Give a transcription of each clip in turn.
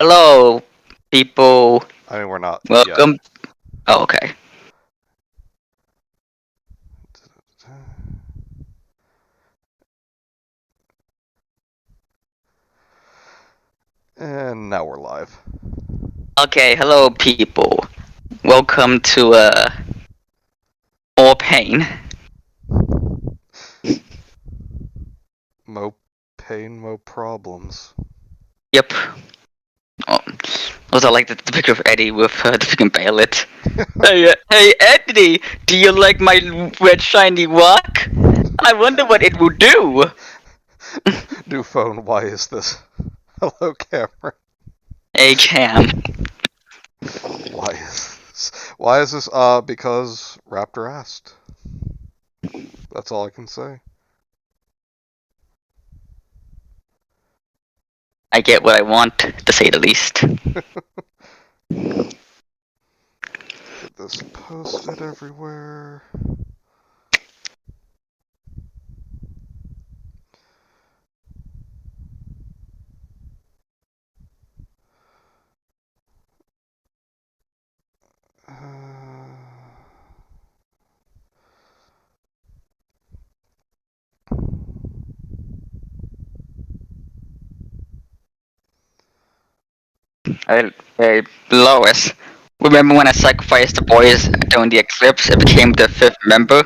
Hello, people. I mean, we're not yet. Welcome. Oh, okay. And now we're live. Okay, hello, people. Welcome to more pain. Mo pain, mo problems. Yep. Oh, also, I like the picture of Eddie with the freaking bayonet. Hey, Eddie, do you like my red shiny rock? I wonder what it will do. New phone, why is this? Hello, Cameron. Hey, Cam. Why is this? Why is this? Because Raptor asked. That's all I can say. I get what I want, to say the least. Get this posted everywhere. Hey, Lois. Remember when I sacrificed the boys during the eclipse and became the fifth member?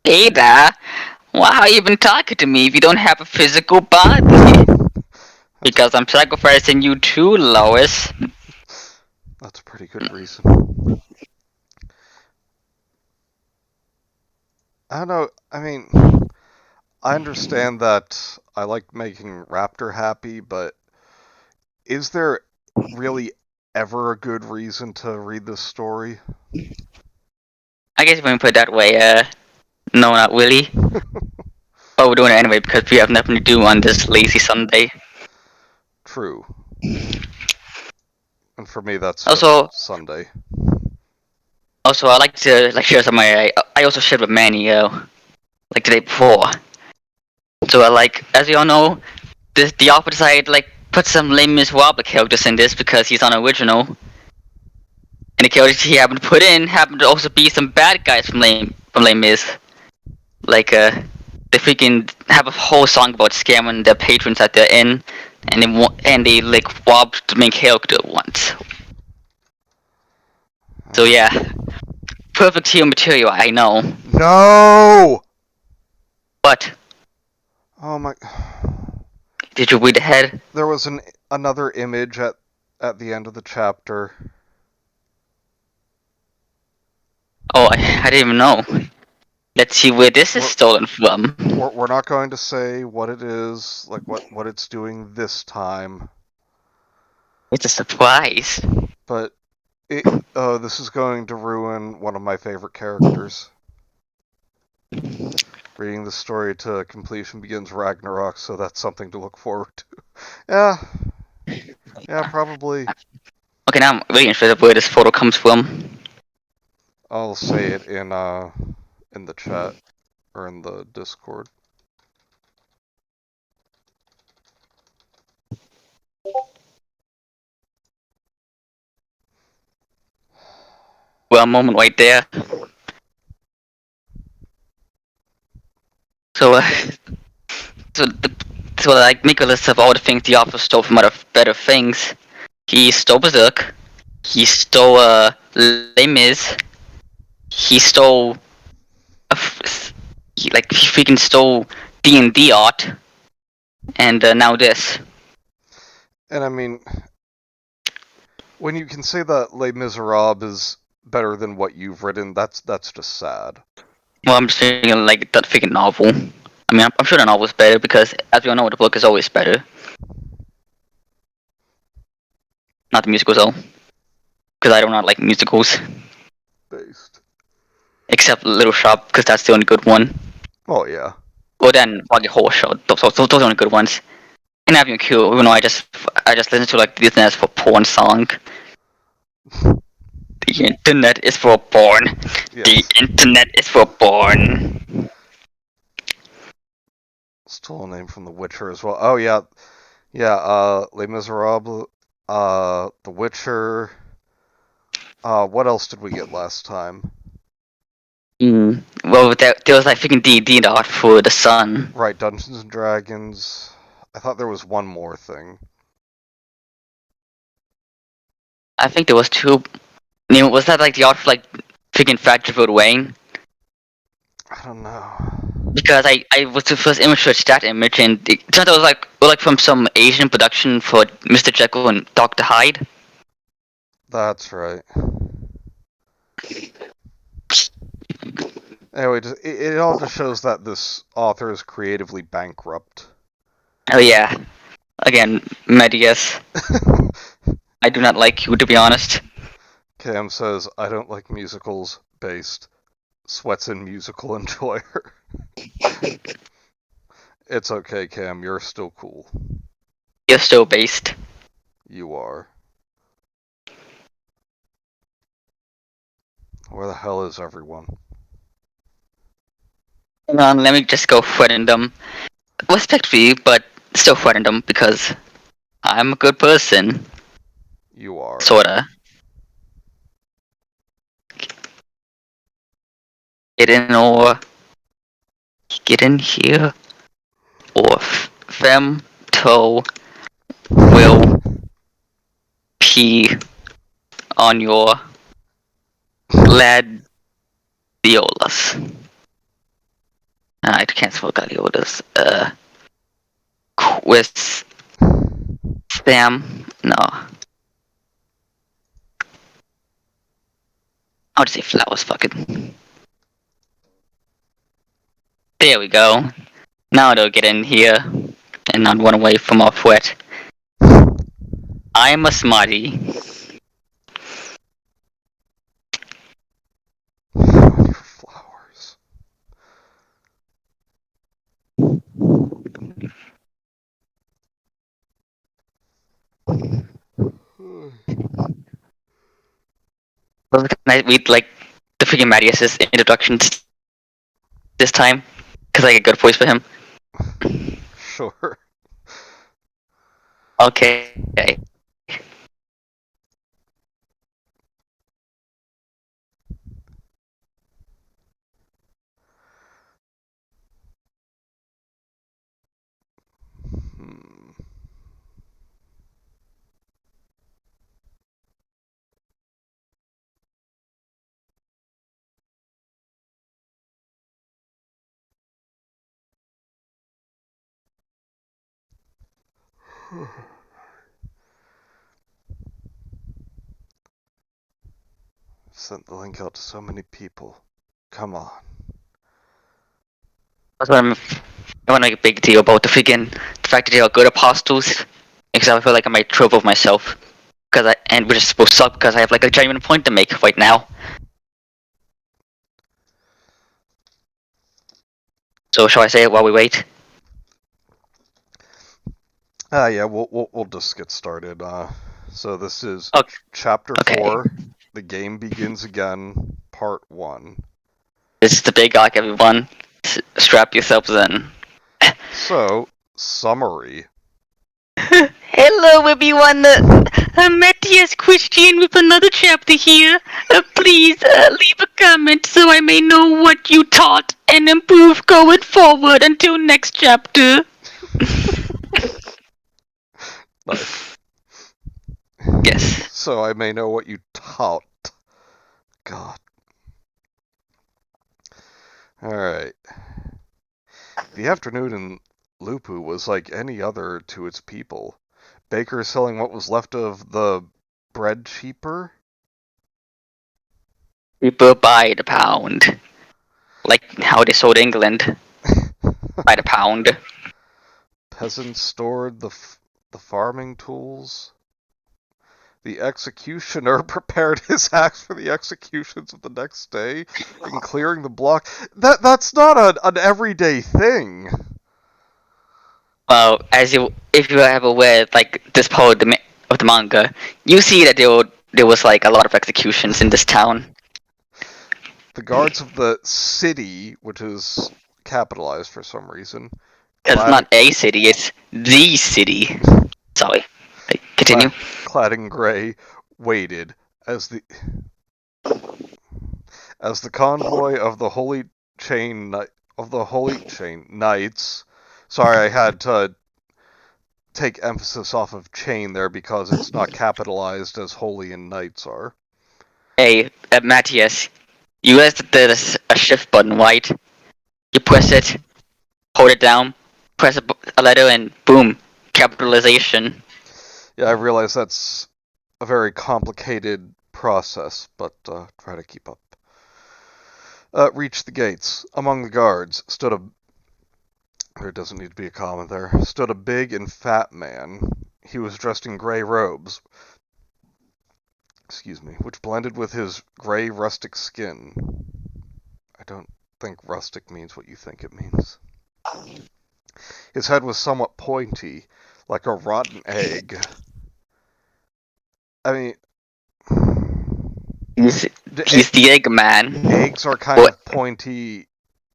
Hey there. Why are you even talking to me if you don't have a physical body? Because I'm sacrificing you too, Lois. That's a pretty good reason. I don't know. I mean, I understand that I like making Raptor happy, but is there really ever a good reason to read this story? I guess when you put it that way, no, not really. But we're doing it anyway because we have nothing to do on this lazy Sunday. True. And for me, that's Also, just Sunday. I like to share some of my. I also shared with Manny, like the day before. So as you all know, the author decided put some lame Miss Wobbler characters in this because he's unoriginal. And the characters he happened to put in happened to also be some bad guys from Les Mis. They freaking have a whole song about scamming their patrons at their inn, and they robbed the main character once. So yeah, perfect heel material, I know. No! But Oh my. did you read ahead? There was another image at the end of the chapter. Oh, I didn't even know. Let's see where this is stolen from. We're not going to say what it is, like what it's doing this time. It's a surprise. But this is going to ruin one of my favorite characters. Reading the story to completion begins Ragnarok, so that's something to look forward to. Yeah, probably. Okay, now I'm really interested where this photo comes from. I'll say it in the chat or in the Discord. Well, a moment right there. So, make a list of all the things the author stole from other better things. He stole Berserk. He stole Les Mis. He stole he freaking stole D&D art. And now this. And I mean, when you can say that Les Miserables is better than what you've written, that's just sad. Well, I'm just thinking that freaking novel. I mean, I'm sure the novel's better because, as we all know, the book is always better. Not the musicals though, because I do not like musicals. Based. Except Little Shop, because that's the only good one. Oh yeah. Well, then Rocky Horror Show. Those are the only good ones. And Avenue Q, even though I just listened to the internet for porn song. The internet is for porn. Yes. The internet is for porn. Stole a name from The Witcher as well. Oh yeah, Yeah, Les Miserables, The Witcher. What else did we get last time? Well, there was like freaking D&D the Art for the Sun. Right, Dungeons and Dragons. I thought there was one more thing. I think there was two. Was that like the art for like freaking Fat Wayne? I don't know. Because I was the first image search that image, and it turned out it was like from some Asian production for Mr. Jekyll and Dr. Hyde. That's right. Anyway, it all just shows that this author is creatively bankrupt. Oh yeah, again, Medius. I do not like you, to be honest. Cam says, I don't like musicals based. Sweats in musical enjoyer. It's okay, Cam, you're still cool. You're still based. You are. Where the hell is everyone? Hang on, let me just go threaten them. Respectfully, but still threaten them because I'm a good person. You are. Sorta. Get in or get in here, or them toe will pee on your gladiolas. I can't spell gladiolas. With spam. No. I'll just say flowers. Fuck it. There we go. Now they'll get in here and not run away from our threat. I'm a smarty. Your flowers. Can I read like the freaking Marius's introduction this time? Cause I get good voice for him. Sure. Okay. Hmm. Sent the link out to so many people. Come on. That's what I want to make a big deal about the fact that they are good apostles. Because I feel like I might trip over myself. Which is supposed to suck because I have like a genuine point to make right now. So shall I say it while we wait? Yeah, we'll just get started. So this is chapter Okay. 4. The game begins again, part 1. This is the big arc, everyone. Strap yourselves in. So, summary. Hello, everyone. Matthias Christian with another chapter here. Please leave a comment so I may know what you taught and improve going forward until next chapter. Nice. Yes. So I may know what you taught. God. Alright. The afternoon in Lupu was like any other to its people. Bakers selling what was left of the bread cheaper? People by the pound. Like how they sold England. By the pound. Peasants stored the farming tools. The executioner prepared his axe for the executions of the next day, and clearing the block. That's not an everyday thing. Well, if you have aware, like this part of the manga, you see that there was like a lot of executions in this town. The guards of the city, which is capitalized for some reason. It's not a city; it's the city. Sorry. Continue. clad in gray, waited as the convoy of the Holy Chain Knights. Sorry, I had to take emphasis off of chain there because it's not capitalized as holy and knights are. Hey, Matthias, you realize that there's a shift button, right? You press it, hold it down, press a letter, and boom, capitalization. Yeah, I realize that's a very complicated process, but try to keep up. Reached the gates. Among the guards stood a... There doesn't need to be a comma there. Stood a big and fat man. He was dressed in gray robes, which blended with his gray rustic skin. I don't think rustic means what you think it means. His head was somewhat pointy, like a rotten egg. I mean... He's the Eggman. Eggs are kind of pointy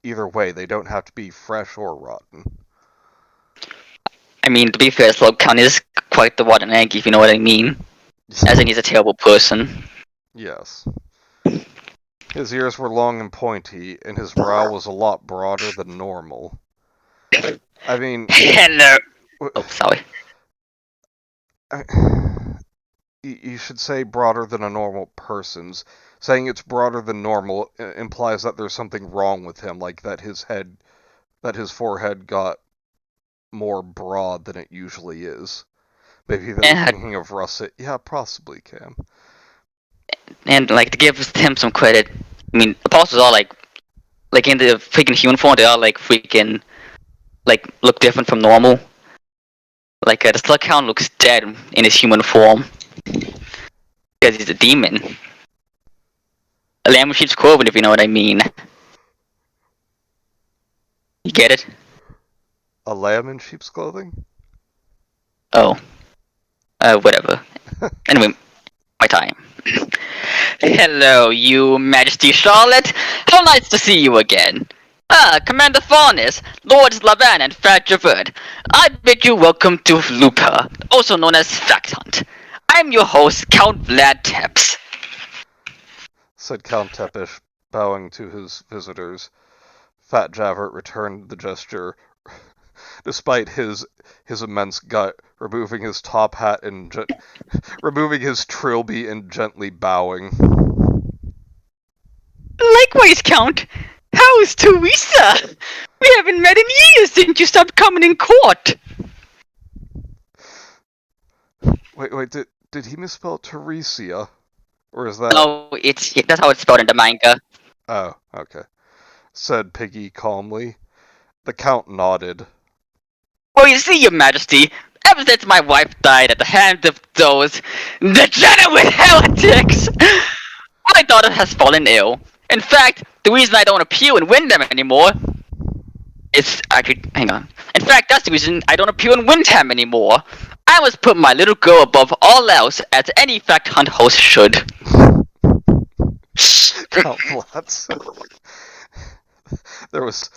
either way. They don't have to be fresh or rotten. I mean, to be fair, Slowcount is quite the rotten egg, if you know what I mean. As in, he's a terrible person. Yes. His ears were long and pointy, and his brow was a lot broader than normal. I mean... Hello! Oh, sorry. You should say broader than a normal person's. Saying it's broader than normal implies that there's something wrong with him, like that his forehead got more broad than it usually is. Maybe they're thinking of russet. Yeah, possibly, Cam. And, like, to give him some credit, I mean, the posters are, like in the freaking human form, they are, like, freaking, like, look different from normal. Like, the Slughound looks dead in his human form. Because he's a demon. A lamb in sheep's clothing, if you know what I mean. You get it? A lamb in sheep's clothing? Oh. Whatever. Anyway, my time. Hello, you Majesty Charlotte. How nice to see you again. Commander Farnes, Lords Lavan and Fat Javert. I bid you welcome to Lupa, also known as Fact Hunt. I'm your host, Count Vlad Tepes. Said Count Tepish, bowing to his visitors. Fat Javert returned the gesture, despite his immense gut, removing his top hat and removing his trilby and gently bowing. Likewise, Count. How's Teresa? We haven't met in years since you stopped coming in court. Wait, did he misspell Teresia? Or is that... No, that's how it's spelled in the manga. Oh, okay. Said Piggy calmly. The Count nodded. Well, you see, Your Majesty, ever since my wife died at the hands of those degenerate heretics, my daughter has fallen ill. In fact, the reason I don't appear in Windham anymore is actually, hang on. In fact, that's the reason I don't appear in Windham anymore. I must put my little girl above all else, as any Fact Hunt host should. Count Blatz. There was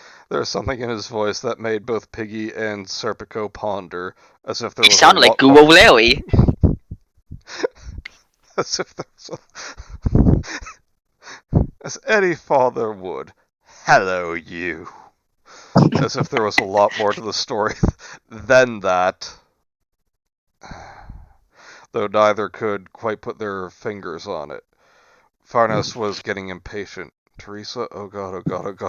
something in his voice that made both Piggy and Serpico ponder, as if there was... He sounded like Guru Larry. As if there was as any father would. Hello, you. As if there was a lot more to the story than that. Though neither could quite put their fingers on it. Farnes was getting impatient. Teresa? Oh god,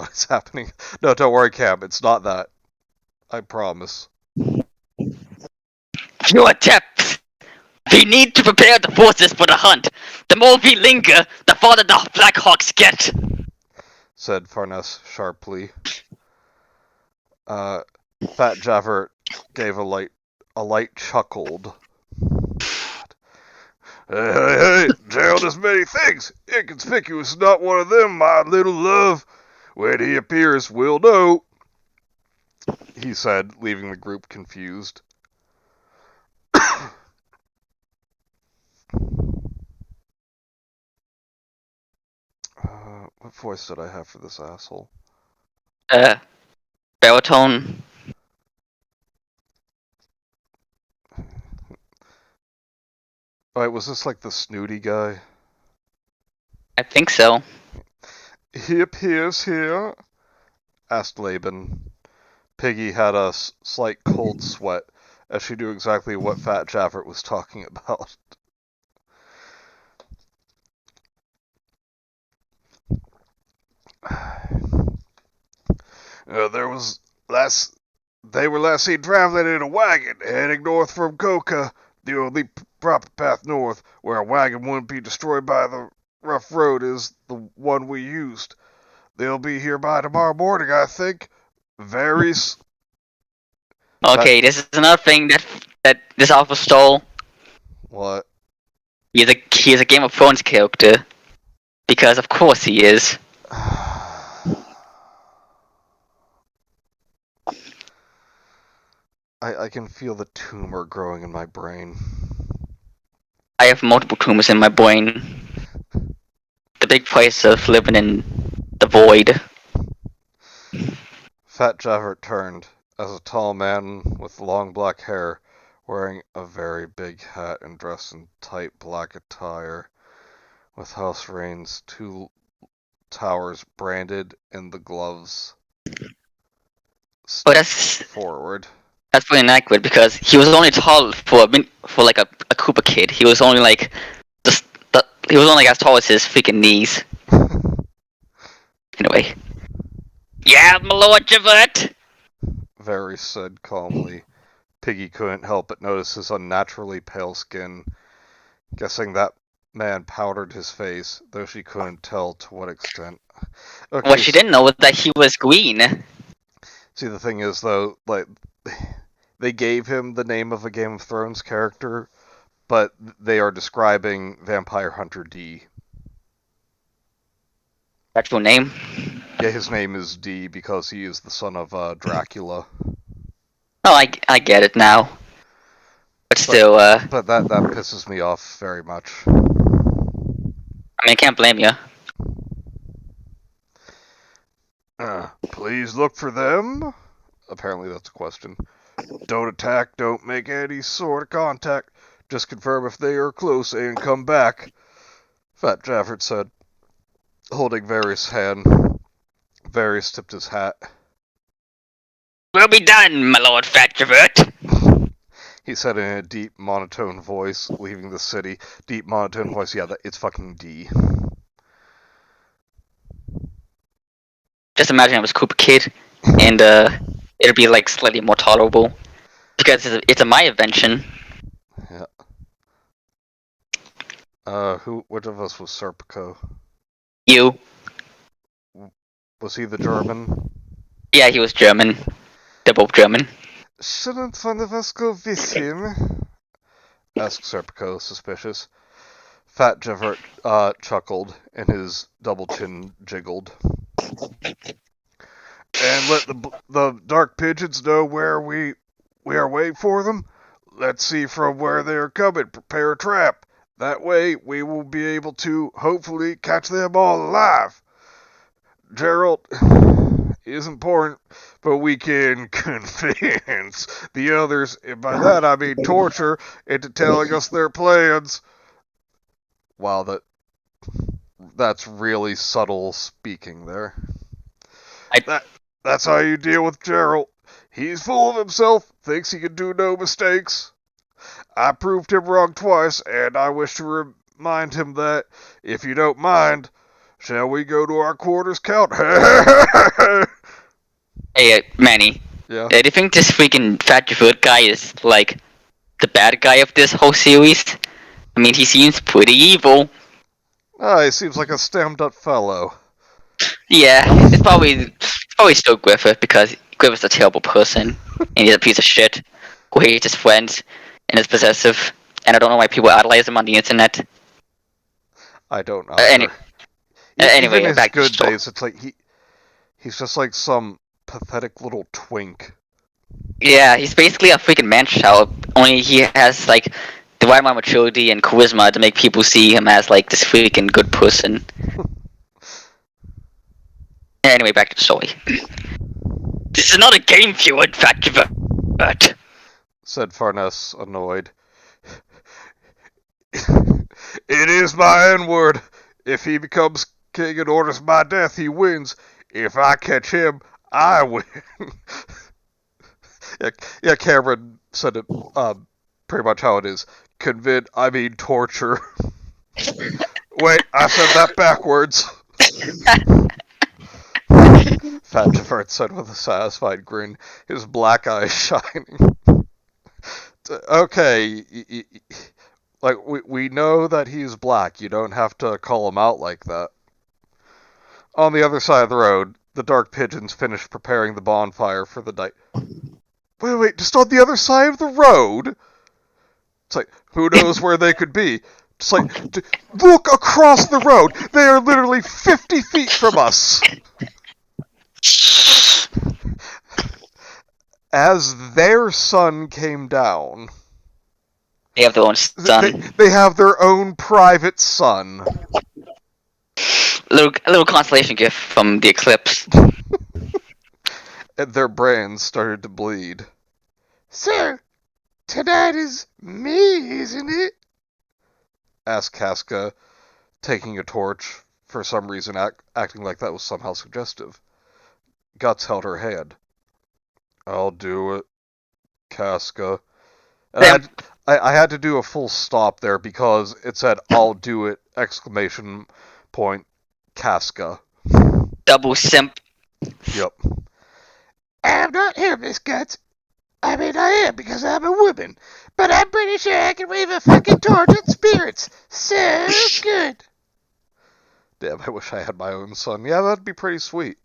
it's happening. No, don't worry, Cam, it's not that. I promise. Your Tepes! We need to prepare the forces for the hunt. The more we linger, the farther the Black Hawks get. Said Farnes sharply. Fat Javert gave a light chuckled. Hey, jail does many things. Inconspicuous is not one of them, my little love. When he appears, we'll know, he said, leaving the group confused. What voice did I have for this asshole? Baritone. Wait, was this like the snooty guy? I think so. He appears here, asked Laban. Piggy had a slight cold sweat, as she knew exactly what Fat Javert was talking about. There was last. They were last seen traveling in a wagon, heading north from Coca, the only proper path north, where a wagon wouldn't be destroyed by the rough road is the one we used. They'll be here by tomorrow morning, I think. Varies. Okay, this is another thing that this author stole. What? He's a Game of Thrones character. Because of course he is. I can feel the tumor growing in my brain. I have multiple tumors in my brain. The big price of living in the void. Fat Javert turned, as a tall man with long black hair, wearing a very big hat and dressed in tight black attire, with house reins, 2 towers branded in the gloves, But stepped forward. that's pretty inaccurate because he was only tall for like a Cooper kid. He was only like he was only as tall as his freaking knees. Anyway. Yeah, my lord Javert! Varys said calmly. Piggy couldn't help but notice his unnaturally pale skin, guessing that man powdered his face, though she couldn't tell to what extent. Okay, What she didn't know was that he was green. See, the thing is, though, like, they gave him the name of a Game of Thrones character, but they are describing Vampire Hunter D. Actual name? Yeah, his name is D because he is the son of Dracula. Oh, I get it now. But still, But that pisses me off very much. I mean, I can't blame you. Please look for them? Apparently that's a question. Don't attack, don't make any sort of contact. Just confirm if they are close and come back, Fat Javert said, holding Varys' hand. Varys tipped his hat. We'll be done, my lord Fat Javert. He said in a deep, monotone voice, leaving the city. Deep, monotone voice, yeah, it's fucking D. Just imagine it was Cooper Kid, and it'd be like slightly more tolerable. Because it's a my invention. Yeah. Which of us was Serpico? You. Was he the German? Yeah, he was German. They're both German. Shouldn't one of us go with him? Asked Serpico, suspicious. Fat Javert chuckled, and his double chin jiggled. And let the dark pigeons know where we are waiting for them. Let's see from where they are coming. Prepare a trap. That way, we will be able to, hopefully, catch them all alive. Gerald is important, but we can convince the others, and by that I mean torture, into telling us their plans. Wow, that's really subtle speaking there. That's how you deal with Gerald. He's full of himself, thinks he can do no mistakes. I proved him wrong twice, and I wish to remind him that, if you don't mind, shall we go to our quarters, Count? Hey, Manny. Yeah. Do you think this freaking Fat Javert guy is, like, the bad guy of this whole series? I mean, he seems pretty evil. He seems like a stammed-up fellow. Yeah, it's probably still Griffith, because Griffith's a terrible person, and he's a piece of shit, who hates his friends, and is possessive, and I don't know why people idolize him on the internet. I don't know. Anyway, even his back good to the days, it's like he's just like some pathetic little twink. Yeah, he's basically a freaking man-child, only he has, like, the right amount of maturity and charisma to make people see him as, like, this freaking good person. Anyway, back to the story. This is not a game for you, Fat Javert, said Farnes, annoyed. It is my N-word. If he becomes king and orders my death, he wins. If I catch him, I win. yeah, Cameron said it pretty much how it is. I mean torture. Wait, I said that backwards. Fat Javert said with a satisfied grin, his black eyes shining. Okay, like, we know that he's black. You don't have to call him out like that. On the other side of the road, the dark pigeons finished preparing the bonfire for the night. Wait, just on the other side of the road? It's like, who knows where they could be? Just like, look across the road! They are literally 50 feet from us! As their sun came down... They have their own sun. They have their own private sun. A little consolation gift from the eclipse. And their brains started to bleed. Sir, tonight is me, isn't it? Asked Casca, taking a torch, for some reason acting like that was somehow suggestive. Guts held her hand. I'll do it, Casca. And I had to do a full stop there because it said, I'll do it, exclamation point, Casca. Double simp. Yep. I'm not here, Miss Guts. I mean, I am because I'm a woman. But I'm pretty sure I can wave a fucking torch at spirits. So good. Damn, I wish I had my own son. Yeah, that'd be pretty sweet.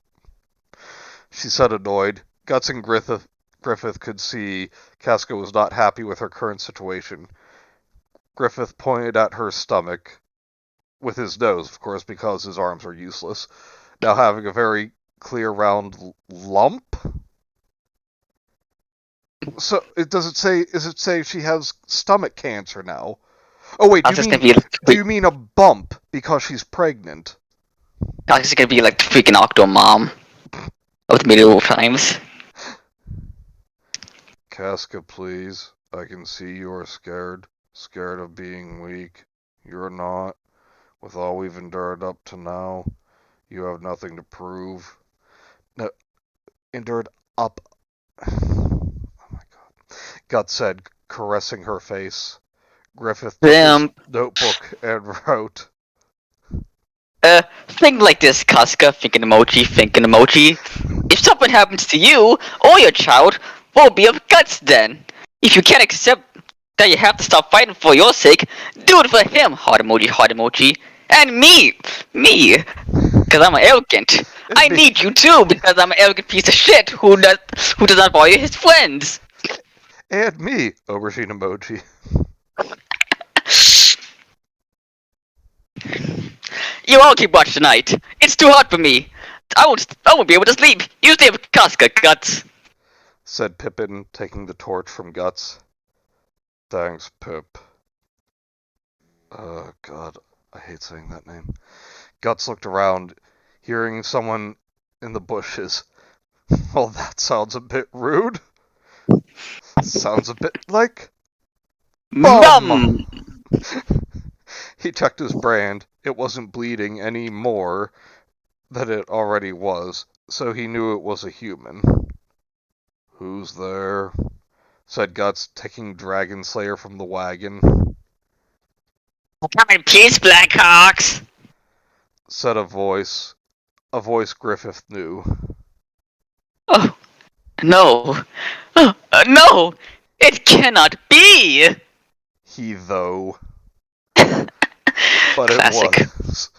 She said, annoyed. Guts and Griffith could see Casca was not happy with her current situation. Griffith pointed at her stomach, with his nose, of course, because his arms are useless, now having a very clear round lump? So, does it say she has stomach cancer now? Oh wait, do you mean a bump because she's pregnant? Casca's gonna be like the freaking Octo Mom of the medieval times. Casca, please. I can see you are scared. Scared of being weak. You're not. With all we've endured up to now, you have nothing to prove. No, endured up... Oh my god. Guts said, caressing her face. Griffith took his notebook and wrote... Think like this, Casca, thinking emoji. If something happens to you, or your child, what will be of Guts then? If you can't accept that you have to stop fighting for your sake, do it for him, heart emoji. And me, because I'm arrogant. I need you too, because I'm an arrogant piece of shit who does not value his friends. And me, aubergine emoji. You all keep watch tonight. It's too hot for me. I won't be able to sleep. You stay with Casca, Guts. Said Pippin, taking the torch from Guts. Thanks, Pip. Oh, God. I hate saying that name. Guts looked around, hearing someone in the bushes. Well, that sounds a bit rude. Sounds a bit like... Bum! He checked his brand. It wasn't bleeding any more than it already was, so he knew it was a human. Who's there? Said Guts, taking Dragon Slayer from the wagon. Come in peace, Blackhawks! Said a voice. A voice Griffith knew. Oh, no. No! It cannot be! He, though. But Classic. It was.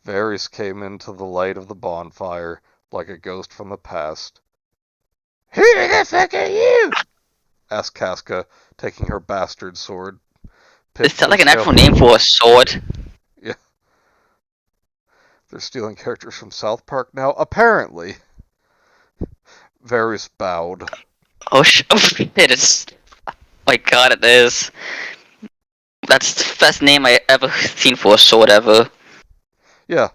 Varys came into the light of the bonfire like a ghost from the past. Who the fuck are you? Asked Casca, taking her bastard sword. Is that like an actual name for a sword? Yeah. They're stealing characters from South Park now? Apparently. Varys bowed. Oh shit, it is. Oh my god, it is. That's the best name I ever seen for a sword ever. Yeah.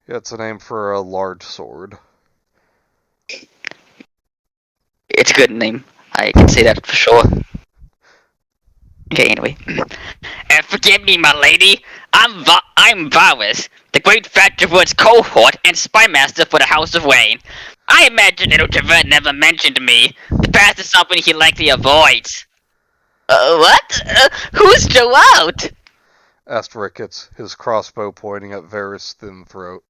Yeah, it's a name for a large sword. It's a good name. I can say that for sure. Okay, anyway. Forgive me, my lady. I'm Varus, the great fat Traverse cohort and spy master for the House of Wayne. I imagine little Traverse never mentioned me. The past is something he likely avoids. What? Who's Joe out? Asked Ricketts, his crossbow pointing at Varys' thin throat.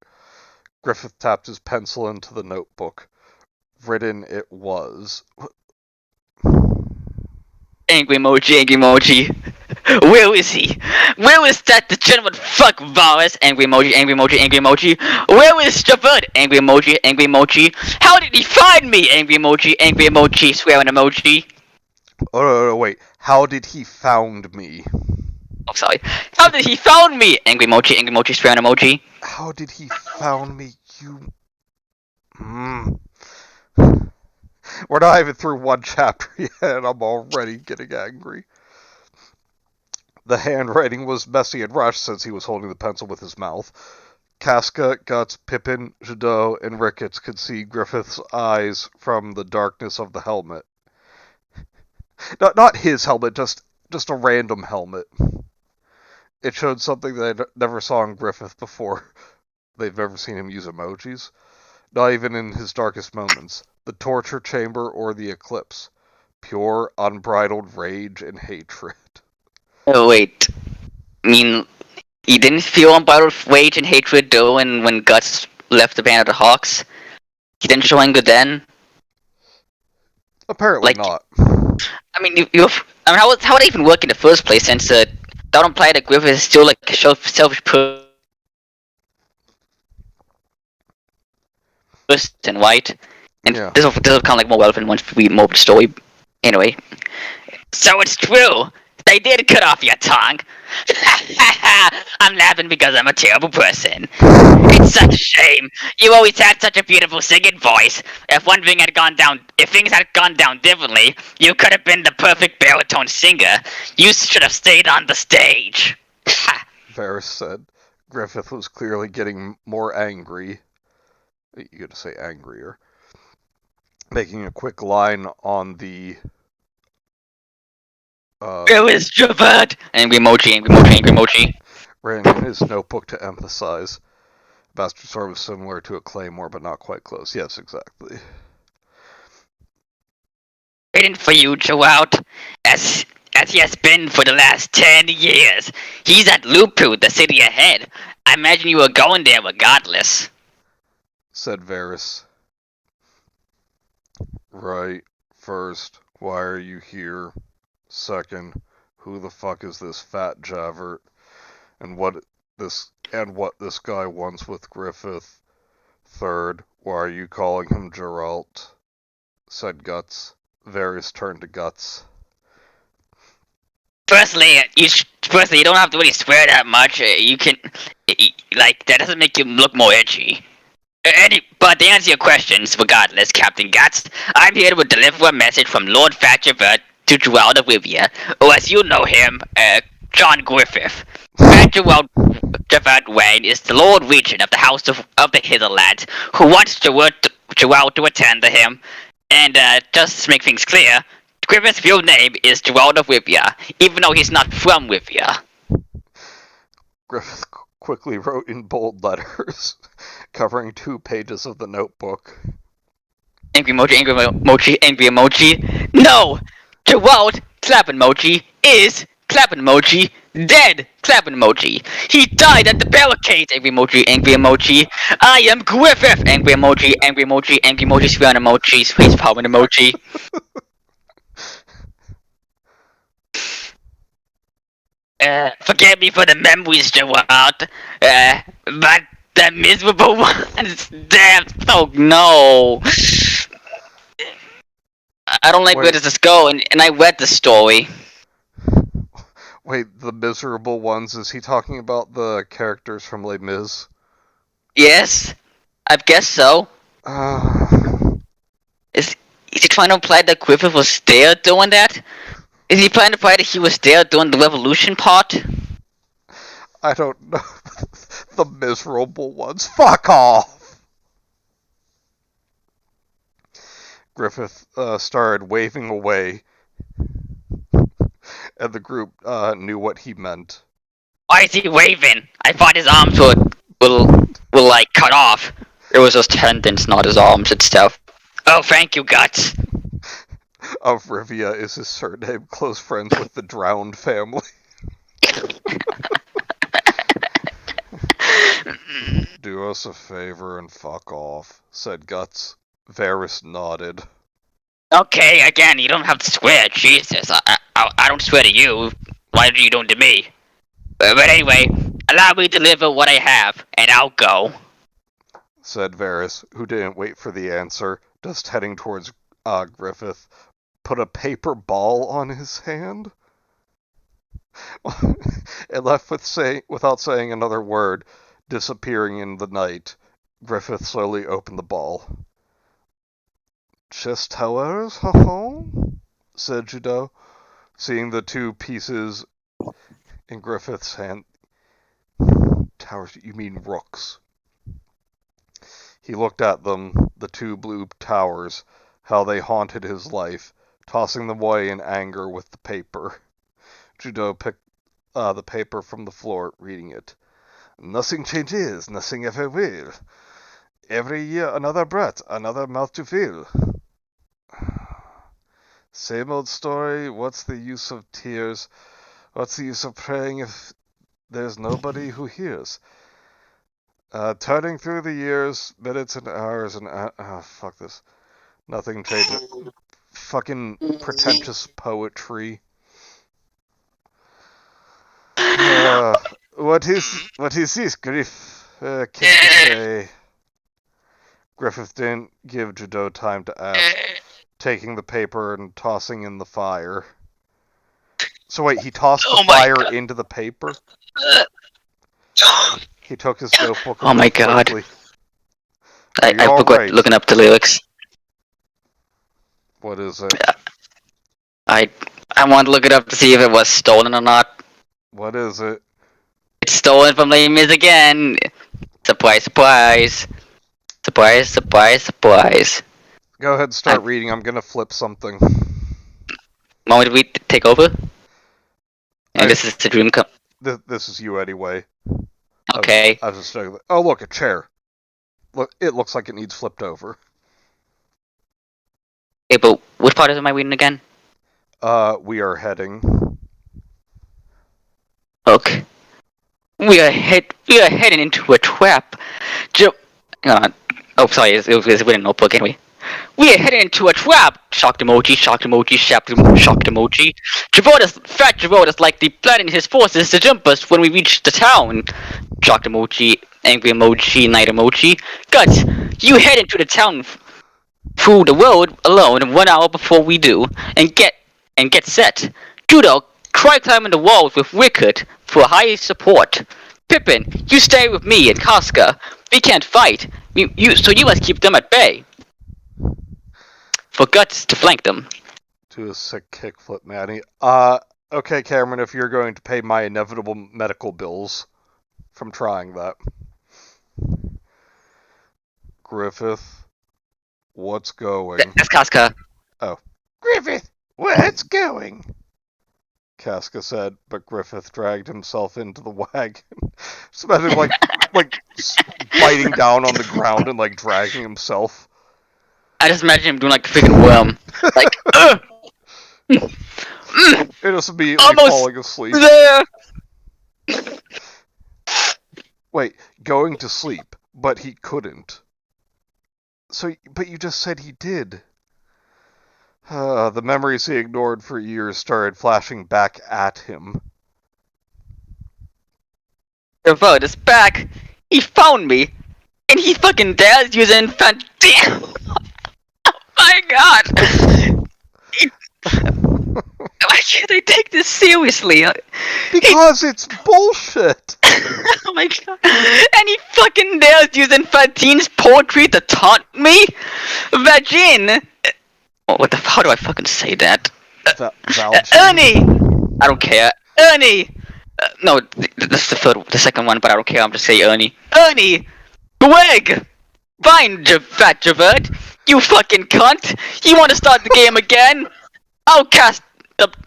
Griffith tapped his pencil into the notebook. Written it was. Angry emoji, angry emoji. Where is he? Where is that degenerate fuck Varus? Angry emoji, angry emoji, angry emoji. Where is Javert? Angry emoji, angry emoji. How did he find me? Angry emoji, swearing emoji. Oh, no, wait. How did he found me? Oh, sorry. How did he found me? Angry emoji, swearing emoji. How did he found me, you... We're not even through one chapter yet, and I'm already getting angry. The handwriting was messy and rushed since he was holding the pencil with his mouth. Casca, Guts, Pippin, Jadot, and Ricketts could see Griffith's eyes from the darkness of the helmet. Not his helmet, just a random helmet. It showed something they never saw in Griffith before. They've never seen him use emojis. Not even in his darkest moments. The torture chamber or the eclipse. Pure, unbridled rage and hatred. Oh, wait. I mean, he didn't feel unbridled rage and hatred though when Guts left the band of the Hawks? He didn't show anger then? Apparently Like, not. I mean, how would it even work in the first place? Since that would imply that Griffith is still like a selfish person, right? And Yeah. this will kind of like more relevant once we move the story. Anyway, so it's true. They did cut off your tongue. I'm laughing because I'm a terrible person. It's such a shame. You always had such a beautiful singing voice. If things had gone down differently, you could have been the perfect baritone singer. You should have stayed on the stage. Varys said. Griffith was clearly getting more angry. You gotta say angrier. Making a quick line on the... Where is Javert? Angry emoji, angry emoji, angry emoji. written in his notebook to emphasize. Bastard Sword was similar to a claymore, but not quite close. Yes, exactly. Waiting for you, Jowout, as he has been for the last 10 years. He's at Lupu, the city ahead. I imagine you were going there regardless. Said Varys. Right. First, why are you here? Second, who the fuck is this fat Javert? And what this guy wants with Griffith? Third, why are you calling him Geralt? Said Guts. Varys turned to Guts. Firstly, you don't have to really swear that much. You can, that doesn't make you look more edgy. But to answer your questions, regardless, Captain Guts, I'm here to deliver a message from Lord Fatchevert to Gerald of Rivia, or as you know him, John Griffith. Fatchevert Wayne is the Lord Regent of the House of the Hitherlands, who wants Gerald to attend to him. And just to make things clear, Griffith's real name is Gerald of Rivia, even though he's not from Rivia. Griffith quickly wrote in bold letters, covering 2 pages of the notebook. Angry emoji, angry emoji, angry emoji. No! Gerald, clap emoji, is, clap emoji, dead, clap emoji. He died at the barricades, angry emoji, angry emoji. I am Griffith, angry emoji, angry emoji, angry emoji, swearing emoji, face power emoji. Forgive me for the memories, Gerald, but the miserable ones, damn, oh no. I don't like where does this go, and I read the story. Wait, the miserable ones, is he talking about the characters from Les Mis? Yes, I guess so. Is he trying to imply that Griffith was there doing that? Is he trying to imply that he was there doing the revolution part? I don't know. The miserable ones. Fuck off! Griffith started waving away and the group knew what he meant. Why is he waving? I thought his arms will like cut off. It was just tendons, not his arms itself. Oh, thank you, Guts. Rivia is his surname, close friends with the drowned family. Do us a favor and fuck off, said Guts. Varys nodded. Okay, again, you don't have to swear. Jesus, I don't swear to you. Why do you do it to me? But anyway, allow me to deliver what I have, and I'll go, said Varys, who didn't wait for the answer, just heading towards Griffith. Put a paper ball on his hand? It left without saying another word, disappearing in the night. Griffith slowly opened the ball. Just towers, said Judeau, seeing the two pieces in Griffith's hand. Towers, you mean rooks. He looked at them, the two blue towers, how they haunted his life, tossing them away in anger with the paper. Judeau picked the paper from the floor, reading it. Nothing changes, nothing ever will. Every year another breath, another mouth to fill. Same old story, what's the use of tears? What's the use of praying if there's nobody who hears? Turning through the years, minutes and hours and fuck this. Nothing changes. Fucking pretentious poetry. What is this, Griff? Qu'est-ce que c'est? Griffith didn't give Judeau time to ask, taking the paper and tossing in the fire. So wait, he tossed the fire into the paper? He took his notebook. Oh my god. Quickly. I forgot looking up the lyrics. What is it? I want to look it up to see if it was stolen or not. What is it? It's stolen from Les Mis again. Surprise, surprise. Surprise, surprise, surprise. Go ahead and start reading. I'm gonna flip something. Want me to take over? And this is the dream come. This is you anyway. Okay. I was just saying. Oh, look, a chair. Look, it looks like it needs flipped over. Okay, but which part am I reading again? We are heading. Okay. We are heading into a trap. Oh, sorry, it was written in a notebook anyway. We are heading into a trap! Shocked emoji, shocked emoji, shocked emoji. Fat Javot is likely planning his forces to jump us when we reach the town. Shocked emoji, angry emoji, night emoji. Guts, you head into the town through the road alone 1 hour before we do, and get set. Judo, try climbing the walls with Rickard for high support. Pippin, you stay with me and Casca. We can't fight, so you must keep them at bay. For Guts to flank them. Do a sick kickflip, Manny. Okay, Cameron, if you're going to pay my inevitable medical bills from trying that. Griffith, what's going? That's Casca. Oh. Griffith, what's going? Casca said, but Griffith dragged himself into the wagon. Just imagine, like biting down on the ground and, like, dragging himself. I just imagine him doing, like, a freaking worm. Like, It just immediately almost falling asleep. There! Wait, going to sleep, but he couldn't. But you just said he did. The memories he ignored for years started flashing back at him. The vote is back. He found me. And he fucking dares use an infant. Oh my god. Why can't I take this seriously? Because it's bullshit. Oh my god. And he fucking dares use Infantine's poetry to taunt me? Vagin. Oh, how do I fucking say that? Ernie! I don't care. Ernie! No, this is the second one, but I don't care. I'm just saying Ernie. Ernie! Greg! Fine, Fat Javert. You fucking cunt. You want to start the game again? I'll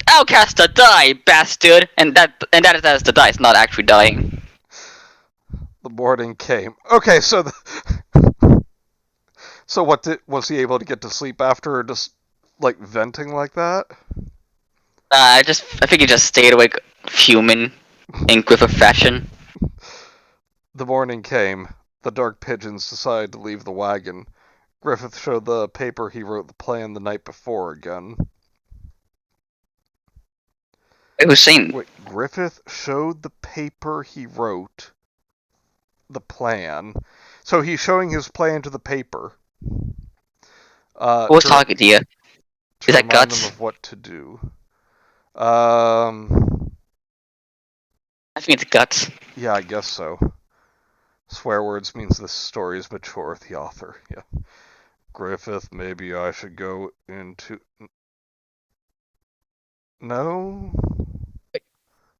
Outcaster, die, bastard! And that is as the dice, not actually dying. The morning came. Okay, so so was he able to get to sleep after just like venting like that? I think he just stayed awake, fuming in Griffith fashion. The morning came. The dark pigeons decided to leave the wagon. Griffith showed the paper he wrote the plan the night before again. Wait, who's saying? Wait, Griffith showed the paper he wrote the plan. So he's showing his plan to the paper. Who's talking to you? To Is that remind Guts? them of what to do. I think it's Guts. Yeah, I guess so. Swear words means this story is mature, the author. Yeah. Griffith, maybe I should go into... No?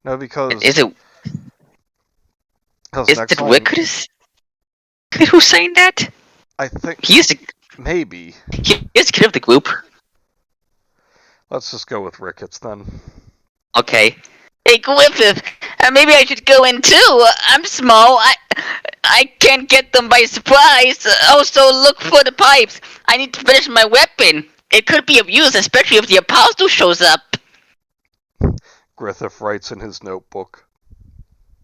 No, because... Is it next line... Wicked who's saying that? I think... He is maybe. He is the kid of the group. Let's just go with Ricketts then. Okay. Hey, Griffith, maybe I should go in too. I'm small. I can't get them by surprise. Also, look for the pipes. I need to finish my weapon. It could be of use, especially if the apostle shows up. Griffith writes in his notebook.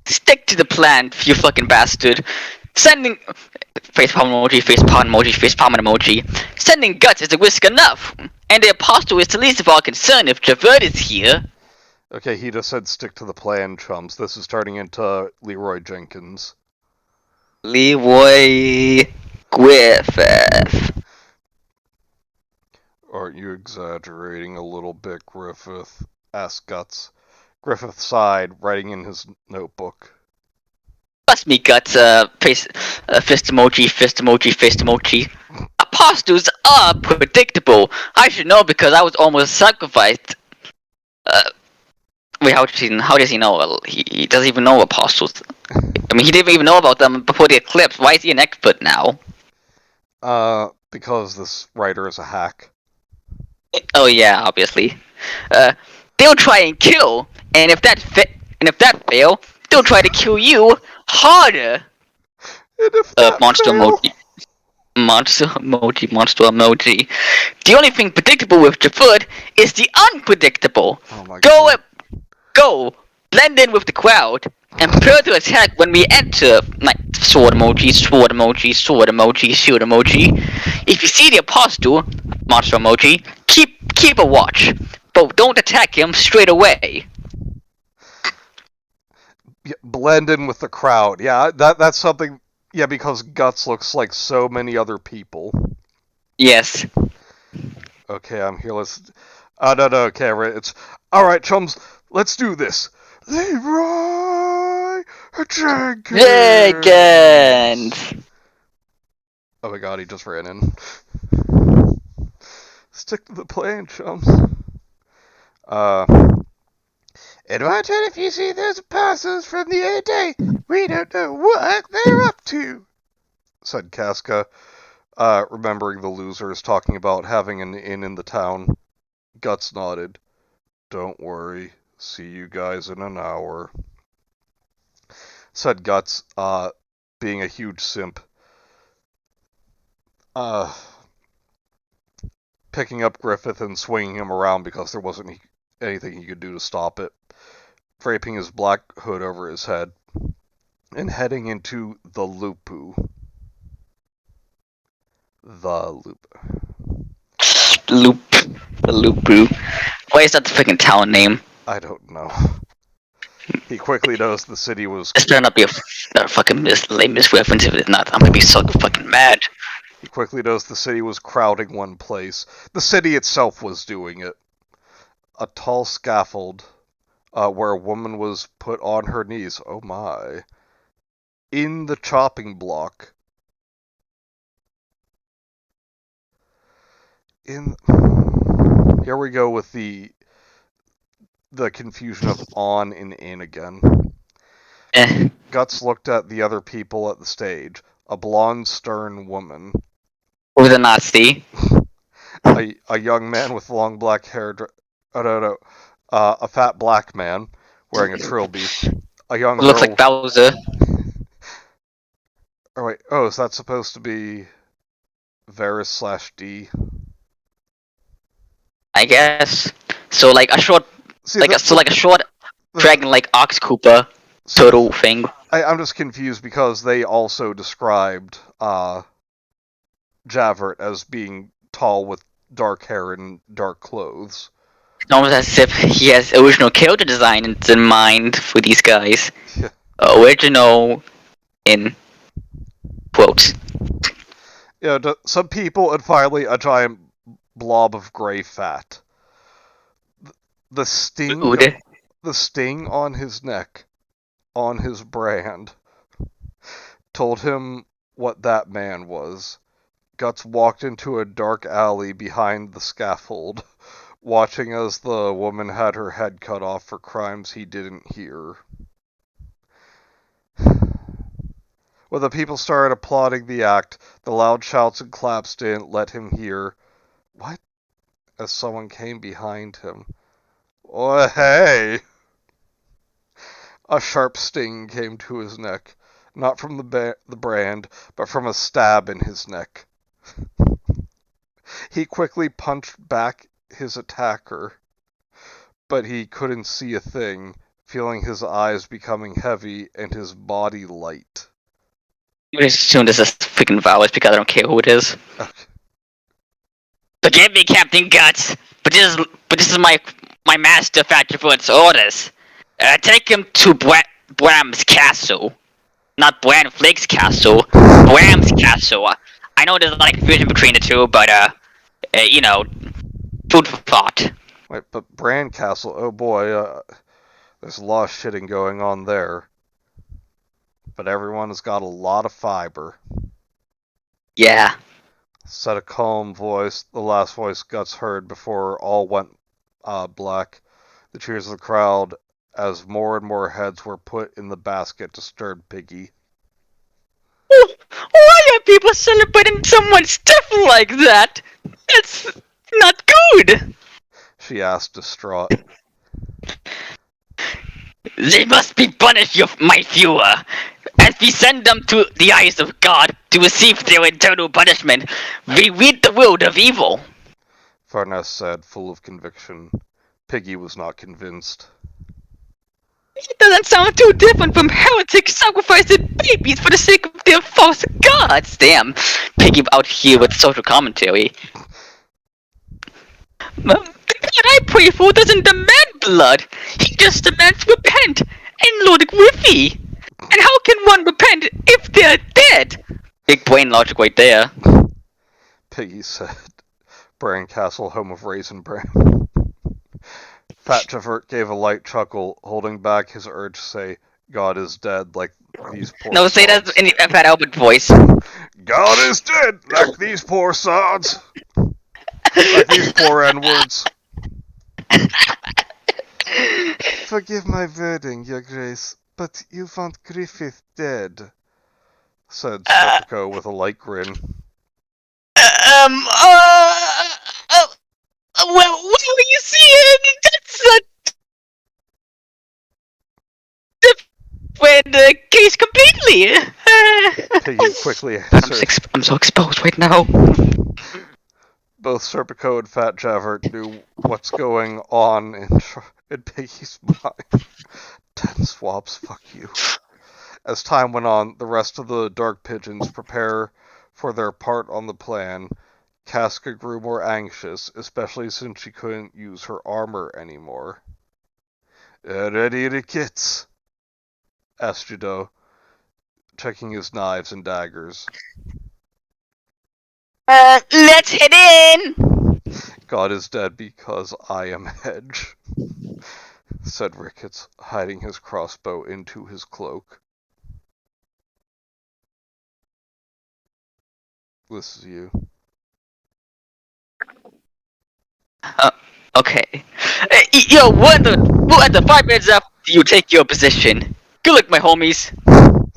Stick to the plan, you fucking bastard. Sending... Facepalm emoji, facepalm emoji, facepalm emoji. Sending Guts is a risk enough. And the apostle is the least of our concern if Javert is here. Okay, he just said stick to the plan, chums. This is turning into Leroy Jenkins. Leroy Griffith. Aren't you exaggerating a little bit, Griffith? Asked Guts. Griffith sighed, writing in his notebook. Trust me, Guts, fist emoji, fist emoji, fist emoji. Apostles are predictable. I should know because I was almost sacrificed. Wait, how does he know? Well, he doesn't even know apostles. I mean, he didn't even know about them before the eclipse. Why is he an expert now? Because this writer is a hack. Oh yeah, obviously. They'll try and kill, and if that fail, they'll try to kill you harder. And if that Monster fail... emoji. Monster emoji. The only thing predictable with Jafud is the unpredictable. Oh my God. Go, blend in with the crowd, and prepare to attack when we enter. Like sword emoji, sword emoji, sword emoji, shield emoji. If you see the apostle, monster emoji, keep a watch, but don't attack him straight away. Yeah, blend in with the crowd. Yeah, that's something. Yeah, because Guts looks like so many other people. Yes. Okay, I'm here. Let's. No, okay, right. It's all right, chums. Let's do this. Leroy Jenkins. Oh my God, he just ran in. Stick to the plan, chums. Imagine if you see those apostles from the other day. We don't know what they're up to, said Casca, remembering the losers talking about having an inn in the town. Guts nodded. Don't worry. See you guys in an hour, said Guts, being a huge simp. Picking up Griffith and swinging him around because there wasn't anything he could do to stop it, draping his black hood over his head, and heading into the Lupu. The Lupu. Why is that the freaking town name? I don't know. He quickly noticed the city was... This better not be a fucking misreference. If it's not, I'm gonna be so fucking mad. He quickly noticed the city was crowding one place. The city itself was doing it. A tall scaffold, where a woman was put on her knees. Oh my. In the chopping block. Here we go with the confusion of on and in again. Guts looked at the other people at the stage. A blonde, stern woman. With a Nazi. A young man with long black hair. Oh no. A fat black man wearing a trilby. A young Who looks like girl. Bowser. Oh wait. Oh, is that supposed to be Varys/D? I guess. So like a short, See like a short the dragon like Ox Cooper see turtle thing. I'm just confused because they also described Javert as being tall with dark hair and dark clothes. It's almost as if he has original character design in mind for these guys. Yeah. Original in quotes. You know, some people, and finally a giant blob of gray fat. The sting, Dude. the sting on his neck, on his brand, told him what that man was. Guts walked into a dark alley behind the scaffold, watching as the woman had her head cut off for crimes he didn't hear. When the people started applauding the act, the loud shouts and claps didn't let him hear what as someone came behind him. Oh, hey! A sharp sting came to his neck, not from the brand, but from a stab in his neck. He quickly punched back his attacker, but he couldn't see a thing, feeling his eyes becoming heavy and his body light. You just assume this is freaking Valor's because I don't care who it is. Okay. Forgive me, Captain Guts, but this is my master factor for its orders. Take him to Bram's castle. Not Bran Flake's castle. Bram's castle. I know there's like confusion between the two, but you know, food for thought. Wait, but Bran Castle, oh boy, there's a lot of shitting going on there. But everyone has got a lot of fiber. Yeah. Said a calm voice, the last voice Guts heard before all went black. The cheers of the crowd as more and more heads were put in the basket disturbed Piggy. Why are people celebrating someone's death like that? It's not good. She asked, distraught. They must be punished, my viewer, as we send them to the eyes of God to receive their eternal punishment. We rid the world of evil. Farnes said, full of conviction. Piggy was not convinced. It doesn't sound too different from heretics sacrificing babies for the sake of their false gods. Damn, Piggy out here with social commentary. The God I pray for doesn't demand blood. He just demands repent and Lord Griffey. And how can one repent if they're dead? Big brain logic right there. Piggy said. Bran Castle, home of Raisin Bran. Fat Javert gave a light chuckle, holding back his urge to say, God is dead, like these poor No, say sods. that in a Fat Albert voice. God is dead, like these poor sods. Like these poor N-words. Forgive my wording, your grace, but you want Griffith dead, said Serpico with a light grin. Well, you see, that's a different case completely. Piggy quickly answered. I'm so exposed right now. Both Serpico and Fat Javert knew what's going on in Piggy's mind. 10 swabs, fuck you. As time went on, the rest of the Dark Pigeons prepare for their part on the plan. Casca grew more anxious, especially since she couldn't use her armor anymore. Ready the kits? Asked Judo, checking his knives and daggers. Let's head in! God is dead because I am Hedge, said Ricketts, hiding his crossbow into his cloak. This is you. Okay. Yo, we're at the 5 minutes after you take your position. Good luck, my homies,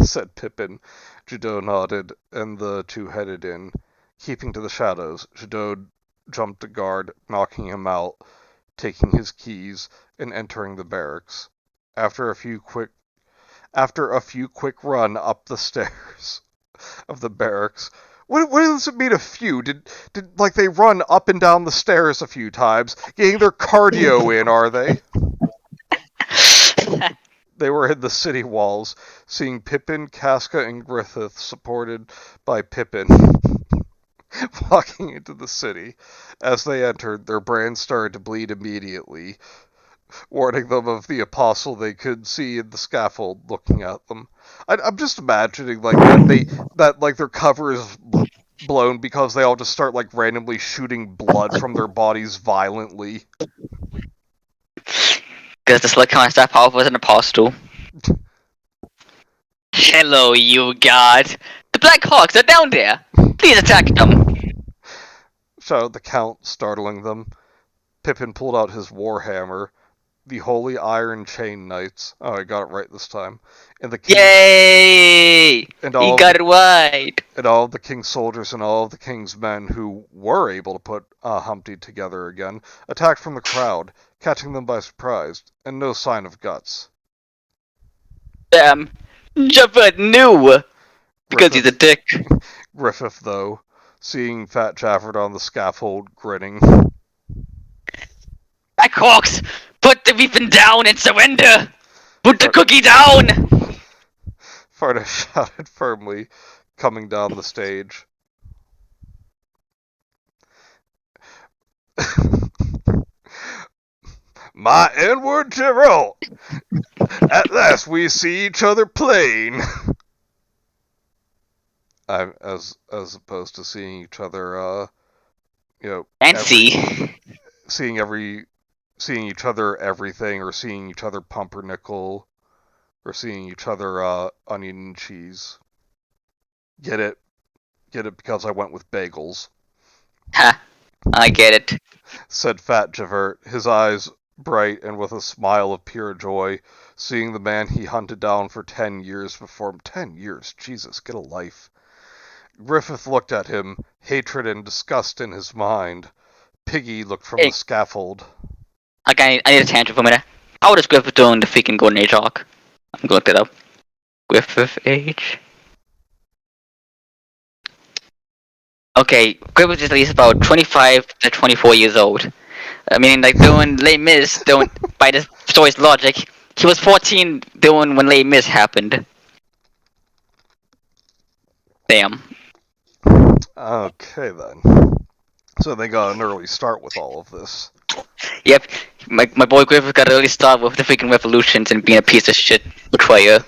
said Pippin. Judo nodded, and the two headed in. Keeping to the shadows, Judo jumped a guard, knocking him out. taking his keys and entering the barracks. After a few quick run up the stairs of the barracks. What does it mean a few? Did like they run up and down the stairs a few times, getting their cardio in, are they? They were in the city walls, seeing Pippin, Casca, and Griffith supported by Pippin walking into the city. As they entered, their brands started to bleed immediately, warning them of the apostle they could see in the scaffold looking at them. I'm just imagining like that like their cover is blown because they all just start like randomly shooting blood from their bodies violently. Because the slick kind of that powerful as an apostle. Hello, you gods. The Black Hawks are down there. Please attack them. Shouted the Count, startling them. Pippin pulled out his warhammer. The Holy Iron Chain Knights. Oh, I got it right this time. And the Yay! And he got it right. And all of the king's soldiers and all of the king's men who were able to put Humpty together again attacked from the crowd, catching them by surprise, and no sign of guts. Damn, Javert knew! Because he's a dick. Griffith, though, seeing Fat Jafford on the scaffold, grinning. Black Hawks! Put the weapon down and surrender! Put the cookie down! Farda shouted firmly, coming down the stage. My inward Tyrrell! At last we see each other plain! As opposed to seeing each other, seeing each other everything, or seeing each other pumpernickel, or seeing each other onion and cheese. Get it because I went with bagels. Ha, I get it, said Fat Javert, his eyes bright and with a smile of pure joy, seeing the man he hunted down for 10 years before him. 10 years, Jesus, get a life. Griffith looked at him, hatred and disgust in his mind. Piggy looked from the scaffold. Okay, I need a tangent for a minute. How old is Griffith doing the freaking Golden Age arc? I'm gonna look that up. Griffith age. Okay, Griffith is at least about 25 to 24 years old. I mean, like, doing Les Mis, by the story's logic, he was 14 doing when Les Mis happened. Damn. Okay, then. So they got an early start with all of this. Yep, my boy Griffith got an early start with the freaking revolutions and being a piece of shit betrayer.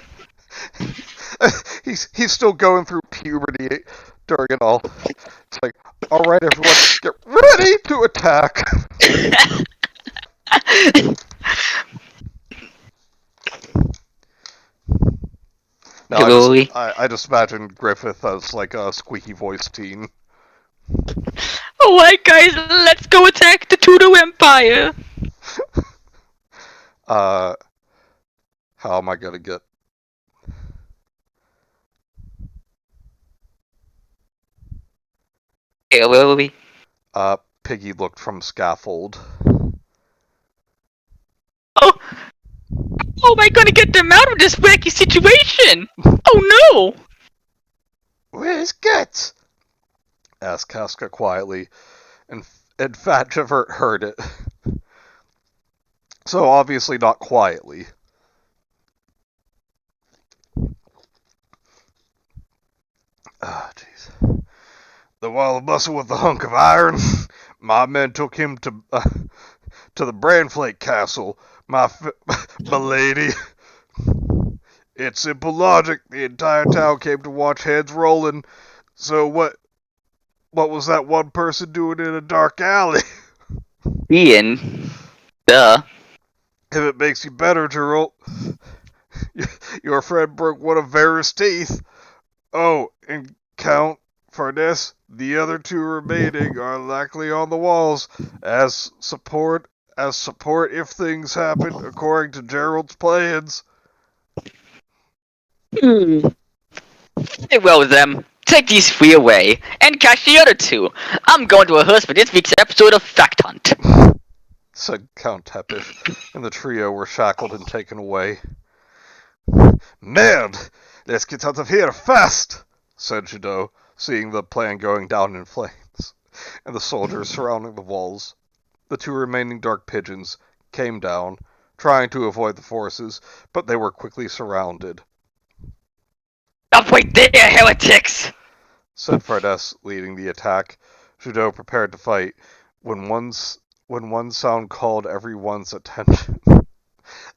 He's still going through puberty during it all. It's like, alright everyone, get ready to attack! No, I just imagine Griffith as like a squeaky voiced teen. Alright guys, let's go attack the Tudor Empire! How am I gonna get... Yeah, where will we? Piggy looked from scaffold. Oh! How am I gonna get them out of this wacky situation? Oh no! Where's Guts? Asked Casca quietly, and Fat Javert heard it. So obviously not quietly. Ah, jeez. The while of bustle with the hunk of iron, my men took him to the Branflake Castle, my lady. It's simple logic. The entire town came to watch heads rolling. So what was that one person doing in a dark alley? Ian. Duh. If it makes you better to roll... Your friend broke one of Vera's teeth. Oh, and Count Farnese, the other two remaining are likely on the walls as support if things happen according to Gerald's plans. Well then, take these three away and catch the other two. I'm going to rehearse for this week's episode of Fact Hunt. said Count Tepish, and the trio were shackled and taken away. Merde! Let's get out of here fast! Said Jadot, seeing the plan going down in flames, and the soldiers surrounding the walls. The two remaining dark pigeons came down, trying to avoid the forces, but they were quickly surrounded. Up right there, heretics! Said Fardes, leading the attack. Jadot prepared to fight, when one sound called everyone's attention.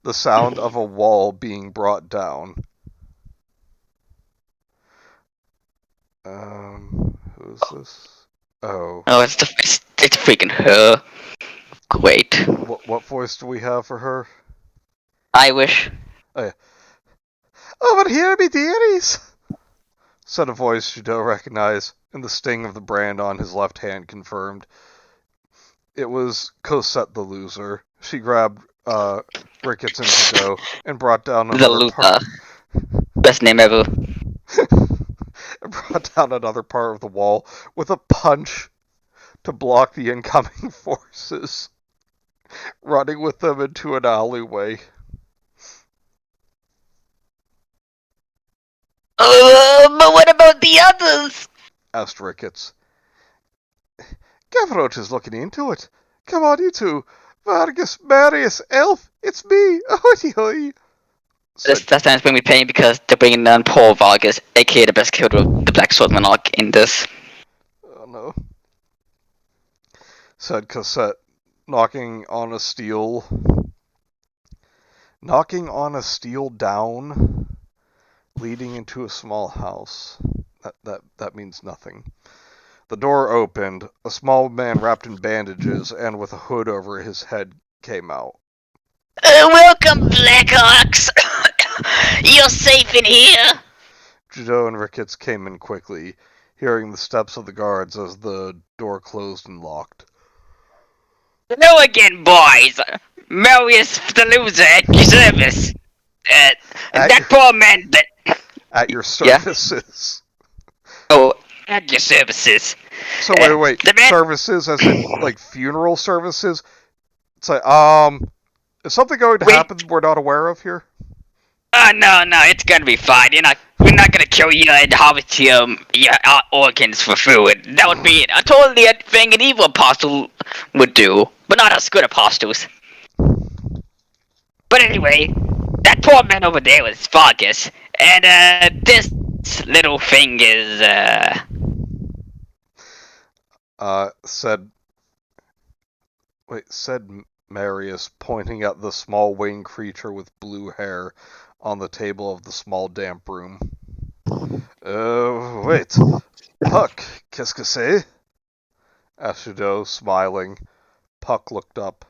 The sound of a wall being brought down. Who's this? Oh. Oh, it's freaking her. Great. What voice do we have for her? Irish. Oh, yeah. Over here, me dearies! Said a voice Jadot recognized, and the sting of the brand on his left hand confirmed. It was Cosette the loser. She grabbed Ricketts and Jadot and brought down another part. Best name ever. And brought down another part of the wall with a punch to block the incoming forces, running with them into an alleyway. But what about the others? Asked Ricketts. Gavroche is looking into it. Come on, you two. Vargas, Marius, Elf, it's me. Ahoy! That sounds when we paying because they're bringing down Paul Vargas, aka the best killer of the Black Sword Monarch in this. Oh no. Said Cosette, knocking on a steel down, leading into a small house. That means nothing. The door opened. A small man wrapped in bandages and with a hood over his head came out. Welcome, Blackhawks! You're safe in here! Jadot and Ricketts came in quickly, hearing the steps of the guards as the door closed and locked. Hello again, boys! Marius the loser at your service! That poor man that... At your services. Yeah? Oh, at your services. So wait. Services as in, like, funeral services? It's like, is something going to happen we're not aware of here? No, it's gonna be fine. We're not gonna kill you and harvest your organs for food. That would be a totally thing an evil apostle would do, but not us good apostles. But anyway, that poor man over there was Vargas, and this little thing is said Marius, pointing at the small winged creature with blue hair on the table of the small damp room. Wait. Puck, qu'est-ce que c'est? Asked Jadot, smiling. Puck looked up.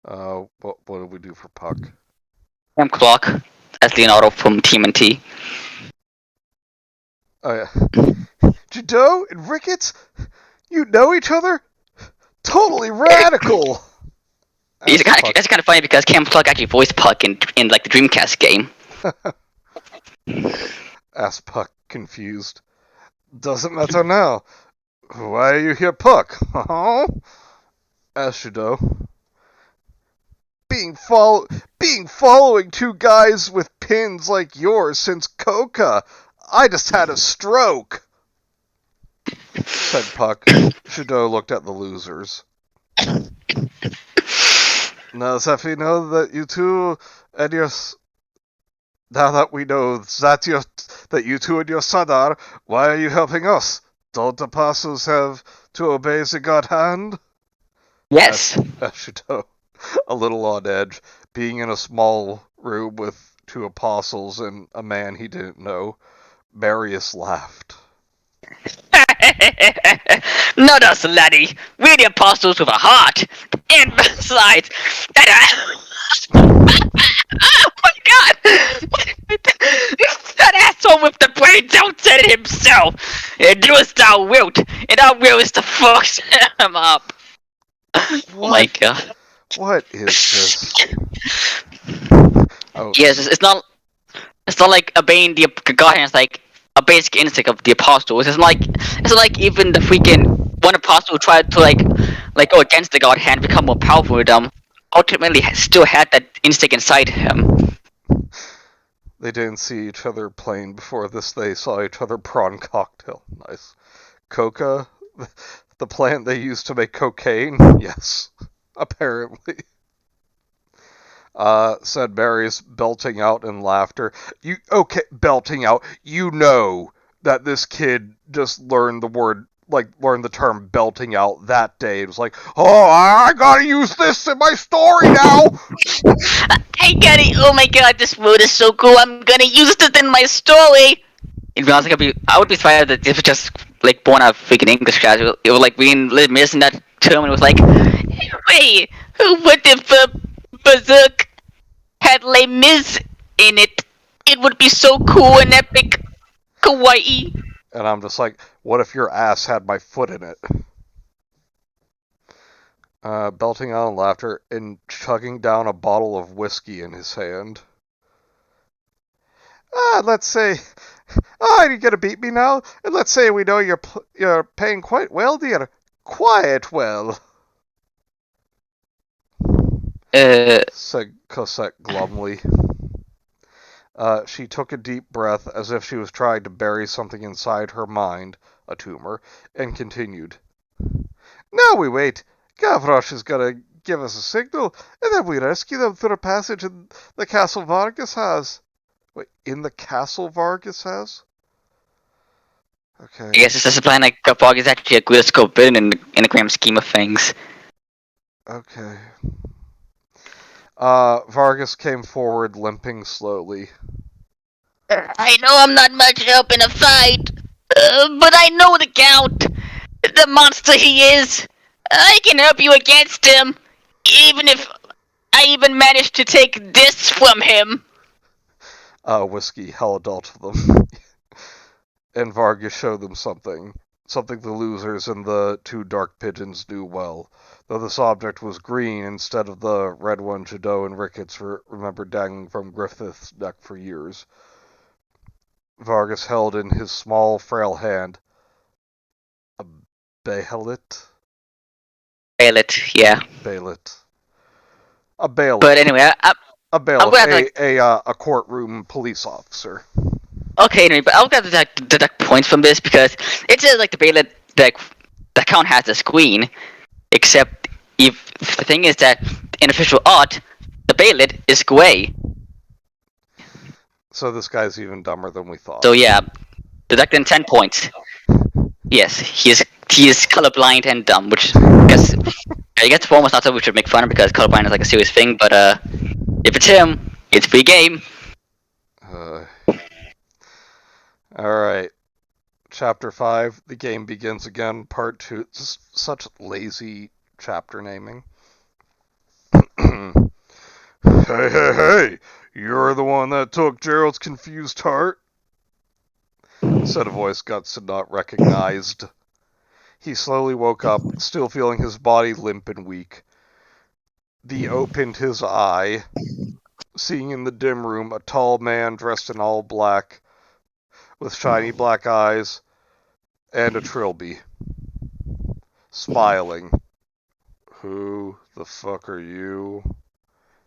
What did we do for Puck? M. Clock, as Leonardo from TMNT. Oh yeah. Jadot and Ricketts? You know each other? Totally radical! It's kind of funny because Cam Clark actually voiced Puck in like the Dreamcast game. Asked Puck, confused. Doesn't matter now. Why are you here, Puck? Asked Jadot. Being following two guys with pins like yours since Coca. I just had a stroke. Said Puck. Jadot looked at the losers. Now that we know that you two and your... Now that we know that you two and your son are, why are you helping us? Don't the apostles have to obey the God hand? Yes. Asked Jadot, a little on edge, being in a small room with two apostles and a man he didn't know. Marius laughed. Not us, laddie. We're the apostles with a heart. And besides, oh my god! That asshole with the brains out said it himself. Do as thou wilt, and our will is to fuck him up. What? Oh my god. What is this? Oh. Yes, it's not like obeying the Guardian. It's like a basic instinct of the apostles. It's like even the freaking one apostle who tried to like go against the god hand, become more powerful with them, ultimately still had that instinct inside him. They didn't see each other playing before this. They saw each other prawn cocktail. Nice. Coca, the plant they used to make cocaine? Yes, apparently. Said Mary's, belting out in laughter. Belting out. You know that this kid just learned the term belting out that day. It was like, oh, I gotta use this in my story now! I get it. Oh my god, this mood is so cool. I'm gonna use this in my story. I would be surprised that this was just like born out of freaking English class. It was like being missing that term. And it was like, hey, what if Berserk had Les Mis in it? It would be so cool and epic, kawaii. And I'm just like, what if your ass had my foot in it? Belting out in laughter and chugging down a bottle of whiskey in his hand. Let's say, you're gonna beat me now? And let's say we know you're paying quite well, dear. Quite well. Said Cosette glumly. She took a deep breath as if she was trying to bury something inside her mind, a tumor, and continued. Now we wait. Gavroche is gonna give us a signal, and then we rescue them through a passage in the castle Vargas has. Wait, in the castle Vargas has? Okay. I guess it's just a plan like Fog is actually a good scope in the grand scheme of things. Okay. Vargas came forward, limping slowly. I know I'm not much help in a fight, but I know the Count, the monster he is. I can help you against him, even if I even manage to take this from him. Whiskey held all to them. And Vargas showed them something the losers and the two dark pigeons knew well. Though this object was green instead of the red one Jadot and Ricketts remembered dangling from Griffith's neck for years. Vargas held in his small, frail hand a bayonet? Bayonet, yeah. Bayonet. A bailiff. But anyway, a bailiff, a courtroom police officer. Okay, anyway, but I'll have to deduct points from this because it says like the bayonet that the Count has a screen, except if the thing is that in official art, the bayonet is gray. So this guy's even dumber than we thought. So yeah, deducting 10 points. Yes, he is colorblind and dumb, which I guess for almost not something we should make fun of because colorblind is like a serious thing. But if it's him, it's free game. Alright. Chapter 5, the game begins again, part 2. Just such lazy chapter naming. Hey, you're the one that took Gerald's confused heart? Said a voice Guts had not recognized. He slowly woke up, still feeling his body limp and weak. He opened his eye, seeing in the dim room a tall man dressed in all black, with shiny black eyes, and a trilby. Smiling. Who the fuck are you?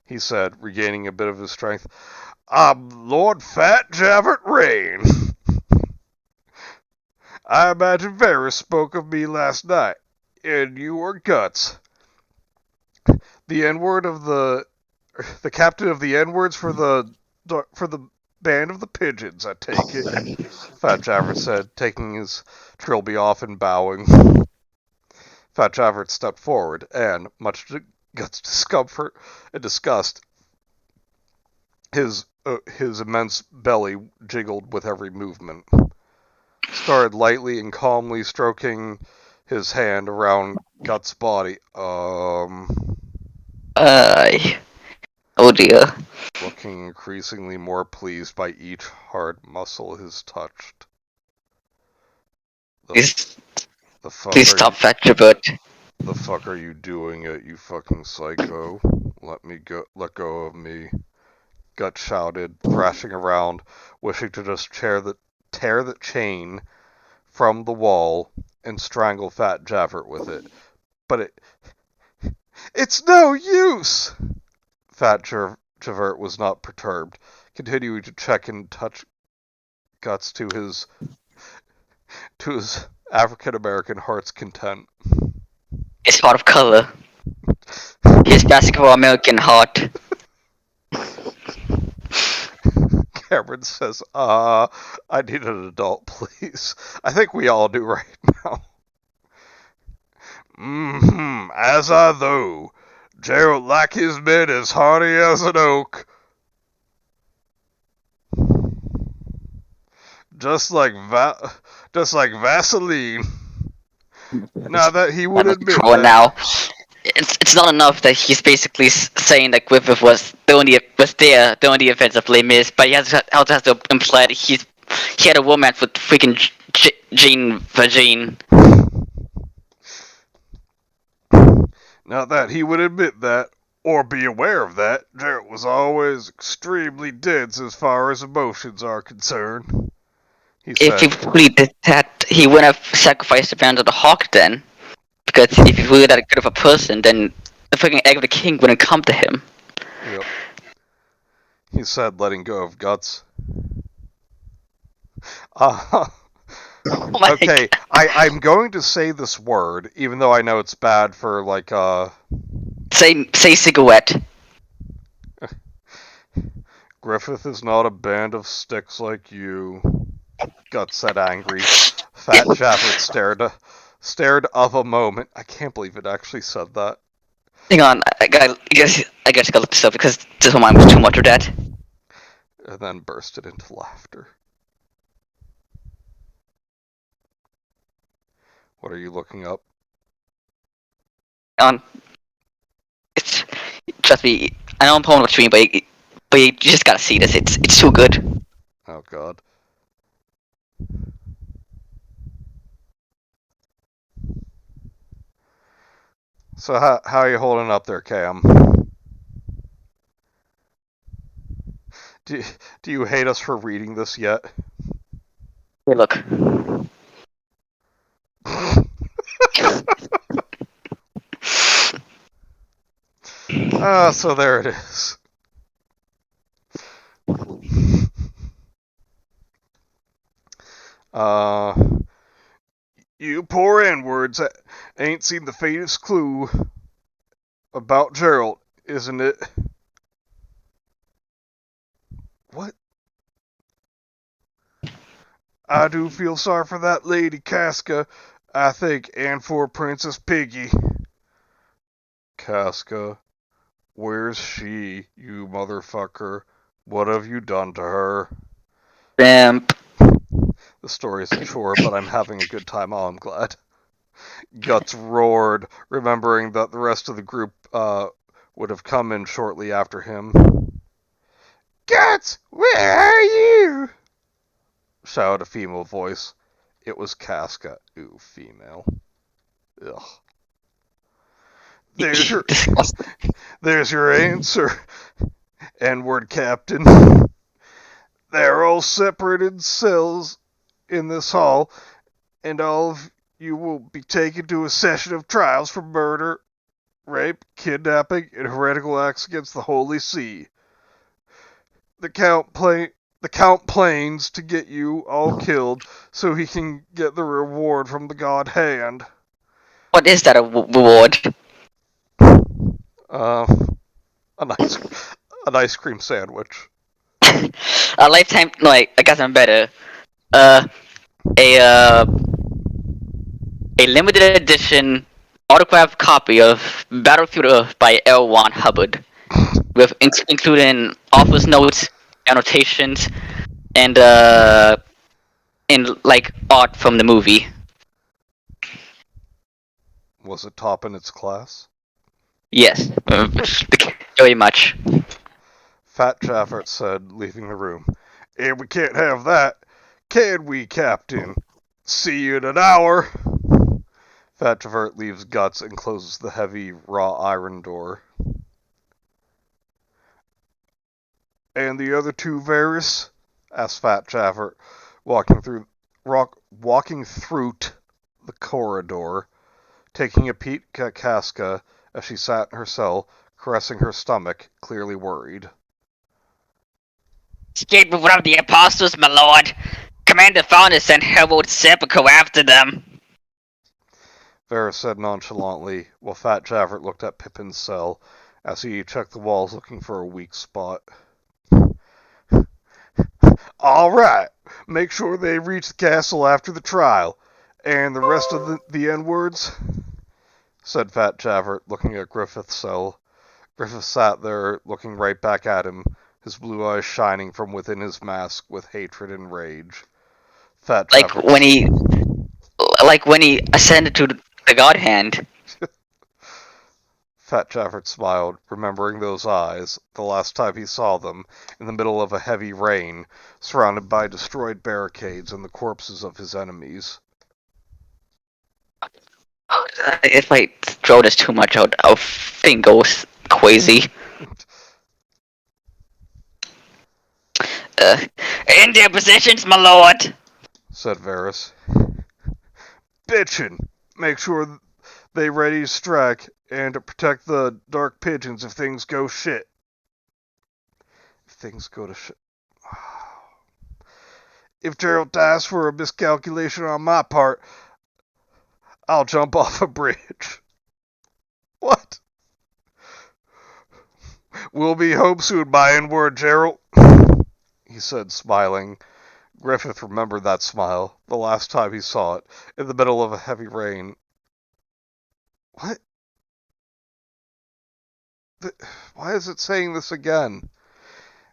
He said, regaining a bit of his strength. I'm Lord Fat Javert Rain. I imagine Varys spoke of me last night, and you were Guts. The N-word of the captain of the N-words for the band of the Pigeons, I take it. Fat Javert said, taking his trilby off and bowing. Fat Javert stepped forward, and, much to Guts' discomfort and disgust, his immense belly jiggled with every movement. Started lightly and calmly stroking his hand around Guts' body. Oh dear. Looking increasingly more pleased by each hard muscle his touched. Please stop, Fat Javert. The fuck are you doing it, you fucking psycho? Let go of me. Guts shouted, thrashing around, wishing to just tear the chain from the wall and strangle Fat Javert with it. But it's no use! Fat Javert was not perturbed, continuing to check and touch Guts to his African-American heart's content. His heart of color. His basketball American heart. Cameron says, I need an adult, please. I think we all do right now. As I though. Gerald like his men as hardy as an oak. Just like Vaseline. Now that he would admit that. Now, it's not enough that he's basically saying that Griffith was the only offensive Les Mis, but he also has to imply that he had a romance with freaking Jean Virgin. Now that he would admit that, or be aware of that, Gerald was always extremely dense as far as emotions are concerned. If he really did that, he wouldn't have sacrificed the Band of the Hawk then. Because if he really that good of a person, then the freaking Egg of the King wouldn't come to him. Yep. He said letting go of Guts. Okay, I'm going to say this word, even though I know it's bad for, like, Say cigarette. Griffith is not a band of sticks like you. Guts said angry. Fat Javert stared of a moment. I can't believe it actually said that. Hang on, I guess I gotta look this up because this one was too much of that. And then bursted into laughter. What are you looking up? It's trust me. I know I'm pulling up stream, but you just gotta see this. It's too good. Oh God. So how are you holding up there, Cam? Do you hate us for reading this yet? Hey, look. So there it is. You poor N-words ain't seen the faintest clue about Gerald, isn't it? What? I do feel sorry for that lady Casca, I think, and for Princess Piggy. Casca, where's she, you motherfucker? What have you done to her? Vamp. The story is a chore, but I'm having a good time. Oh, I'm glad. Guts roared, remembering that the rest of the group would have come in shortly after him. Guts, where are you? Shouted a female voice. It was Casca. Ooh, female. Ugh. There's your answer, N-word Captain. They're all separated cells in this hall, and all of you will be taken to a session of trials for murder, rape, kidnapping, and heretical acts against the Holy See. The Count plans to get you all killed so he can get the reward from the God Hand. What is that reward? An ice cream sandwich. A lifetime. No, I got something better. A limited edition autographed copy of Battlefield Earth by L. Ron Hubbard, with including author's notes, annotations, and like art from the movie. Was it top in its class? Yes, very much. Fat Javert said, leaving the room. And we can't have that, can we, Captain? See you in an hour. Fat Javert leaves Guts and closes the heavy, raw iron door. And the other two Varys? Asked Fat Javert, walking through the corridor, taking a peek at Casca as she sat in her cell, caressing her stomach, clearly worried. Escaped with one of the apostles, my lord. Commander Faunus sent Herald Serpico after them. Varys said nonchalantly, while Fat Javert looked at Pippin's cell as he checked the walls looking for a weak spot. All right, make sure they reach the castle after the trial. And the rest of the N-words? Said Fat Javert, looking at Griffith's cell. Griffith sat there, looking right back at him, his blue eyes shining from within his mask with hatred and rage. Fat Javert... Like when he ascended to the God Hand. Fat Javert smiled, remembering those eyes, the last time he saw them, in the middle of a heavy rain, surrounded by destroyed barricades and the corpses of his enemies. If I throw this too much out, I'll think goes crazy. In their positions, my lord, said Varys. Bitchin'! Make sure they ready to strike, and to protect the dark pigeons if things go shit. If things go to shit... If Gerald dies for a miscalculation on my part, I'll jump off a bridge. What? We'll be home soon, my N-word, Gerald, he said, smiling. Griffith remembered that smile, the last time he saw it, in the middle of a heavy rain. What? Why is it saying this again?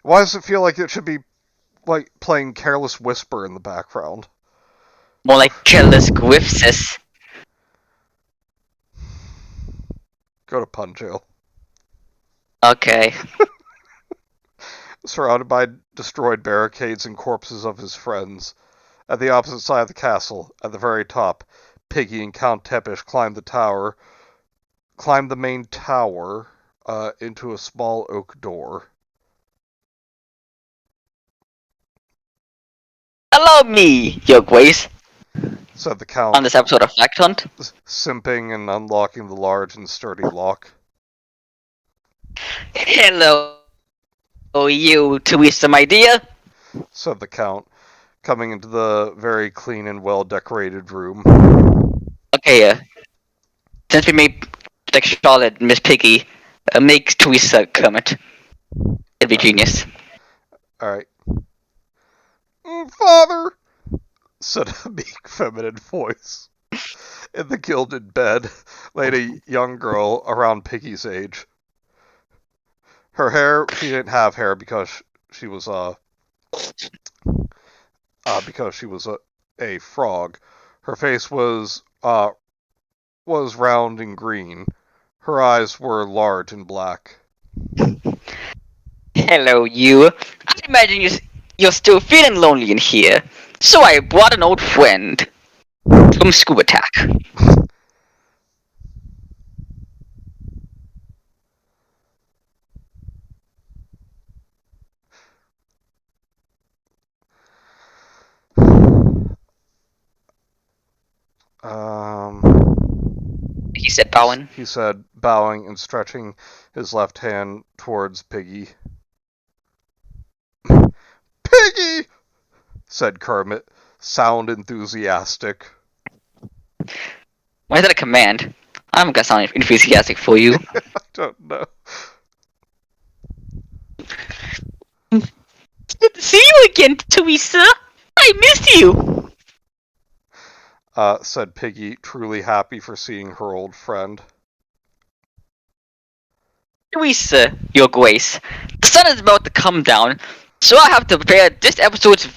Why does it feel like it should be, like, playing Careless Whisper in the background? More like Careless Griffiths. Go to pun jail. Okay. Surrounded by destroyed barricades and corpses of his friends. At the opposite side of the castle, at the very top, Piggy and Count Tepish climbed the main tower, into a small oak door. Allow me, Your Grace, said the Count, on this episode of Fact Hunt, simping and unlocking the large and sturdy lock. Hello, you, Teresa, my dear, said the Count, coming into the very clean and well-decorated room. Okay, since we made like Charlotte Miss Piggy, make Teresa Kermit. It'd be genius. Alright. Father, said a meek feminine voice. In the gilded bed laid a young girl around Piggy's age. Her hair, she didn't have hair because she was a frog. Her face was round and green. Her eyes were large and black. Hello, you. I imagine you're still feeling lonely in here, so I brought an old friend from Scuba Attack. He said bowing. He said, bowing and stretching his left hand towards Piggy. Piggy! said Kermit, sound enthusiastic. Why is that a command? I'm gonna sound enthusiastic for you. I don't know. Good to see you again, Teresa. I missed you. Said Piggy, truly happy for seeing her old friend. Teresa, Your Grace, the sun is about to come down, so I have to prepare this episode's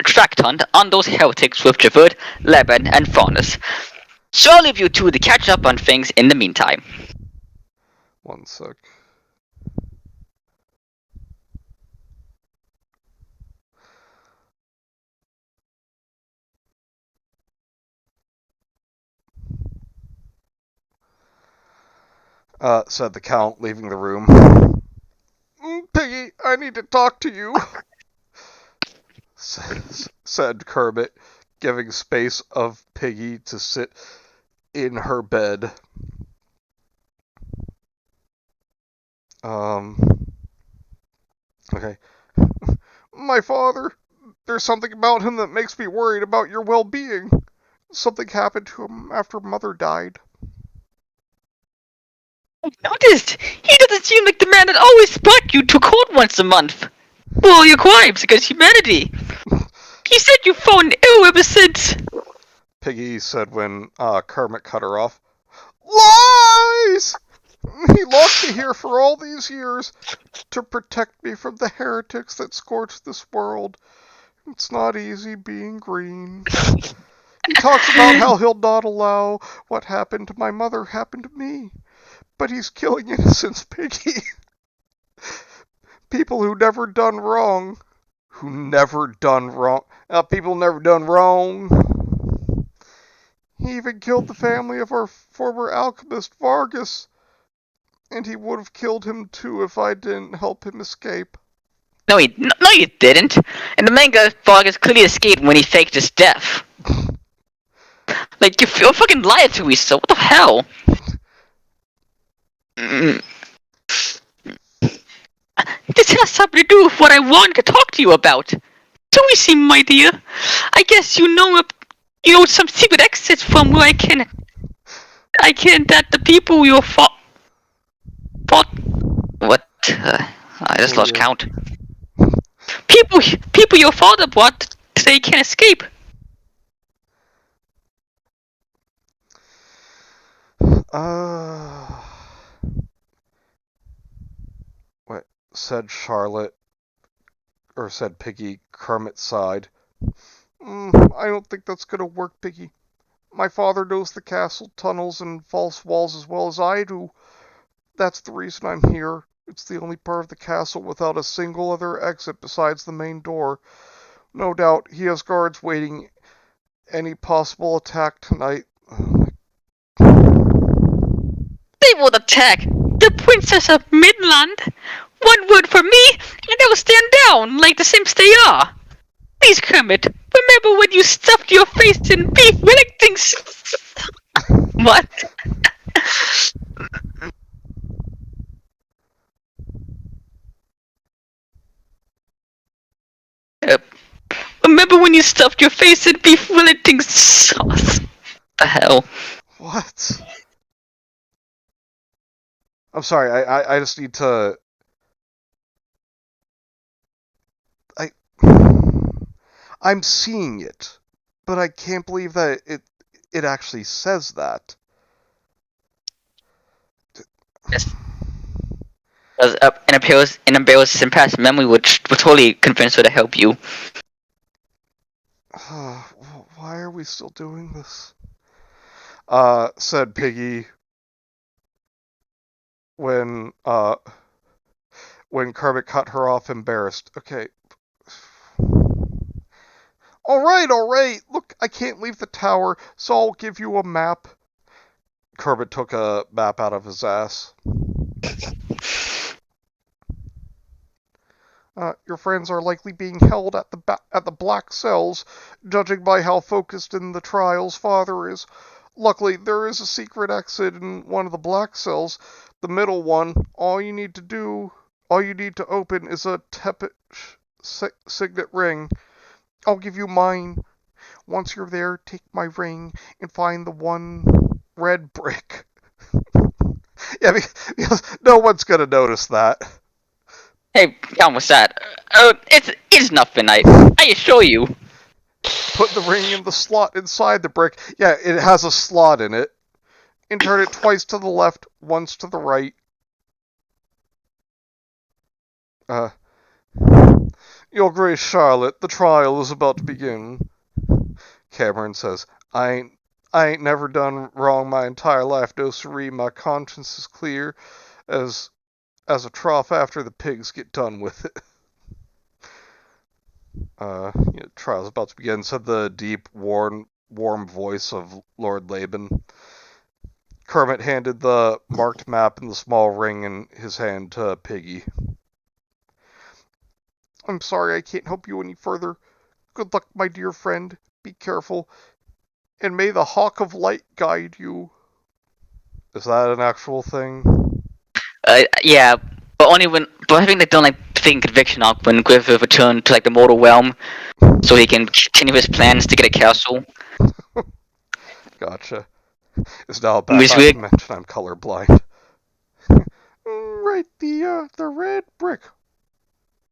tract hunt on those heretics with Javert, Laban, and Faunus. So I'll leave you two to catch up on things in the meantime. One sec. Said the Count, leaving the room. Piggy, I need to talk to you, said Kermit, giving space of Piggy to sit in her bed. Okay. My father, there's something about him that makes me worried about your well-being. Something happened to him after Mother died. I noticed. He doesn't seem like the man that always brought you to court once a month for all your crimes against humanity. He said you fallen ill ever since. Piggy said when Kermit cut her off. Lies! He locked me here for all these years to protect me from the heretics that scorch this world. It's not easy being green. He talks about how he'll not allow what happened to my mother happen to me. But he's killing innocents, Piggy. People who never done wrong. People never done wrong. He even killed the family of our former alchemist, Vargas. And he would have killed him too if I didn't help him escape. No, you didn't. And the manga Vargas clearly escaped when he faked his death. Like, you're fucking lied to me, so what the hell? This has something to do with what I wanted to talk to you about. So we see, my dear. I guess you know some secret exits from where that the people you fought. What? I just lost count. People your father brought, they can't escape. What said Charlotte, or said Piggy. Kermit sighed. I don't think that's gonna work, Piggy. My father knows the castle tunnels and false walls as well as I do. That's the reason I'm here. It's the only part of the castle without a single other exit besides the main door. No doubt he has guards waiting any possible attack tonight. They will attack the Princess of Midland. One word from me, and they'll stand down like the Simps they are. Please, Kermit, remember when you stuffed your face in beef Wellingtons? What? Remember when you stuffed your face in beef Wellington sauce? The hell? What? I'm sorry, I just need to... I'm seeing it, but I can't believe that it actually says that. Yes. An embarrassing and past memory would totally convince her to help you. Why are we still doing this? Said Piggy when Kermit cut her off embarrassed. Okay. Alright. Look, I can't leave the tower, so I'll give you a map. Kermit took a map out of his ass. Your friends are likely being held at the black cells, judging by how focused in the trials father is. Luckily, there is a secret exit in one of the black cells, the middle one. All you need to open is a tepish signet ring. I'll give you mine. Once you're there, take my ring and find the one red brick. Yeah, because no one's gonna notice that. Hey, come with that. It's nothing. I assure you. Put the ring in the slot inside the brick. Yeah, it has a slot in it. And turn it twice to the left, once to the right. Your Grace Charlotte, the trial is about to begin. Cameron says, I ain't never done wrong my entire life, no siree. My conscience is clear as a trough after the pigs get done with it. Trial's about to begin, said the deep, warm voice of Lord Laban. Kermit handed the marked map and the small ring in his hand to Piggy. I'm sorry I can't help you any further. Good luck, my dear friend. Be careful, and may the Hawk of Light guide you. Is that an actual thing? Yeah, but only when. But I think they don't like taking conviction off when Griffith returned to like the mortal realm, so he can continue his plans to get a castle. Gotcha. It's now back Which on we. to mention I'm colorblind. Right, the red brick.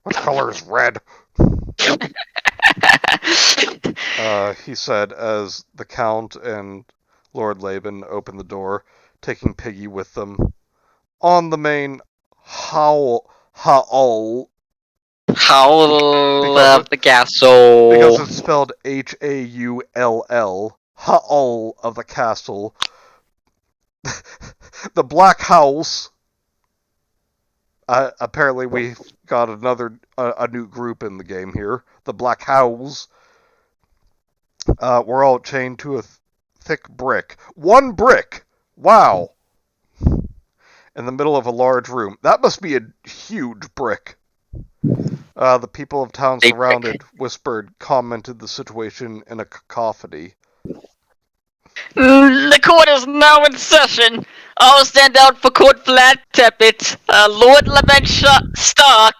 What color is red? He said as the Count and Lord Laban opened the door, taking Piggy with them. On the main howl Howl because of the castle. because it's spelled Haull. Howl of the castle. The Black House. Apparently we've got a new group in the game here. The Black House. We're all chained to a thick brick. One brick! Wow! In the middle of a large room. That must be a huge brick. The people of town surrounded, whispered, commented the situation in a cacophony. The court is now in session. I'll stand out for Court Flat Teppet, Lord Lament Stark,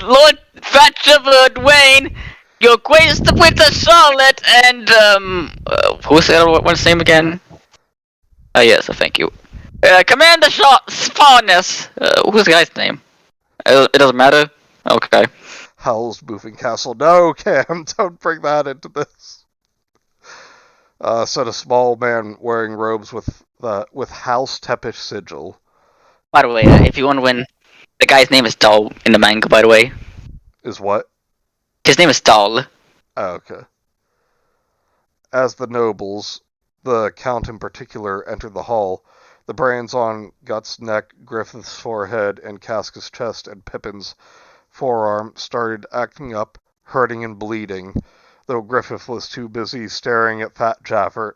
Lord Thatcher Wayne, Your Grace the Princess Charlotte, and, who's the other one's name again? Yes, thank you. Commander Sparness. Who's the guy's name? It doesn't matter? Okay. Howl's moving castle. No, Cam, don't bring that into this. Said a small man wearing robes with House Tepish sigil. By the way, if you want to win, the guy's name is Dahl in the manga, by the way. Is what? His name is Dahl. Oh, okay. As the nobles, the Count in particular, entered the hall, the brands on Gut's neck, Griffith's forehead, and Casca's chest, and Pippin's forearm started acting up, hurting and bleeding, though Griffith was too busy staring at Fat Jaffert,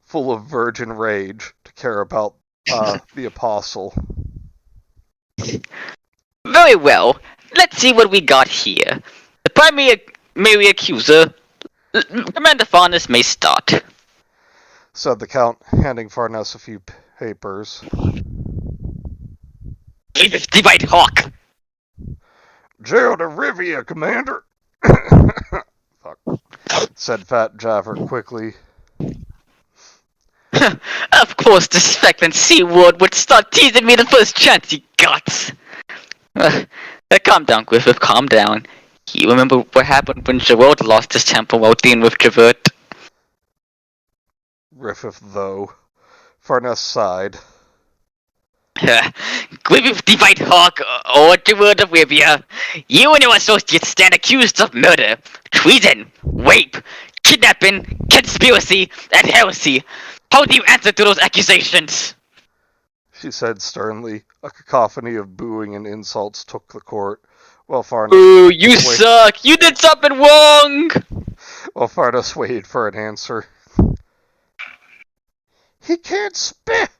full of virgin rage, to care about the apostle. Very well. Let's see what we got here. The primary accuser, Commander Farnes, may start. Said the Count, handing Farnes a few papers. The White Hawk! Jail to Rivia, Commander! Fuck. Said Fat Jaffert quickly. Of course the speckled Seaward would start teasing me the first chance he got. Calm down, Griffith, calm down. You remember what happened when Gerard lost his temper while dealing with Javert? Griffith, though. Farnes sighed. Griffith the White Hawk, or Gerard of Rivia, you and your associates stand accused of murder, treason, rape, kidnapping, conspiracy, and heresy. How do you answer to those accusations? She said sternly. A cacophony of booing and insults took the court, while Farnes... Ooh, you suck! You did something wrong! While Farnes waited for an answer. He can't spit!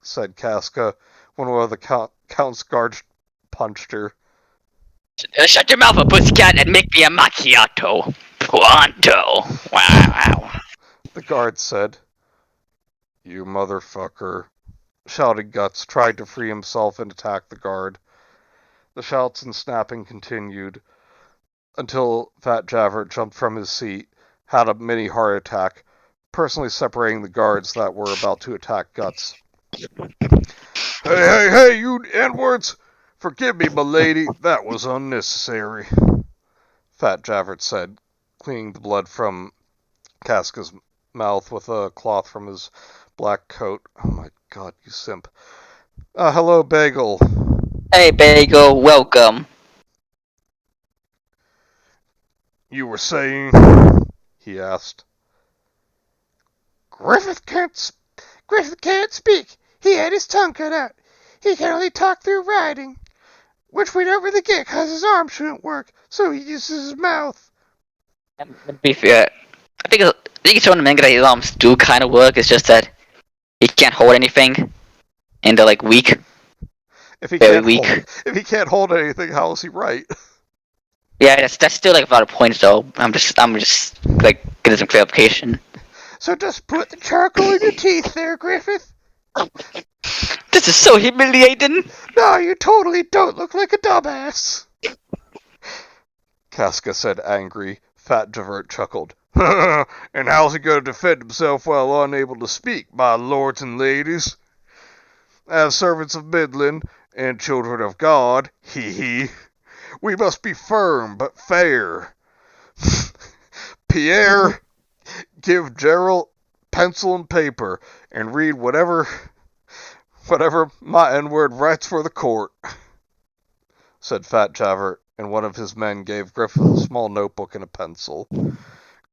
Said Casca, when one of the Count's guards punched her. Shut your mouth, pussycat, and make me a macchiato. Pronto. Wow. The guard said. You motherfucker. Shouted Guts, tried to free himself and attack the guard. The shouts and snapping continued, until Fat Jaffert jumped from his seat, had a mini heart attack, personally separating the guards that were about to attack Guts. Hey, you N-words! Forgive me, milady, that was unnecessary, Fat Jaffert said, cleaning the blood from Casca's mouth with a cloth from his black coat. Oh my god, you simp. Hello, Bagel. Hey, Bagel, welcome. You were saying? He asked. Griffith can't speak. He had his tongue cut out. He can only talk through writing, which we don't really get because his arm shouldn't work, so he uses his mouth. To be fair, I think it's showing the manga that his arms do kind of work. It's just that he can't hold anything, and they're like weak. If he Very weak. If he can't hold anything, how is he right? Yeah, that's still like a valid point though. I'm just like getting some clarification. So just put the charcoal in your teeth there, Griffith. This is so humiliating. No, you totally don't look like a dumbass. Casca said angry. Fat Javert chuckled. And how's he going to defend himself while unable to speak, my lords and ladies? As servants of Midland and children of God, hee, we must be firm but fair. Pierre, give Gerald pencil and paper and read whatever my N-word writes for the court, said Fat Javert, and one of his men gave Griffith a small notebook and a pencil.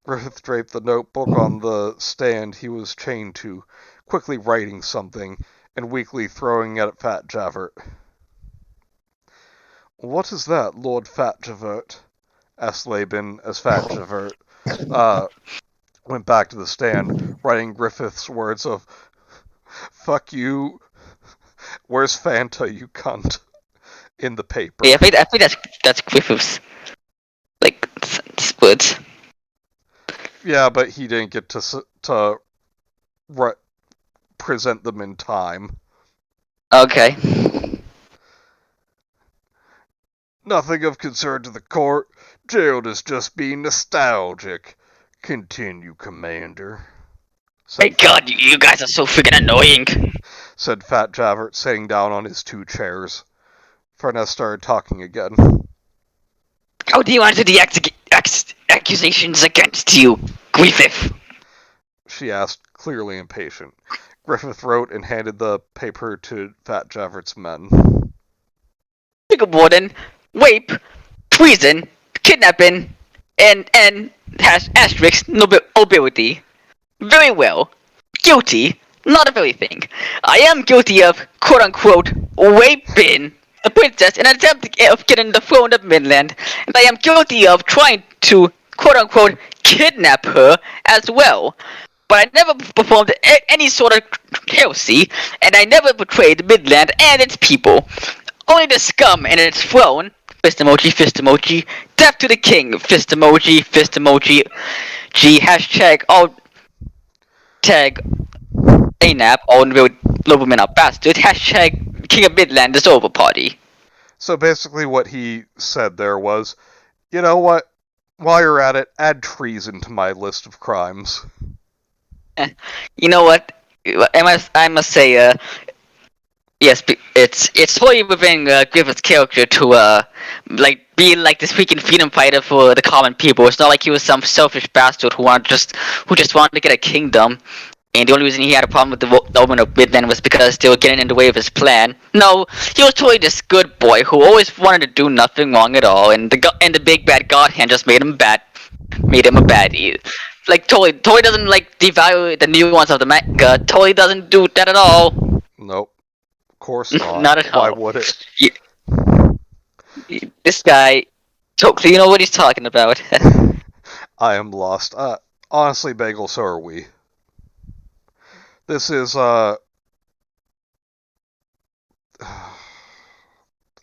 Griffith draped the notebook on the stand he was chained to, quickly writing something, and weakly throwing it at Fat Javert. What is that, Lord Fat Javert? Asked Laban as Fat Javert went back to the stand, writing Griffith's words of, fuck you, where's Fanta, you cunt, in the paper. Yeah, I think that's Griffith's like words. Yeah, but he didn't get to present them in time. Okay. Nothing of concern to the court. Gerald is just being nostalgic. Continue, Commander. My God, you guys are so freaking annoying. Said Fat Javert, sitting down on his 2 chairs. Fernez started talking again. How do you answer the accusations against you, Griffith? She asked, clearly impatient. Griffith wrote and handed the paper to Fat Javert's men. Warden, rape, treason, kidnapping, and asterisk nobility. Very well. Guilty, not of everything. I am guilty of quote-unquote raping the princess in an attempt of getting the throne of Midland, and I am guilty of trying to quote-unquote kidnap her as well. But I never performed any sort of heresy, and I never betrayed Midland and its people. Only the scum and its throne, fist emoji, death to the king, fist emoji, G, hashtag all tag ANAP, all real noblemen are bastards, hashtag King of Midland is over party. So basically what he said there was, you know what, while you're at it, add treason to my list of crimes. You know what, I must say, yes, it's totally within Griffith's character to like be like this freaking freedom fighter for the common people. It's not like he was some selfish bastard who just wanted to get a kingdom, and the only reason he had a problem with the Noblemen of Midland was because they were getting in the way of his plan. No, he was totally this good boy who always wanted to do nothing wrong at all, and the big bad God Hand just made him a baddie. Like totally doesn't like devalue the nuance of the manga. Totally doesn't do that at all. Nope. Of course not. Not at all. Why would it? This guy totally know what he's talking about. I am lost. Honestly, Bagel, so are we. This is, I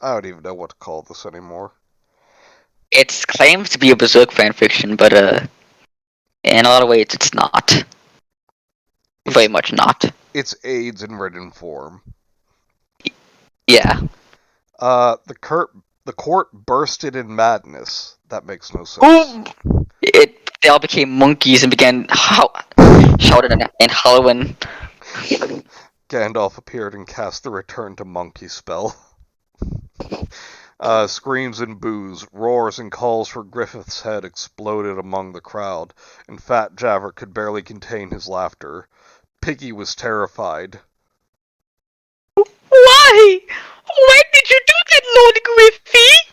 don't even know what to call this anymore. It's claimed to be a Berserk fanfiction, but in a lot of ways it's not. Very much not. It's AIDS in written form. Yeah. The court bursted in madness. That makes no sense. They all became monkeys and began shouting and hollowing. Gandalf appeared and cast the Return to Monkey spell. Screams and boos, roars and calls for Griffith's head exploded among the crowd, and Fat Javert could barely contain his laughter. Piggy was terrified. Why? Why did you do that, Lord Griffith?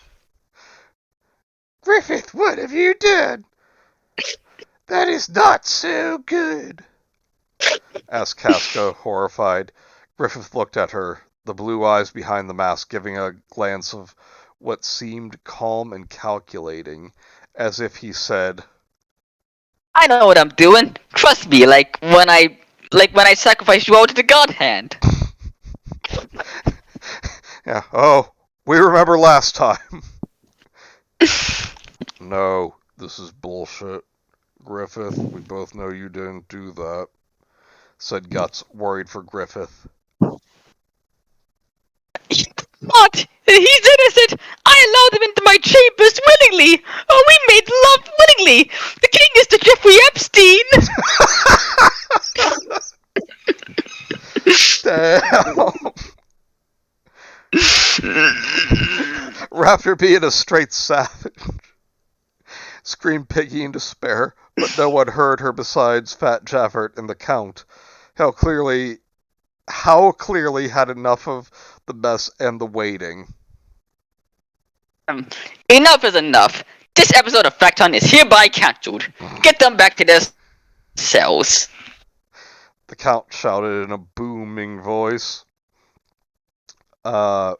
Griffith, what have you done? That is not so good, asked Casca, horrified. Griffith looked at her, the blue eyes behind the mask giving a glance of what seemed calm and calculating, as if he said, I know what I'm doing. Trust me, like when I sacrificed you all to the God Hand. Yeah, oh, we remember last time. No, this is bullshit. Griffith, we both know you didn't do that, said Guts, worried for Griffith. What? He's innocent! I allowed him into my chambers willingly! Oh, we made love willingly! The king is the Jeffrey Epstein! Damn. Raptor being a straight savage, screamed Piggy in despair, but no one heard her besides Fat Javert and the Count. How clearly had enough of the mess and the waiting. Enough is enough. This episode of Facton is hereby cancelled. Get them back to their cells. The Count shouted in a booming voice. I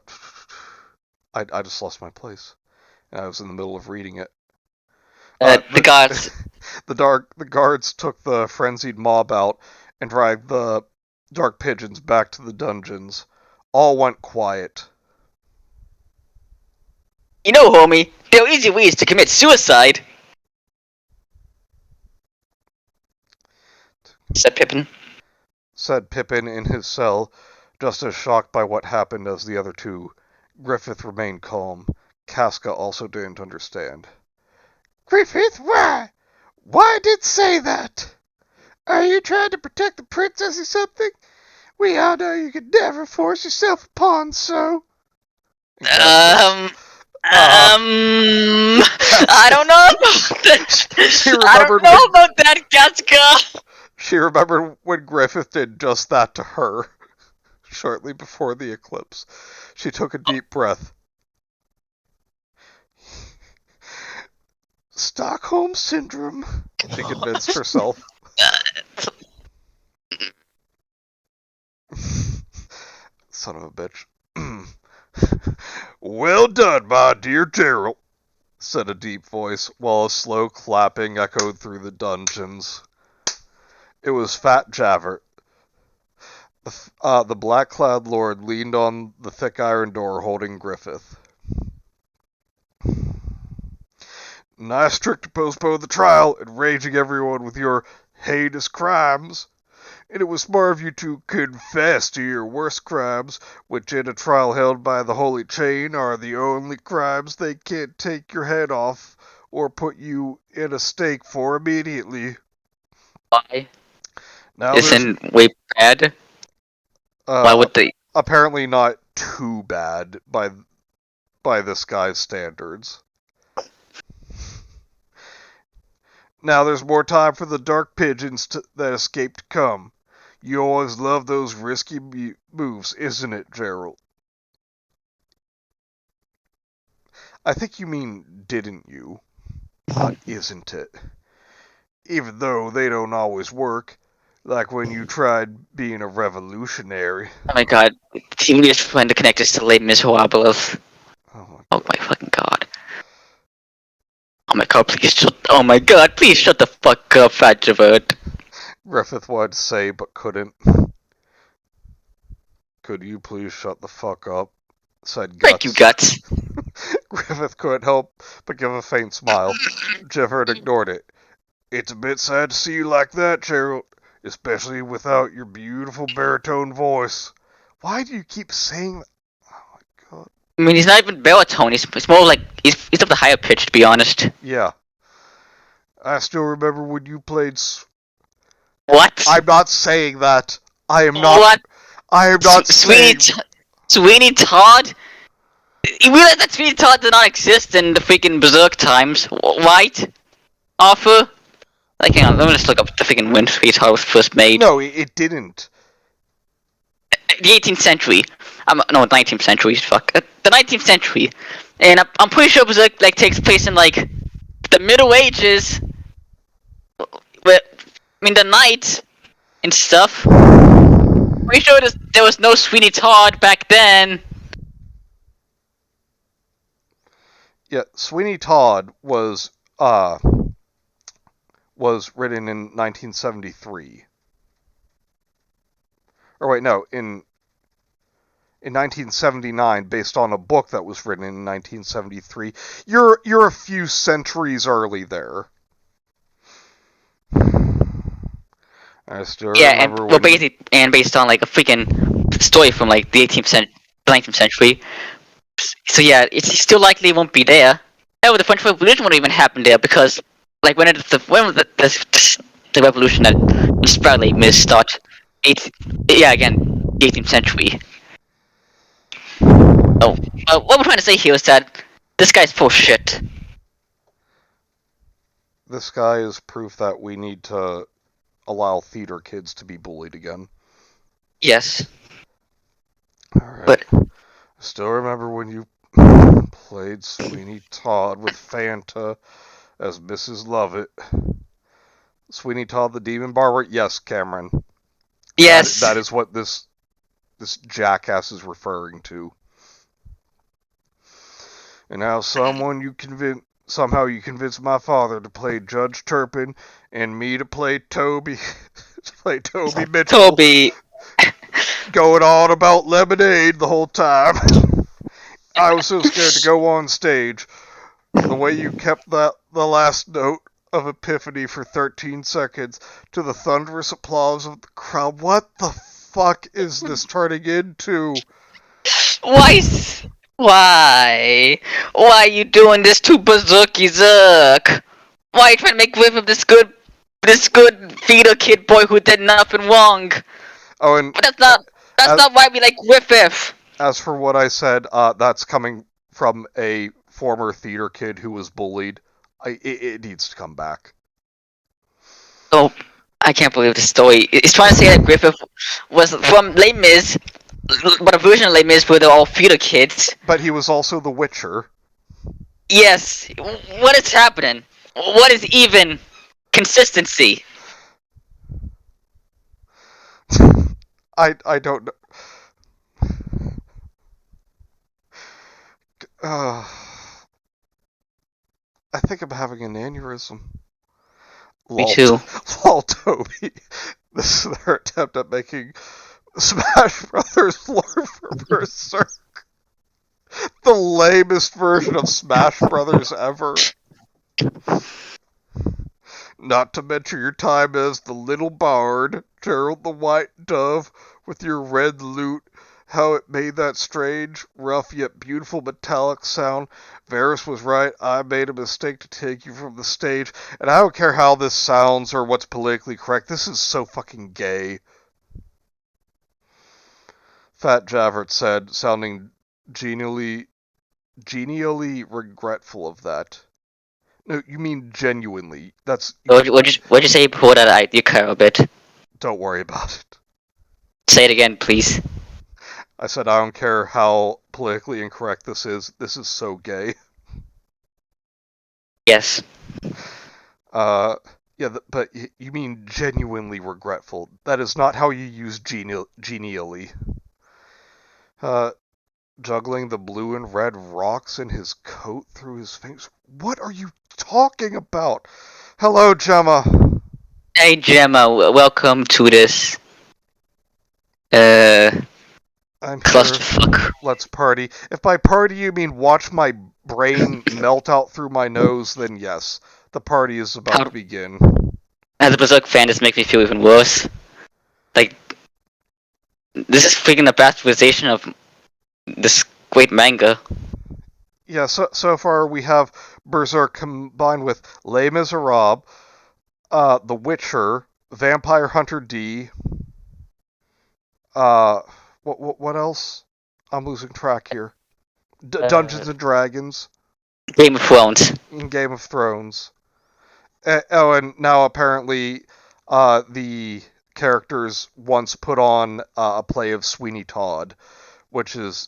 just lost my place. And I was in the middle of reading it. The guards. The guards took the frenzied mob out and dragged the dark pigeons back to the dungeons. All went quiet. You know, homie, there are easy ways to commit suicide, said Pippin. Said Pippin in his cell, just as shocked by what happened as the other two. Griffith remained calm. Casca also didn't understand. Griffith, why? Why did say that? Are you trying to protect the princess or something? We all know you could never force yourself upon so. I don't know about that. I don't know about that, Casca. She remembered when Griffith did just that to her, shortly before the eclipse. She took a deep breath. Stockholm Syndrome, she convinced herself. Son of a bitch. Well done, my dear Gerald, said a deep voice, while a slow clapping echoed through the dungeons. It was Fat Javert. The black-clad lord leaned on the thick iron door, holding Griffith. Nice trick to postpone the trial, enraging everyone with your heinous crimes. And it was smart of you to confess to your worst crimes, which in a trial held by the Holy Chain are the only crimes they can't take your head off or put you in a stake for immediately. Why? Now isn't way bad? Why would they? Apparently not too bad by this guy's standards. Now there's more time for the dark pigeons that escaped to come. You always love those risky moves, isn't it, Gerald? I think you mean, didn't you? Not isn't it? Even though they don't always work. Like when you tried being a revolutionary. Oh my god. He really is trying to connect us to Les Miserables. Oh my fucking god. Oh my god, please shut. Oh my god, please shut the fuck up, Fat Javert. Griffith wanted to say, but couldn't. Could you please shut the fuck up? Said Guts. Thank you, Guts. Griffith couldn't help but give a faint smile. Javert ignored it. It's a bit sad to see you like that, Gerald. Especially without your beautiful baritone voice. Why do you keep saying that? Oh my god. I mean, he's not even baritone. He's more like he's up the higher pitch, to be honest. Yeah. I still remember when you played. What? I'm not saying that. I am not. What? I am not saying. Sweeney Todd. You realize that Sweeney Todd did not exist in the freaking Berserk times, right? Arthur. Like, hang on, let me just look up the freaking when Sweeney Todd was first made. No, it didn't. The 18th century. No, 19th century. Fuck. The 19th century. And I'm pretty sure Berserk like takes place in like the Middle Ages. I mean, the knight and stuff. Pretty sure there was no Sweeney Todd back then. Yeah, Sweeney Todd was written in 1973. Or wait, no, in in 1979 based on a book that was written in 1973. You're a few centuries early there. I still Yeah, and remember well, when basically, and based on like a freaking story from like the 18th century, 19th century. So yeah, it's still likely it won't be there. Oh, the French Revolution won't even happen there because, like, when the revolution that inspired Les Mis start, yeah, again, 18th century. Oh, what we're trying to say here is that this guy's full of shit. this guy is proof that we need to allow theater kids to be bullied again. Yes, Alright. but Still remember when you played Sweeney Todd with Fanta as Mrs. Lovett. Sweeney Todd the Demon Barber? Yes, Cameron. That yes, is what this jackass is referring to. And now somehow you convince my father to play Judge Turpin and me to play Toby to play Toby Mitchell, Toby. going on about Lemonade the whole time. I was so scared to go on stage. The way you kept the last note of Epiphany for 13 seconds to the thunderous applause of the crowd. What the fuck is this turning into? Why? Why? Why are you doing this to Berserky Zerk? Why are you trying to make with him this good feeder kid boy who did nothing wrong? Oh, and But that's not why we like Griffith. as for what I said, that's coming from a former theater kid who was bullied. It needs to come back. Oh, I can't believe this story. It's trying to say that Griffith was from Les Mis, but a version of Les Mis where they're all feeder kids. But he was also the Witcher. Yes. What is happening? What is even consistency? I don't know. I think I'm having an aneurysm. Me too. Lol, Toby. This is their attempt at making Smash Brothers Lord for Berserk the lamest version of Smash Brothers ever. Not to mention your time as the little bard, Gerald the White Dove, with your red lute, how it made that strange, rough yet beautiful metallic sound. Varys was right, I made a mistake to take you from the stage, and I don't care how this sounds or what's politically correct, this is so fucking gay. Fat Javert said, sounding genially regretful of that. No, you mean genuinely. That's... What'd you say before that? You cut a bit. Don't worry about it. Say it again, please. I said I don't care how politically incorrect this is. This is so gay. Yes. Yeah, but you mean genuinely regretful. That is not how you use genially. Juggling the blue and red rocks in his coat through his fingers. What are you talking about? Hello, Gemma. Hey, Gemma. Welcome to this. I'm Clusterfuck. here. Let's party. If by party you mean watch my brain melt out through my nose, then yes. The party is about to begin. As a Berserk fan, this makes me feel even worse. Like, this is freaking the bastardization of this great manga. Yeah, so far we have Berserk combined with Les Miserables, The Witcher, Vampire Hunter D. What else? I'm losing track here. Dungeons and Dragons. Game of Thrones. Game of Thrones. And now apparently the characters once put on a play of Sweeney Todd, which is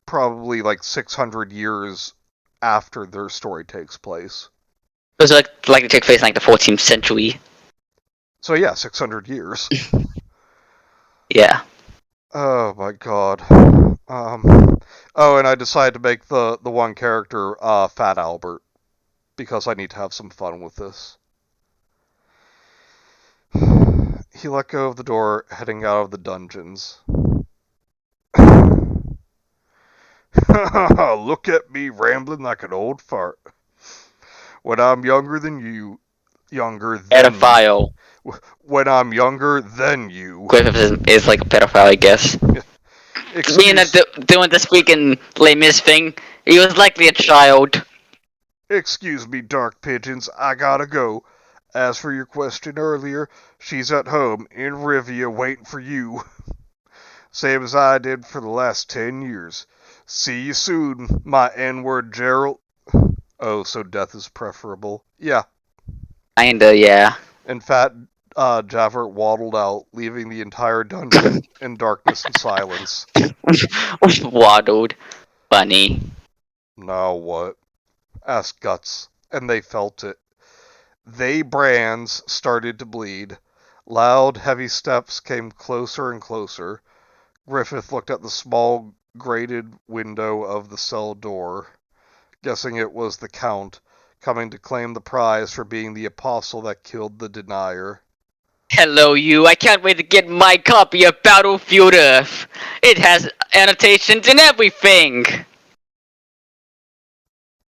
probably like 600 years after their story takes place. It was like to take place in like the 14th century. So yeah, 600 years. Yeah. Oh my god. And I decided to make the one character Fat Albert because I need to have some fun with this. He let go of the door, heading out of the dungeons. Look at me rambling like an old fart. When I'm younger than you, Pedophile. when I'm younger than you. Griffith is like a pedophile, I guess. Being Excuse, doing this freaking Les Mis thing, he was likely a child. excuse me, Dark Pigeons, I gotta go. As for your question earlier, she's at home in Rivia waiting for you. Same as I did for the last 10 years. See you soon, my N-word Gerald. Oh, so death is preferable. Yeah. Kinda, yeah. In fact, Javert waddled out, leaving the entire dungeon in darkness and silence. Waddled. Funny. Now what? Asked Guts, and they felt it. They brands started to bleed. Loud, heavy steps came closer and closer. Griffith looked at the small, grated window of the cell door, guessing it was the Count, coming to claim the prize for being the apostle that killed the denier. Hello, you. I can't wait to get my copy of Battlefield Earth. It has annotations and everything.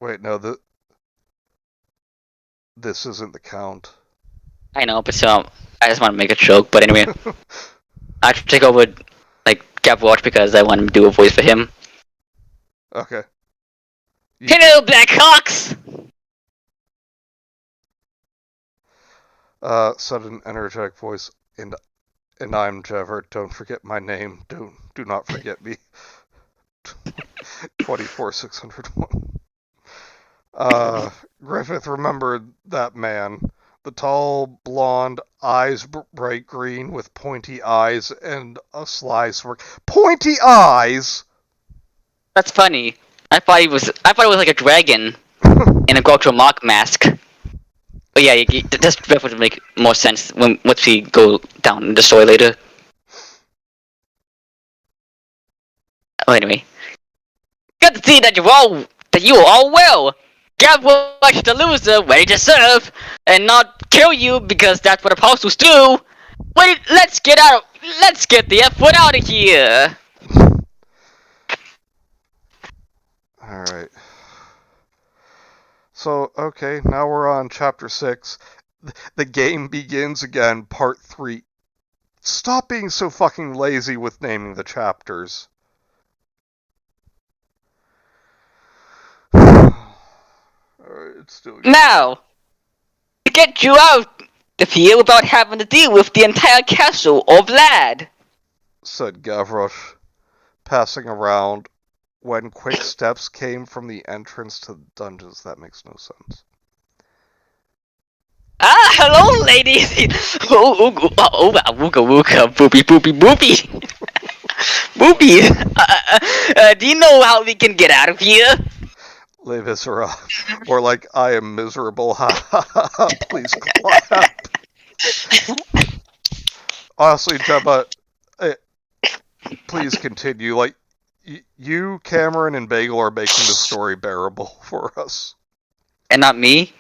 Wait, no, this isn't the Count. I know, but so I just want to make a joke. But anyway, I have to take over like Cap Watch because I want to do a voice for him. Okay. Hello, Blackhawks. Said an energetic voice, and I'm Javert. Don't forget my name. Do not forget me. 24,601. Griffith remembered that man. The tall, blonde, eyes bright green with pointy eyes and a sly smirk. Pointy eyes! That's funny. I thought it was like a dragon in a Groucho Marx mask. But yeah, this would make more sense once we go down the story later. Oh, anyway, good to see that you are all well. Get watch the loser, ready to serve, and not kill you because that's what apostles do. Wait, let's get the F-word out of here. Alright. So, okay, now we're on Chapter 6. The game begins again, Part 3. Stop being so fucking lazy with naming the chapters. Alright, it's still good. Now, to get you out of here without having to deal with the entire castle of Vlad, said Gavroche, passing around when quick steps came from the entrance to the dungeons. That makes no sense. Ah, hello, ladies. Wooga wooga, boopy boopy boopy. Boopy, do you know how we can get out of here? Les Miserables. Or like, I am miserable. Ha ha ha ha. Please clap. Honestly, Gemma, please continue. Like, you, Cameron, and Bagel are making the story bearable for us. And not me?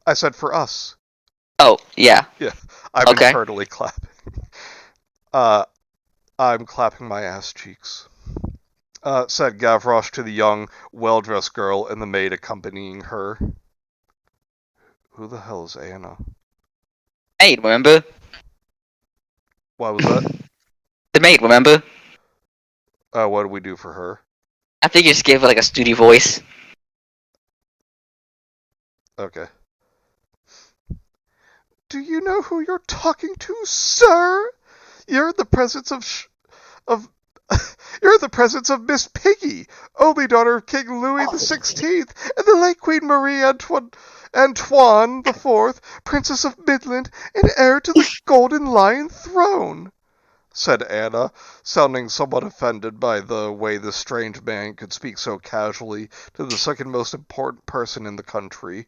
I said for us. Oh, yeah. Yeah, I'm internally clapping. I'm clapping my ass cheeks. Said Gavroche to the young, well-dressed girl and the maid accompanying her. Who the hell is Anna? Maid, remember? What was that? The maid, remember? What did we do for her? I think you just gave her like a studio voice. Okay. Do you know who you're talking to, sir? You're in the presence of you're in the presence of Miss Piggy, only daughter of King Louis XVI and the late Queen Marie Antoine IV, Princess of Midland and heir to the Golden Lion throne, said Anna, sounding somewhat offended by the way this strange man could speak so casually to the second most important person in the country.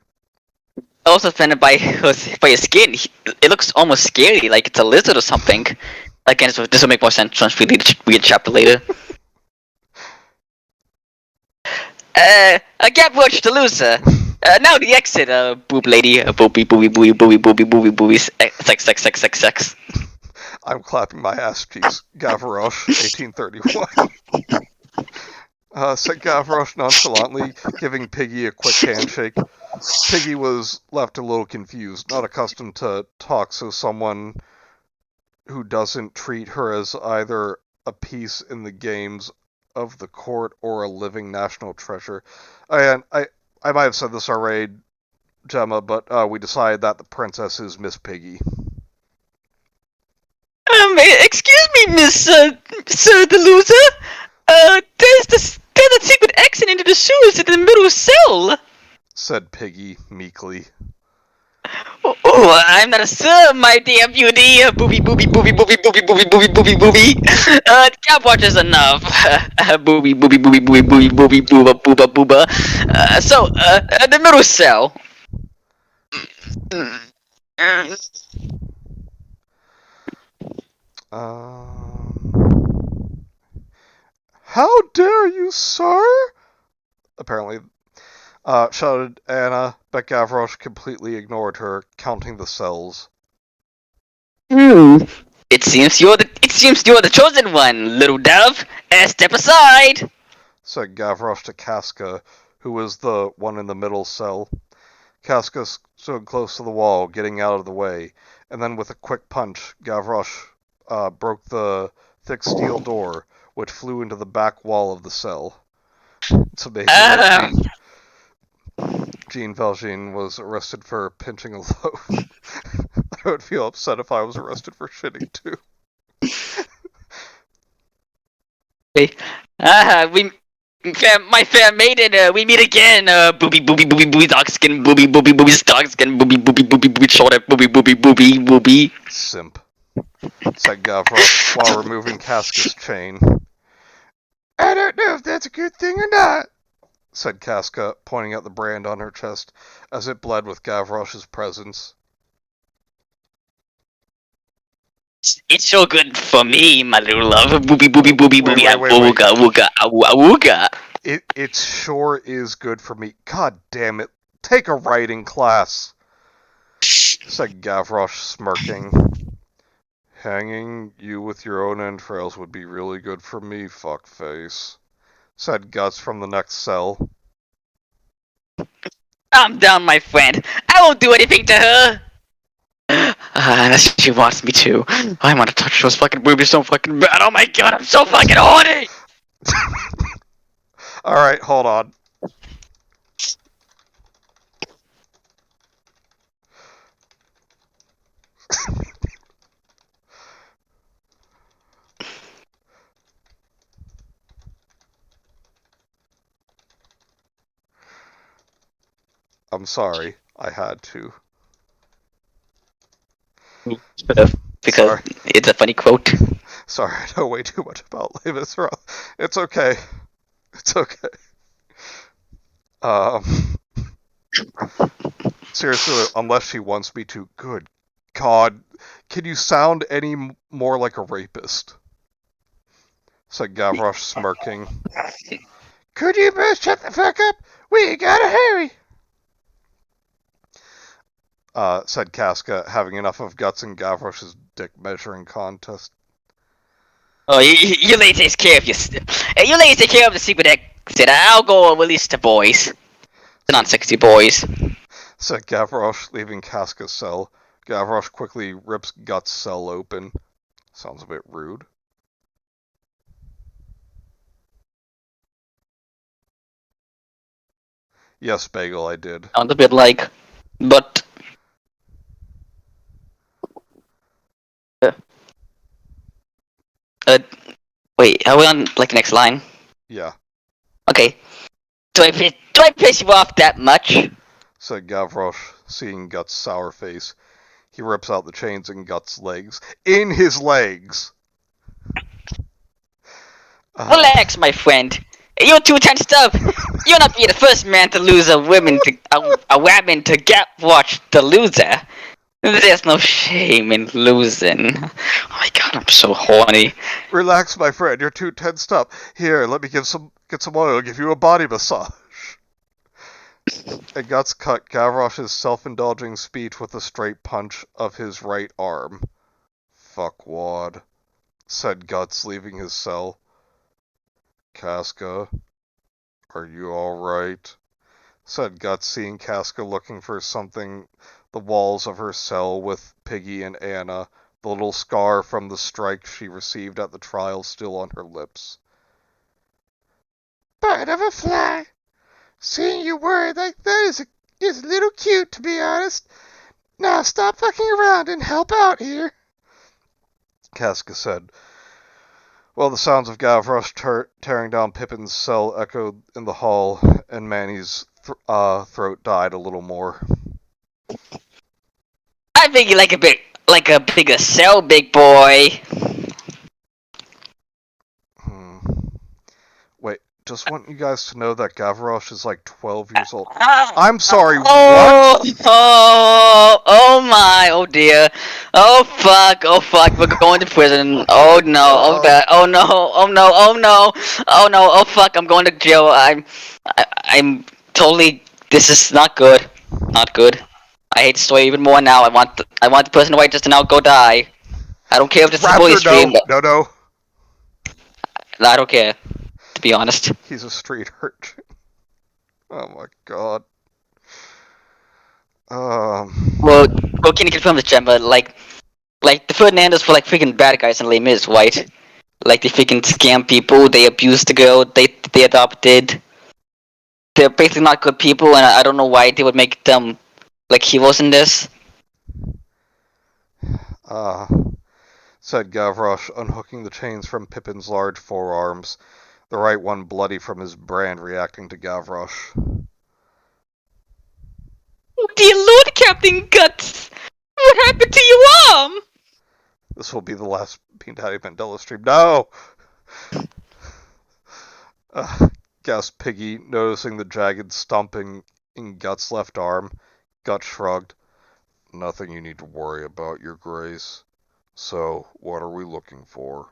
Also offended by his skin. It looks almost scary, like it's a lizard or something. Again, this will make more sense once we read a chapter later. Get watch the loser. Now the exit, boob lady, boopy, booby, booby, booby, booby, booby, booby, sex. I'm clapping my ass cheeks. Gavroche, 1831. said Gavroche nonchalantly, giving Piggy a quick handshake. Piggy was left a little confused, not accustomed to talk, so someone who doesn't treat her as either a piece in the games of the court or a living national treasure. And I might have said this already, Gemma, but we decided that the princess is Miss Piggy. Excuse me, Miss, Sir the Loser. There's a secret exit into the sewers in the middle cell. Said Piggy meekly. Oh, I'm not a sir, my dear beauty. Booby, booby, booby, booby, booby, booby, booby, booby, booby. Cap watch is enough. Booby, booby, booby, booby, booby, booby, booba, booba, booba. The middle cell. How dare you, sir? Apparently, shouted Anna, but Gavroche completely ignored her, counting the cells. It seems you're the chosen one, little dove. Step aside. Said Gavroche to Casca, who was the one in the middle cell. Casca stood close to the wall, getting out of the way, and then with a quick punch, Gavroche broke the thick steel door, which flew into the back wall of the cell. It's amazing that Jean Valjean was arrested for pinching a loaf. I would feel upset if I was arrested for shitting too. My fair maiden, we meet again. Booby, booby, booby, booby, dog skin, booby, booby, booby, dog skin, booby, booby, booby, booby, shoulder, booby, booby, booby, booby. Simp, said Gavroche while removing Casca's chain. I don't know if that's a good thing or not, said Casca, pointing at the brand on her chest as it bled with Gavroche's presence. It's so good for me, my little love. Booby, booby, booby, booby, Wait. awooga, awooga, awooga. It sure is good for me. God damn it. Take a writing class, said Gavroche, smirking. Hanging you with your own entrails would be really good for me, fuckface, said Guts from the next cell. Calm down, my friend. I won't do anything to her. Unless she wants me to. I want to touch those fucking boobies so fucking bad. Oh my god, I'm so fucking horny! Alright, hold on. I'm sorry, I had to. Because Sorry. it's a funny quote. Sorry, I know way too much about Les Miserables. It's okay. It's okay. Seriously, unless she wants me to, good God, can you sound any more like a rapist? Said Gavroche, smirking. Could you both shut the fuck up? We gotta hurry! Said Casca, having enough of Guts and Gavroche's dick measuring contest. Oh, you ladies take care of you ladies take care of the secret exit. I'll go release the boys. The non-60 boys. Said Gavroche, leaving Casca's cell. Gavroche quickly rips Guts' cell open. Sounds a bit rude. Yes, Bagel, I did. Sounds a bit like, but. Wait, are we on like the next line? Yeah. Okay. Do I piss you off that much? Said Gavroche, seeing Guts' sour face. He rips out the chains in Guts' legs. In his legs! Relax, my friend. You're too tensed up. You'll not be the first man to lose a woman to get watch the loser. There's no shame in losing. Oh my god, I'm so horny. Relax, my friend, you're too tensed up. Here, let me get some oil, give you a body massage. And Guts cut Gavroche's self-indulging speech with a straight punch of his right arm. Fuckwad, said Guts, leaving his cell. Casca, Are you alright? Said Guts, seeing Casca looking for something the walls of her cell with Piggy and Anna, the little scar from the strike she received at the trial still on her lips. Bird of a fly! Seeing you worried like that is a little cute, to be honest. Now stop fucking around and help out here, Casca said. Well, the sounds of Gavroche tearing down Pippin's cell echoed in the hall, and Manny's throat died a little more. I think you like a bigger cell, big boy. Wait, just want you guys to know that Gavroche is like 12 years old. I'm I'm sorry, what? Oh my, oh dear. Oh fuck, we're going to prison. Oh no, oh god, oh no, oh fuck, I'm going to jail. I'm totally, this is not good. Not good. I hate the story even more now. I want the person to wait just to now go die. I don't care if this is a bully stream. No. I don't care, to be honest. He's a street urchin. Oh my god. Well, can you confirm this, Gemma? Like the Ferdinandos were like freaking bad guys in Les Mis, right? Like they freaking scam people, they abused the girl, they adopted. They're basically not good people, and I don't know why they would make them like heroes in this. Said Gavroche, unhooking the chains from Pippin's large forearms, the right one bloody from his brand reacting to Gavroche. Oh dear Lord, Captain Guts! What happened to your arm? This will be the last Bean Daddy Mandela stream. No! Gasped Piggy, noticing the jagged stumping in Guts' left arm. Guts shrugged. Nothing you need to worry about, Your Grace. So, what are we looking for?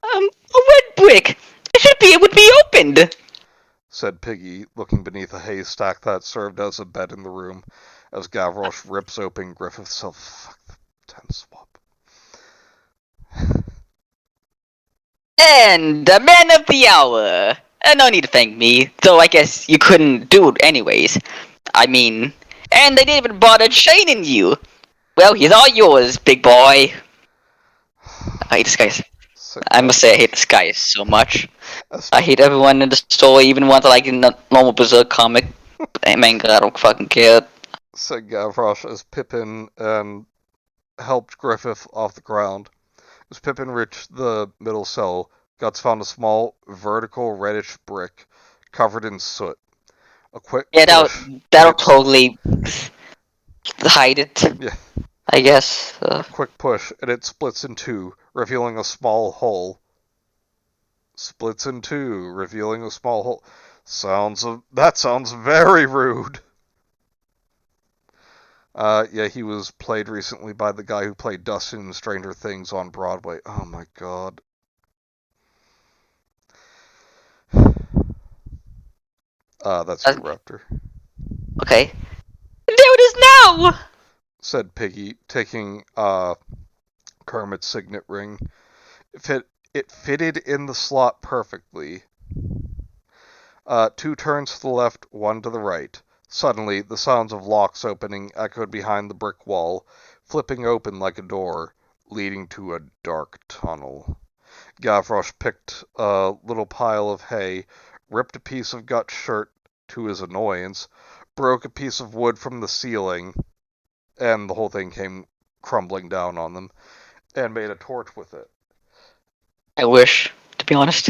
A red brick! It should be able to be opened! Said Piggy, looking beneath a haystack that served as a bed in the room, as Gavroche rips open Griffith's cell. Fuck the 10 swap. And the man of the hour! No need to thank me, though I guess you couldn't do it anyways. I mean, and they didn't even bother chaining you! Well, he's all yours, big boy. I hate this guy. I must say I hate this guy so much. I hate everyone in the story, even ones I like in the normal Berserk comic. Manga, I don't fucking care. Said Gavroche as Pippin and helped Griffith off the ground. As Pippin reached the middle cell, Guts found a small, vertical reddish brick covered in soot. A quick push, that'll totally hide it. Yeah. I guess. A quick push, and it splits in two, revealing a small hole. Splits in two, revealing a small hole. That sounds very rude. Yeah, he was played recently by the guy who played Dustin in Stranger Things on Broadway. Oh my god. That's you, Raptor. Okay. There it is now! Said Piggy, taking Kermit's signet ring. It fitted in the slot perfectly. 2 turns to the left, 1 to the right. Suddenly, the sounds of locks opening echoed behind the brick wall, flipping open like a door, leading to a dark tunnel. Gavroche picked a little pile of hay, ripped a piece of Guts' shirt to his annoyance, broke a piece of wood from the ceiling, and the whole thing came crumbling down on them, and made a torch with it. I wish, to be honest.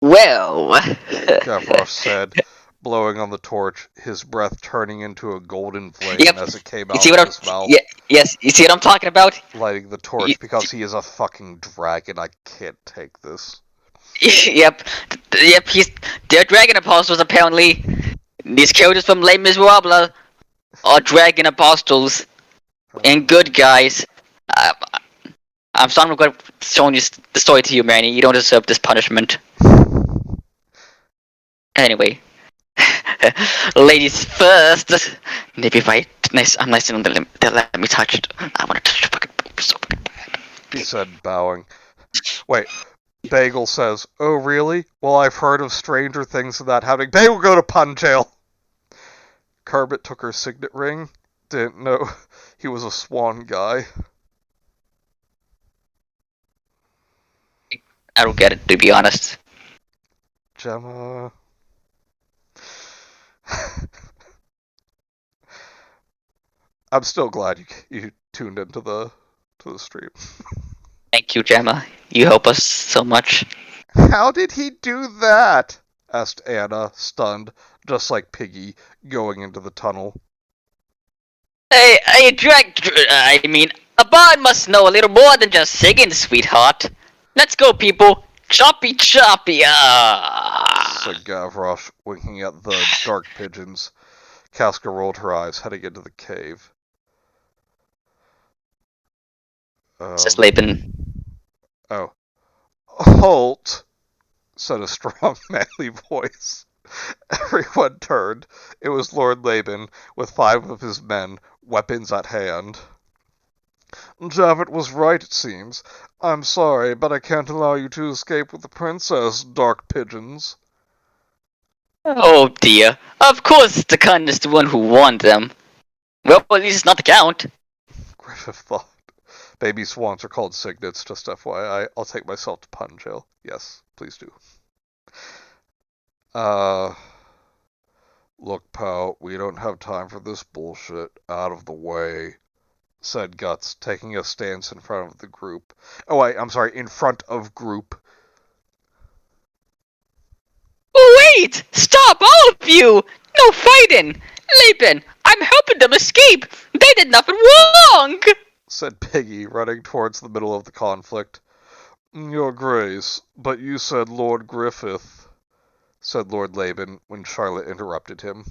Well, Gavroche said, blowing on the torch, his breath turning into a golden flame as it came out of his mouth. Yes, you see what I'm talking about? Lighting the torch because he is a fucking dragon. I can't take this. Yep, they're dragon apostles apparently. These characters from Les Miserables are dragon apostles and good guys. I'm sorry I'm going to show you the story to you, Manny. You don't deserve this punishment. Anyway, ladies first. Maybe if I'm nice to them, they'll let me touch it. I want to touch your fucking boobs so fucking bad. He said, bowing. Wait, Bagel says, "Oh, really? Well, I've heard of stranger things than that happening. Bagel, go to pun jail." Kermit took her signet ring. Didn't know he was a swan guy. I don't get it, to be honest. Gemma... I'm still glad you tuned into the stream. Thank you, Gemma. You help us so much. How did he do that? Asked Anna, stunned, just like Piggy, going into the tunnel. A bard must know a little more than just singing, sweetheart. Let's go, people. Choppy, choppy, said Gavroche, winking at the dark pigeons. Casca rolled her eyes, heading into the cave. Says Laban. Oh. Halt! Said a strong, manly voice. Everyone turned. It was Lord Laban, with 5 of his men, weapons at hand. Javert was right, it seems. I'm sorry, but I can't allow you to escape with the princess, dark pigeons. Oh dear. Of course the Count is the one who warned them. Well, at least it's not the Count. Griffith thought. Baby swans are called cygnets, just FYI. I'll take myself to pun jail. Yes, please do. Look, pal, we don't have time for this bullshit. Out of the way, said Guts, taking a stance in front of the group. Oh, wait, I'm sorry, in front of group. Wait! Stop, all of you! No fighting! Laban, I'm helping them escape! They did nothing wrong! Said Piggy, running towards the middle of the conflict. Your Grace, but you said Lord Griffith, said Lord Laban, when Charlotte interrupted him.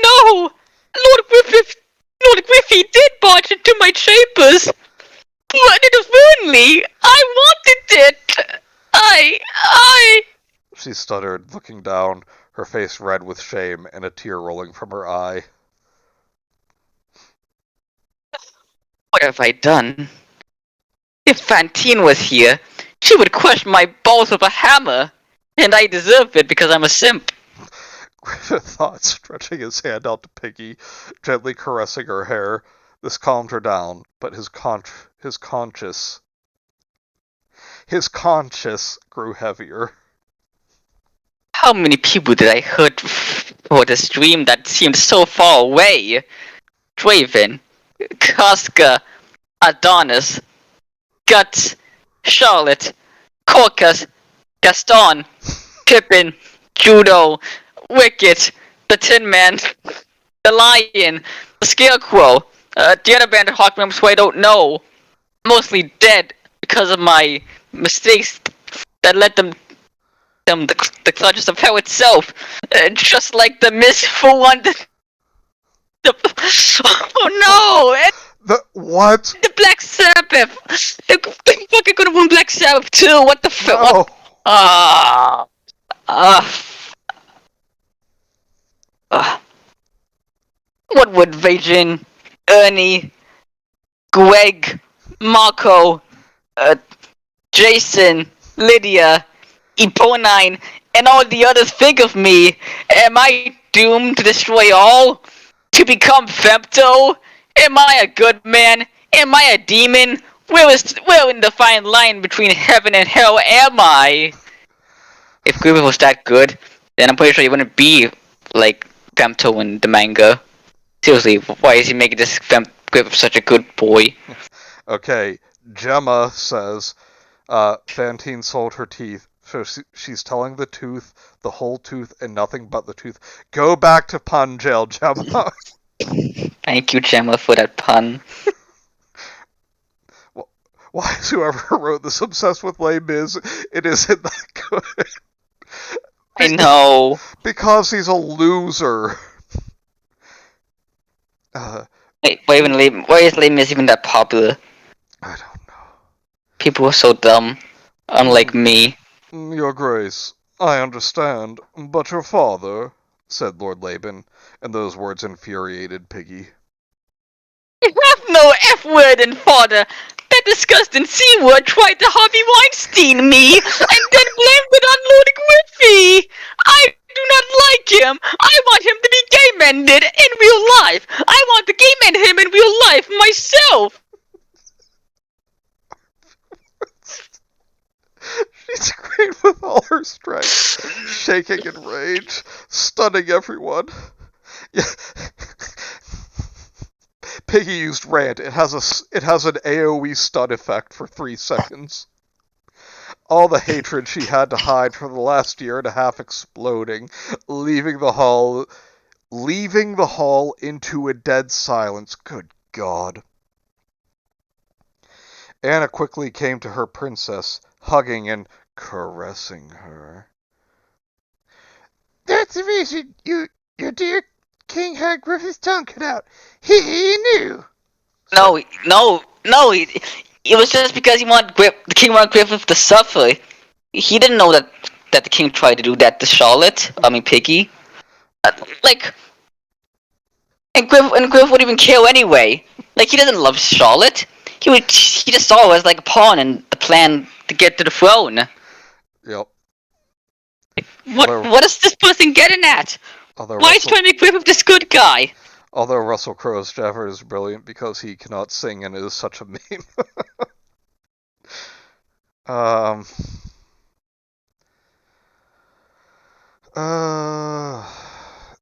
No! Lord Griffith did barge into my chambers! But it was willingly! I wanted it! She stuttered, looking down, her face red with shame and a tear rolling from her eye. What have I done? If Fantine was here, she would crush my balls with a hammer! And I deserve it because I'm a simp. Griffith thought, stretching his hand out to Piggy, gently caressing her hair. This calmed her down, but his conscience grew heavier. How many people did I hurt for this dream that seemed so far away? Draven, Casca, Adonis, Guts, Charlotte, Corcus, Gaston, Pippin, Judo, Wicket, the Tin Man, the Lion, the Scarecrow, the other band of Hawk members who I don't know. Mostly dead because of my mistakes that led them the clutches of hell itself. Just like the Misful one. Oh no! The what? The Black Sabbath! They're fucking gonna win Black Sabbath too! What the fuck? What would Vajin, Ernie, Greg, Marco, Jason, Lydia, Eponine, and all the others think of me? Am I doomed to destroy all? To become Femto? Am I a good man? Am I a demon? Where in the fine line between heaven and hell am I? If Griffith was that good, then I'm pretty sure he wouldn't be like Femto in the manga. Seriously, why is he making this Griffith such a good boy? Okay, Gemma says, Fantine sold her teeth, so she's telling the truth, the whole truth, and nothing but the truth. Go back to pun jail, Gemma. Thank you, Gemma, for that pun. Well, why is whoever wrote this obsessed with Les Mis? It isn't that good. I know. Because he's a loser. Wait, why is Les Mis even that popular? I don't know. People are so dumb. Unlike me. Your Grace, I understand, but your father, said Lord Laban, and those words infuriated Piggy. You have no F-word in father! That disgusting C-word tried to Harvey Weinstein me, and then blamed it on Lord Griffey. I do not like him. I want him to be gay-mended in real life. I want to gay-mend him in real life myself. She screamed with all her strength, shaking in rage, stunning everyone. Yeah. Piggy used rant. It has an AoE stun effect for 3 seconds. All the hatred she had to hide for the last year and a half exploding, leaving the hall into a dead silence. Good God. Anna quickly came to her princess, hugging and caressing her. That's the reason your dear king had Griffith's tongue cut out. He knew. No. It was just because the king wanted Griffith to suffer. He didn't know that the king tried to do that to Charlotte. Piggy. And Griffith wouldn't even kill anyway. He doesn't love Charlotte. He just saw her as a pawn in the plan to get to the throne. Yep. What is this person getting at? Why is he trying to make Griffith this good guy? Although Russell Crowe's Jafar is brilliant because he cannot sing and is such a meme.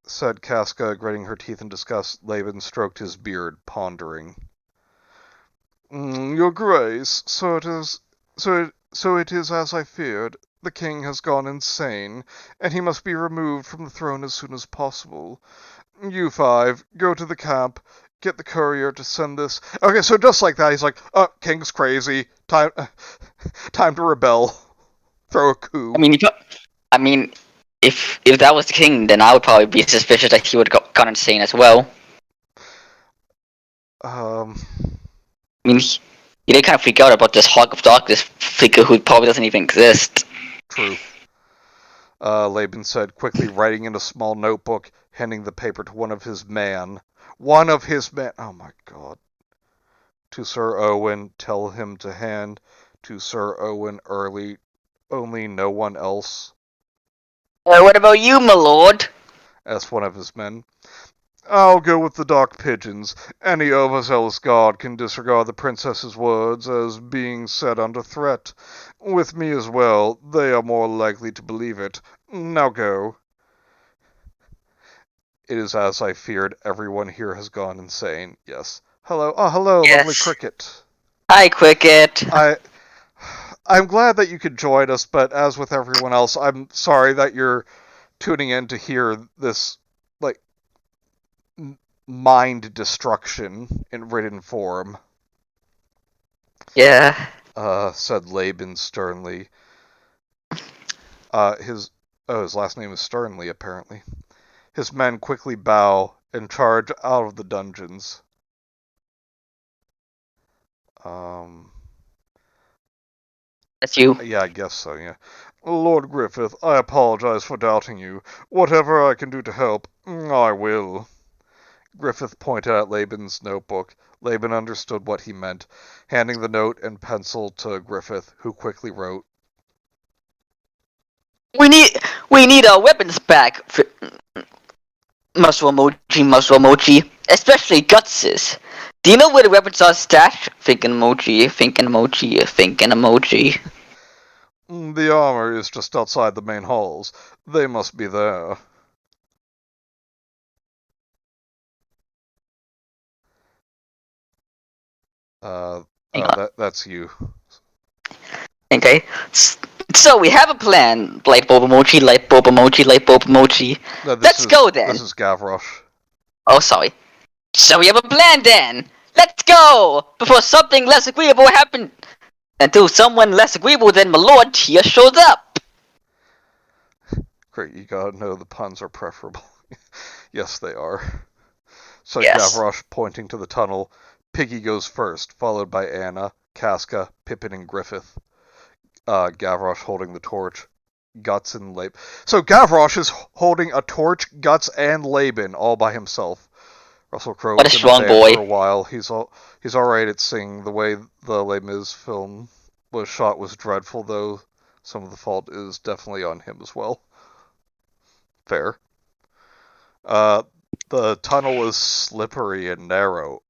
Said Casca, gritting her teeth in disgust. Laban stroked his beard, pondering. Your Grace, so it is as I feared. The king has gone insane, and he must be removed from the throne as soon as possible. You 5, go to the camp, get the courier to send this. Okay, so just like that, he's like, king's crazy, time to rebel, throw a coup. If that was the king, then I would probably be suspicious that he would have gone insane as well. He did kind of freak out about this Hog of Darkness figure who probably doesn't even exist. True. Laban said, quickly writing in a small notebook, handing the paper to one of his men. Oh my God. To Sir Owen, tell him to hand to Sir Owen early, only no one else. What about you, my lord? Asked one of his men. I'll go with the dark pigeons. Any overzealous guard can disregard the princess's words as being said under threat. With me as well, they are more likely to believe it. Now go. It is as I feared. Everyone here has gone insane. Yes. Hello. Oh, hello, yes. Lovely Cricket. Hi, Cricket. I'm glad that you could join us, but as with everyone else, I'm sorry that you're tuning in to hear this, mind destruction in written form. Yeah. Said Laban sternly. His last name is Sternly, apparently. His men quickly bow and charge out of the dungeons. That's you. Yeah, I guess so, yeah. Lord Griffith, I apologize for doubting you. Whatever I can do to help, I will. Griffith pointed at Laban's notebook. Laban understood what he meant, handing the note and pencil to Griffith, who quickly wrote. We need our weapons back. Muscle emoji. Especially Guts's. Do you know where the weapons are stashed? Thinking emoji. The armor is just outside the main halls. They must be there. That's you. Okay. So we have a plan. Light bulb emoji. Let's go then. This is Gavroche. Oh, sorry. So we have a plan then. Let's go! Before something less agreeable happens. Until someone less agreeable than my lord here shows up. Great, you gotta know the puns are preferable. Yes, they are. So yes. Gavroche pointing to the tunnel. Piggy goes first, followed by Anna, Casca, Pippin, and Griffith. Gavroche holding the torch. Guts and Laban. So Gavroche is holding a torch, Guts, and Laban all by himself. Russell Crowe What a was in the strong band boy. for a while. He's alright at singing. The way the Les Mis film was shot was dreadful, though. Some of the fault is definitely on him as well. Fair. The tunnel was slippery and narrow.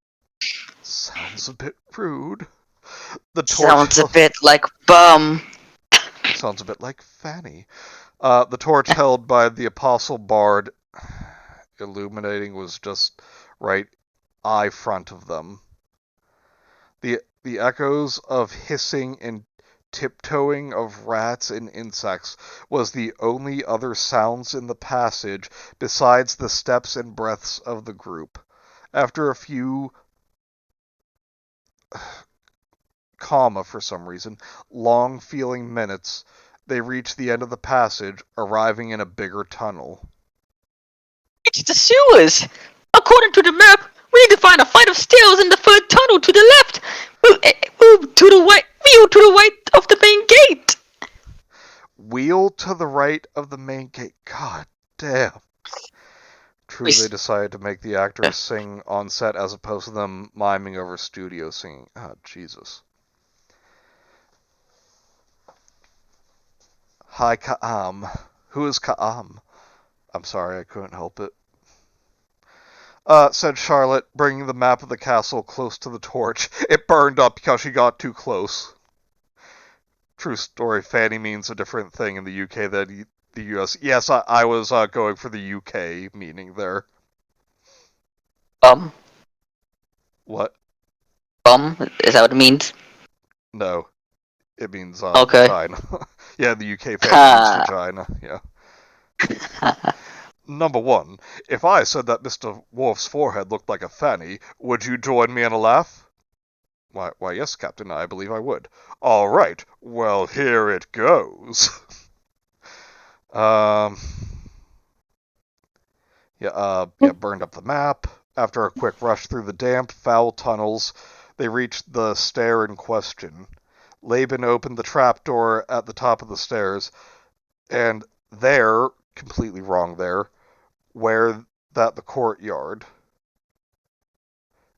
Sounds a bit rude. The torch Sounds a bit like bum. sounds a bit like Fanny. The torch held by the Apostle Bard, illuminating, was just right eye front of them. The echoes of hissing and tiptoeing of rats and insects was the only other sounds in the passage besides the steps and breaths of the group. After a few for some reason, long-feeling minutes, they reached the end of the passage, arriving in a bigger tunnel. It's the sewers! According to the map, we need to find a flight of stairs in the third tunnel to the left! Move to the right of the main gate! Wheel to the right of the main gate. God damn. True, they decided to make the actors sing on set as opposed to them miming over studio singing. Ah, Jesus. Hi, Ka'am. Who is Ka'am? I'm sorry, I couldn't help it. Said Charlotte, bringing the map of the castle close to the torch. It burned up because she got too close. True story, Fanny means a different thing in the UK than the US. Yes, I was going for the UK meaning there. What? Is that what it means? No. It means Okay. vagina. Yeah, the UK Fanny means vagina, yeah. Number 1. If I said that Mr. Worf's forehead looked like a fanny, would you join me in a laugh? Why, yes, Captain, I believe I would. All right, well, here it goes. Burned up the map. After a quick rush through the damp, foul tunnels, they reached the stair in question. Laban opened the trapdoor at the top of the stairs, and there, completely wrong there, where that the courtyard.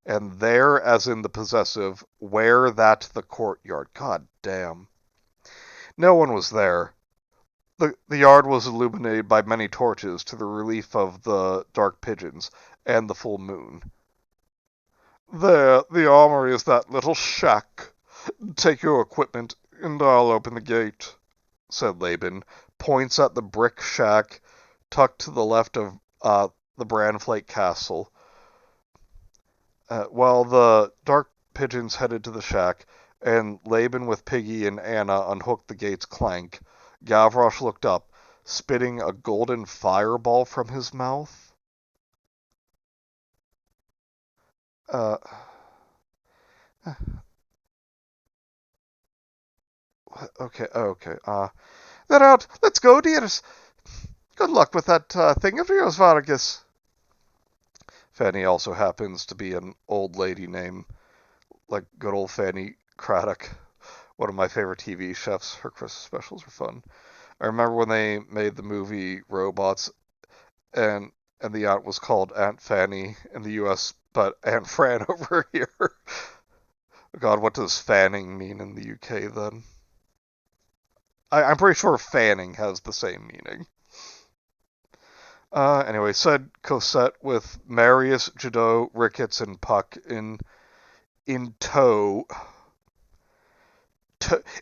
And there, as in the possessive, where that the courtyard. God damn. No one was there. The yard was illuminated by many torches to the relief of the dark pigeons and the full moon. There, the armory is that little shack. Take your equipment, and I'll open the gate, said Laban. Points at the brick shack tucked to the left of the Branflake Castle. While the dark pigeons headed to the shack, and Laban with Piggy and Anna unhooked the gate's clank, Gavroche looked up, spitting a golden fireball from his mouth. Okay. They're out. Let's go, dears. Good luck with that thing of yours, Vargas. Fanny also happens to be an old lady name, like good old Fanny Craddock, one of my favorite TV chefs. Her Christmas specials are fun. I remember when they made the movie Robots, and the aunt was called Aunt Fanny in the U.S., but Aunt Fran over here. God, what does fanning mean in the UK then? I'm pretty sure fanning has the same meaning. Anyway, said Cosette with Marius, Jadot, Ricketts, and Puck in tow.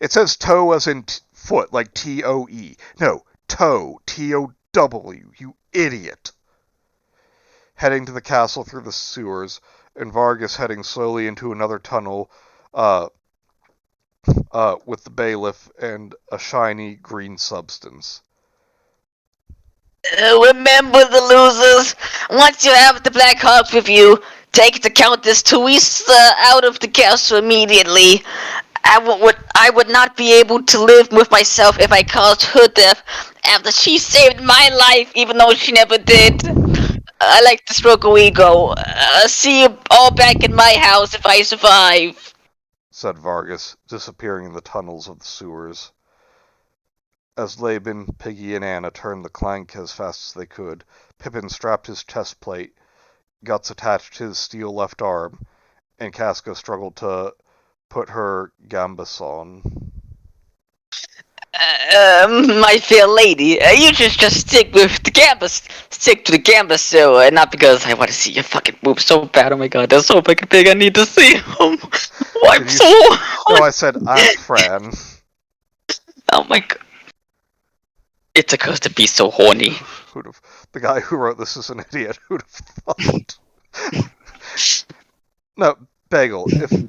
It says toe as in foot, like T-O-E. No, toe, T-O-W, you idiot. Heading to the castle through the sewers, and Vargas heading slowly into another tunnel, with the bailiff and a shiny green substance. Remember the losers. Once you have the Black Hawk with you, take the Countess Teresa out of the castle immediately. I would not be able to live with myself if I caused her death after she saved my life, even though she never did. I like to stroke a ego. See you all back in my house if I survive, said Vargas, disappearing in the tunnels of the sewers. As Laban, Piggy, and Anna turned the clank as fast as they could, Pippin strapped his chest plate Guts attached his steel left arm, and Casca struggled to put her gambas on. My fair lady, you just stick with the gambas. Stick to the gambas, so not because I want to see your fucking boobs so bad. Oh my god, they're so fucking big. I need to see them. Why Did you so? No, I said Aunt Fran. Oh my god. It's a curse to be so horny. The guy who wrote this is an idiot. Who'd have thought? No, Bagel,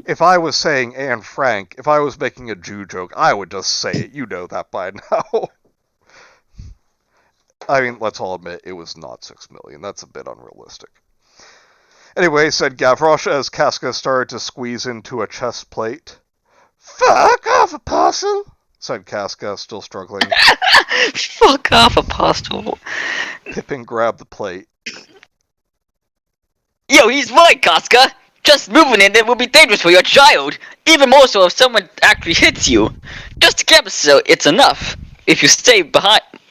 if I was saying Anne Frank, if I was making a Jew joke, I would just say it. You know that by now. I mean, let's all admit, it was not 6 million. That's a bit unrealistic. Anyway, said Gavroche as Casca started to squeeze into a chest plate. Fuck off, Apostle, said Casca, still struggling. Fuck off, Apostle. Pippin grabbed the plate. Yo, he's right, Casca. Just moving it will be dangerous for your child. Even more so if someone actually hits you. Just a gambas, so it's enough. If you stay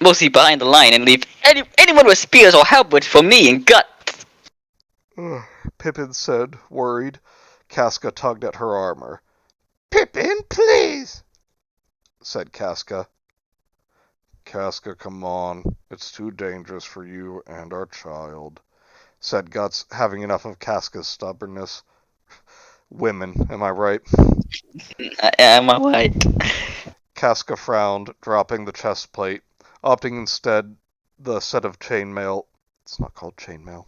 mostly behind the line and leave anyone with spears or halberds for me and Guts. Pippin said, worried. Casca tugged at her armor. Pippin, please, said Casca. Casca, come on. It's too dangerous for you and our child, said Guts, having enough of Casca's stubbornness. Women, am I right? Am I right? Casca frowned, dropping the chest plate, opting instead the set of chainmail. It's not called chainmail.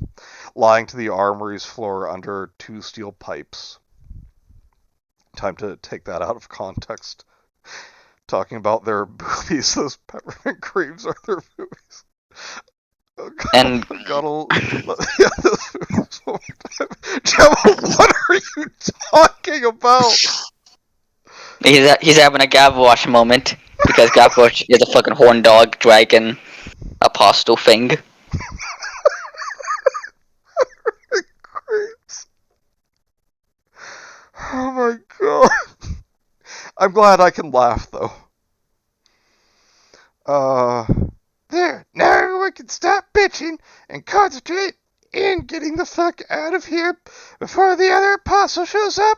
Lying to the armory's floor under 2 steel pipes. Time to take that out of context. Talking about their boobies, those peppermint creams are their boobies. Oh, God, And yeah, Gemma, what are you talking about? he's having a Gavroche moment because Gavroche is a fucking horn dog dragon apostle thing. Oh my god. I'm glad I can laugh though. There, now everyone can stop bitching and concentrate in getting the fuck out of here before the other apostle shows up,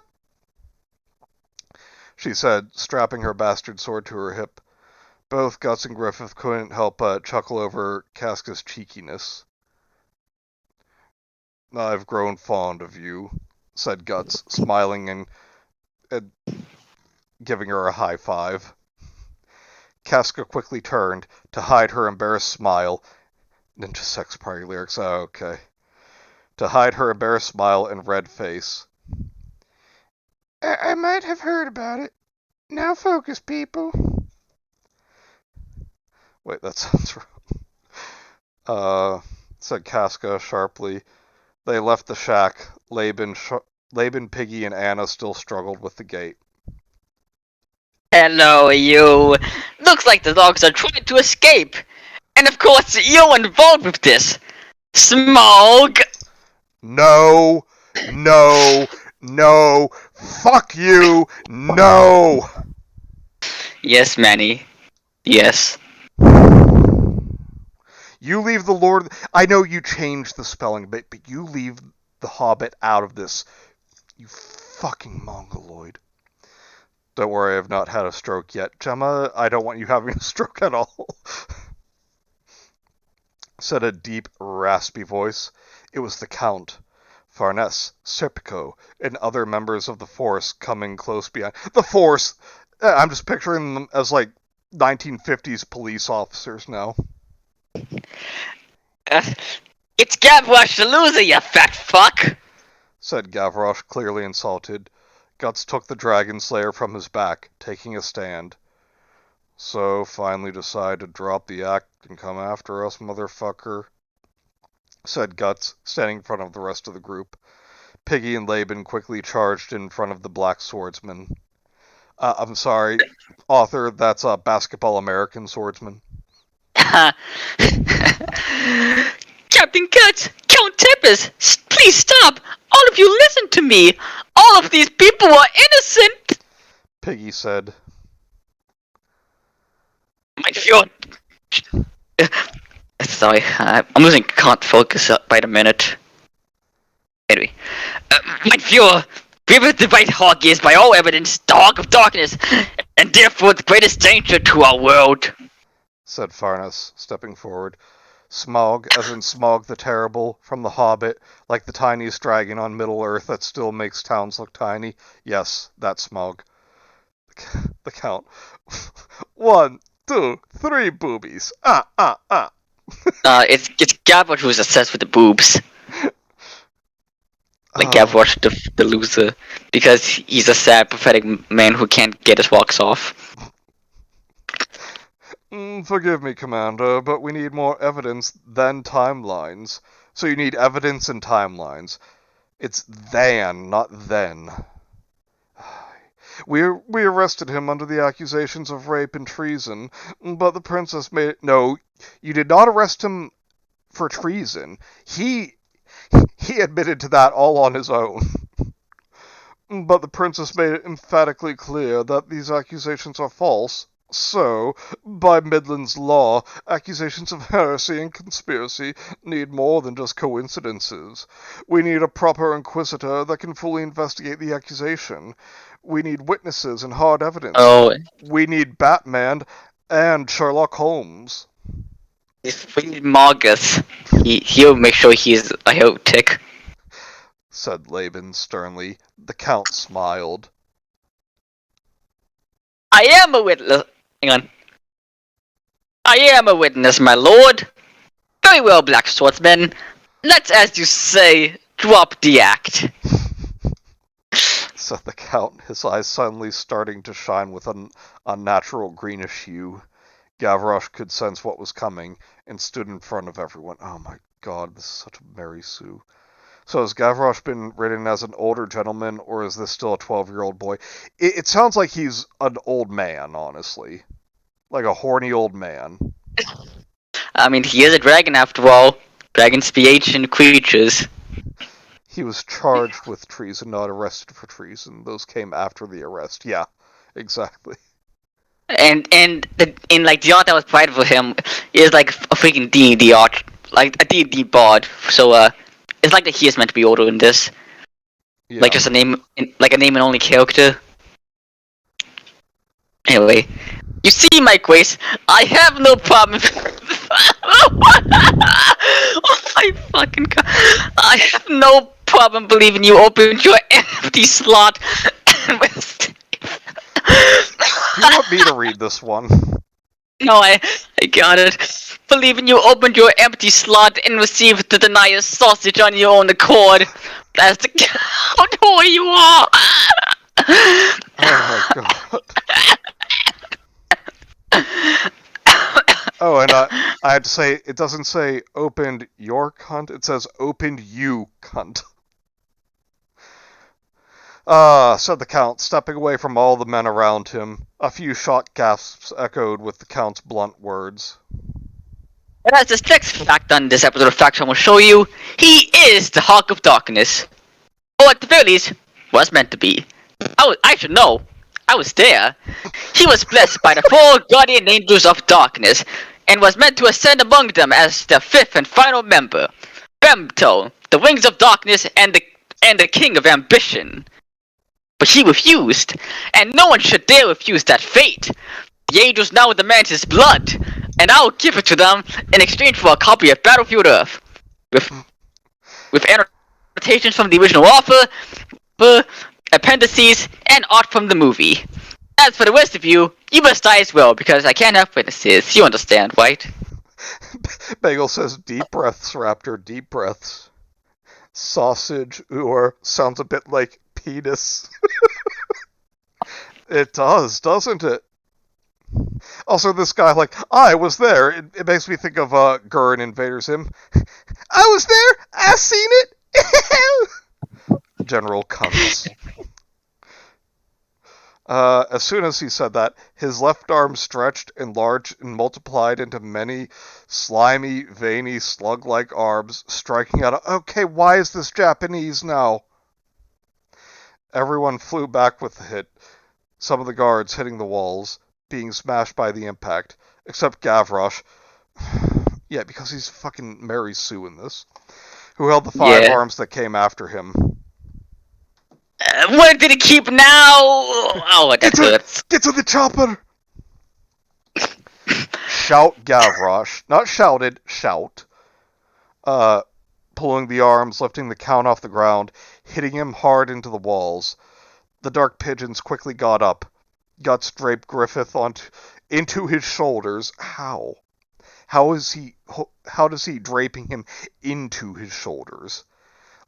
she said, strapping her bastard sword to her hip. Both Guts and Griffith couldn't help but chuckle over Casca's cheekiness. I've grown fond of you, said Guts, smiling and giving her a high five. Casca quickly turned to hide her embarrassed smile. Ninja sex party lyrics, oh, okay. To hide her embarrassed smile and red face. I might have heard about it. Now focus, people. Wait, that sounds wrong. Said Casca sharply. They left the shack. Laban, Piggy, and Anna still struggled with the gate. Hello, you. Looks like the dogs are trying to escape. And of course, you're involved with this. Smog! No! No! No! Fuck you! No! Yes, Manny. Yes. You leave the Lord... I know you changed the spelling bit, but you leave the Hobbit out of this. You fucking mongoloid. Don't worry, I've not had a stroke yet. Gemma, I don't want you having a stroke at all. Said a deep, raspy voice. It was the Count. Farnese, Serpico, and other members of the Force coming close behind. The Force! I'm just picturing them as, 1950s police officers now. It's Gavroche the loser, you fat fuck! Said Gavroche, clearly insulted. Guts took the Dragon Slayer from his back, taking a stand. So, finally decide to drop the act and come after us, motherfucker? Said Guts, standing in front of the rest of the group. Piggy and Laban quickly charged in front of the Black Swordsman. I'm sorry, author, that's a Basketball American Swordsman. Captain Guts! Count Tempest! Please stop! All of you listen to me! All of these people are innocent! Piggy said. My fjord! Sorry, I'm losing can't focus up by the minute. Anyway, my viewer, Rabid the White Hawk is by all evidence the Hawk of Darkness, and therefore the greatest danger to our world, said Farnes, stepping forward. Smaug, as in Smaug the Terrible, from The Hobbit, like the tiniest dragon on Middle-earth that still makes towns look tiny. Yes, that's Smaug. The Count. 1, 2, 3 boobies. It's Gavroche who's obsessed with the boobs. Like Gavroche, the loser, because he's a sad, pathetic man who can't get his rocks off. Forgive me, Commander, but we need more evidence than timelines. So you need evidence and timelines. It's than, not then. We arrested him under the accusations of rape and treason, but the princess made it... No, you did not arrest him for treason. He admitted to that all on his own. But the princess made it emphatically clear that these accusations are false. So, by Midland's law, accusations of heresy and conspiracy need more than just coincidences. We need a proper inquisitor that can fully investigate the accusation. We need witnesses and hard evidence. Oh, We need Batman and Sherlock Holmes. we need Margus. He'll make sure he's a heretic, said Laban sternly. The Count smiled. I am a witness. Hang on. I am a witness, my lord. Very well, Black Swordsman. Let's, as you say, drop the act. Said the Count, his eyes suddenly starting to shine with an unnatural greenish hue. Gavroche could sense what was coming, and stood in front of everyone. Oh my god, this is such a Mary Sue. So has Gavroche been written as an older gentleman, or is this still a 12-year-old boy? It sounds like he's an old man, honestly. Like a horny old man. I mean, he is a dragon after all. Dragons be ancient creatures. He was charged with treason, not arrested for treason. Those came after the arrest. Yeah, exactly. And the art that was provided for him is like a freaking D&D art, like a D&D bard. So it's like that he is meant to be older in this. Yeah. Like just a name and only character. Anyway, you see, my Grace, I have no problem. Oh my fucking god! I have no problem believing you opened your empty slot and Do you want me to read this one? No, I got it. Believing you opened your empty slot and received the denier's sausage on your own accord. That's the count who you are. Oh my god. Oh, and I had to say, it doesn't say opened your cunt, it says opened you cunt. Said the Count, stepping away from all the men around him. A few shocked gasps echoed with the Count's blunt words. And as this next fact on this episode of Faction will show you, he is the Hawk of Darkness. Or at the very least, was meant to be. I should know. I was there. He was blessed by the 4 guardian angels of darkness, and was meant to ascend among them as the 5th and final member. Femto, the wings of darkness, and the king of ambition. But he refused, and no one should dare refuse that fate. The angels now demand his blood, and I will give it to them in exchange for a copy of Battlefield Earth, with annotations from the original author, appendices, and art from the movie. As for the rest of you, you must die as well, because I can't have witnesses. You understand, right? Bagel says, deep breaths, Raptor, deep breaths. Sausage, or sounds a bit like penis. It does, doesn't it? Also, this guy, like, I was there. It makes me think of Gurren Invader Zim. I was there! I seen it! General Cummins. As soon as he said that, his left arm stretched, enlarged, and multiplied into many slimy, veiny, slug-like arms, striking out okay, why is this Japanese now? Everyone flew back with the hit, some of the guards hitting the walls, being smashed by the impact, except Gavroche. Yeah, because he's fucking Mary Sue in this. Who held the 5 Yeah. arms that came after him? What did it keep now? Oh, that hurts. Get to the chopper! Shout Gavroche. Not shouted, shout. Pulling the arms, lifting the Count off the ground, hitting him hard into the walls. The dark pigeons quickly got up. Guts draped Griffith into his shoulders. How? How does he draping him into his shoulders?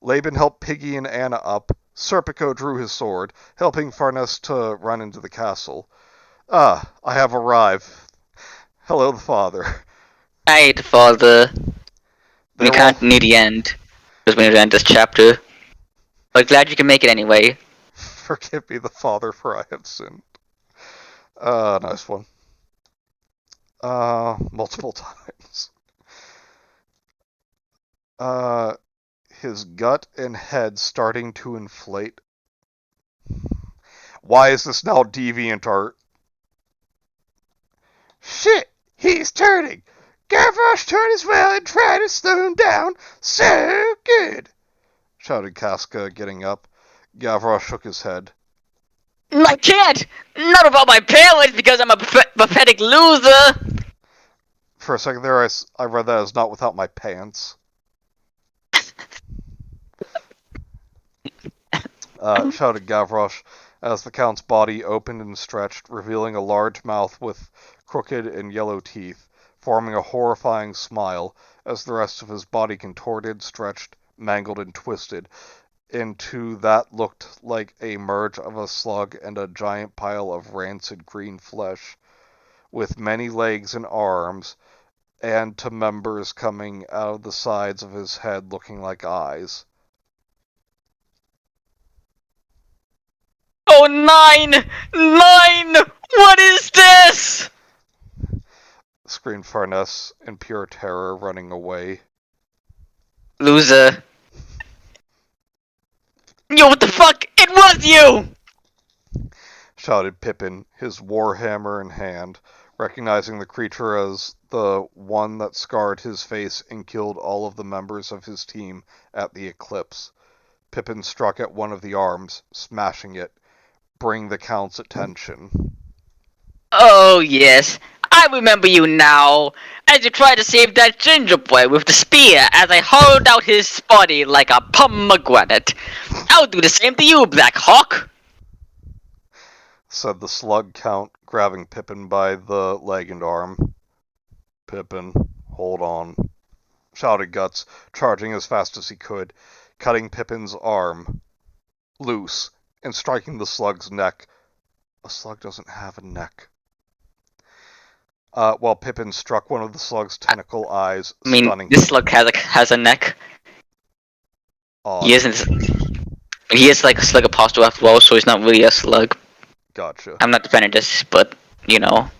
Laban helped Piggy and Anna up. Serpico drew his sword, helping Farnes to run into the castle. Ah, I have arrived. Hello, the father. Hi, the father. We can't near the end. Because we need to end this chapter. But glad you can make it anyway. Forgive me, the father, for I have sinned. Nice one. Multiple times. His gut and head starting to inflate. Why is this now deviant art? Shit! He's turning! Gavroche turned as well and tried to slow him down. So good! Shouted Casca, getting up. Gavroche shook his head. I can't! Not about my parents because I'm a pathetic loser! For a second there, I read that as not without my pants. Shouted Gavroche, as the Count's body opened and stretched, revealing a large mouth with crooked and yellow teeth, forming a horrifying smile, as the rest of his body contorted, stretched, mangled, and twisted, into that looked like a merge of a slug and a giant pile of rancid green flesh, with many legs and arms, and to members coming out of the sides of his head looking like eyes. Oh, 9! 9! What is this? Screamed Farnes in pure terror, running away. Loser. Yo, what the fuck? It was you! Shouted Pippin, his warhammer in hand, recognizing the creature as the one that scarred his face and killed all of the members of his team at the eclipse. Pippin struck at one of the arms, smashing it, bringing the Count's attention. Oh, yes. I remember you now. As you tried to save that ginger boy with the spear as I hollowed out his body like a pomegranate. I'll do the same to you, Black Hawk, said the slug Count, grabbing Pippin by the leg and arm. Pippin, hold on, shouted Guts, charging as fast as he could, cutting Pippin's arm loose and striking the slug's neck. A slug doesn't have a neck. While Pippin struck one of the slug's tentacle eyes, stunning this him. slug has a neck. Odd. He isn't. He is like a slug apostle after all, so he's not really a slug. Gotcha. I'm not defending this, but, you know.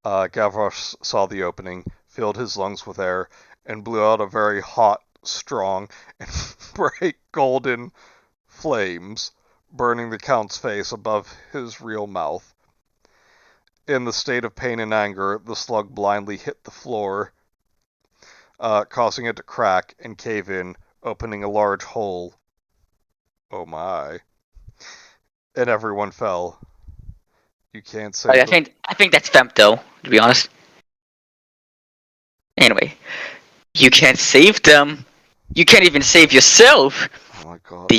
Gavroche saw the opening, filled his lungs with air, and blew out a very hot, strong, and bright golden flames, burning the Count's face above his real mouth. In the state of pain and anger, the slug blindly hit the floor, causing it to crack and cave in, opening a large hole. Oh my. And everyone fell. You can't say I think that's femto, to be honest. Anyway. You can't save them. You can't even save yourself. Oh my god.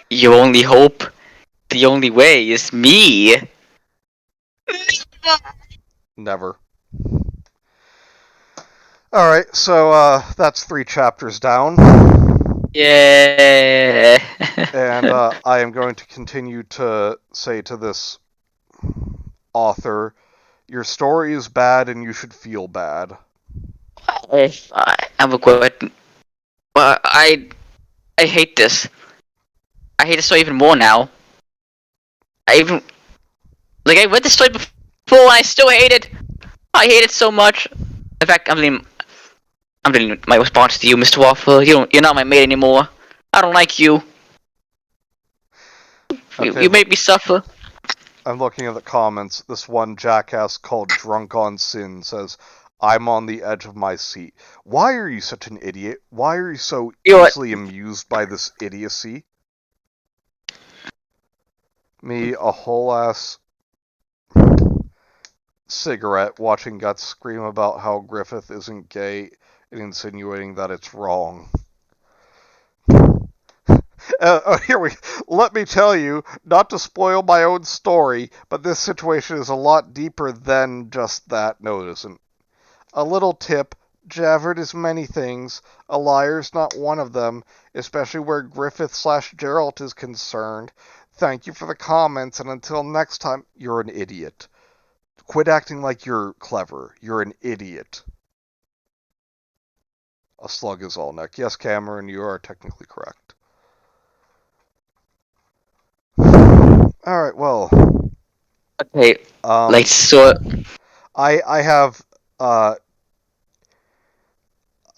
Your only hope, the only way is me. Never. Alright, so that's 3 chapters down. Yeah. And I am going to continue to say to this author, your story is bad and you should feel bad. I'm a good. Well, I hate this. I hate this story even more now. I read this story before and I still hate it. I hate it so much. In fact, I'm leaving my response to you, Mr. Waffle. You're not my mate anymore. I don't like you. Okay, You made me suffer. I'm looking at the comments. This one jackass called Drunk on Sin says, I'm on the edge of my seat. Why are you such an idiot? Why are you so You know what? easily amused by this idiocy? Me, a whole ass cigarette, watching Guts scream about how Griffith isn't gay and insinuating that it's wrong. Let me tell you, not to spoil my own story, but this situation is a lot deeper than just that. No, it isn't. A little tip, Javert is many things. A liar's not one of them, especially where Griffith/Geralt is concerned. Thank you for the comments, and until next time, you're an idiot. Quit acting like you're clever. You're an idiot. A slug is all neck. Yes, Cameron, you are technically correct. Alright, well. Okay, I have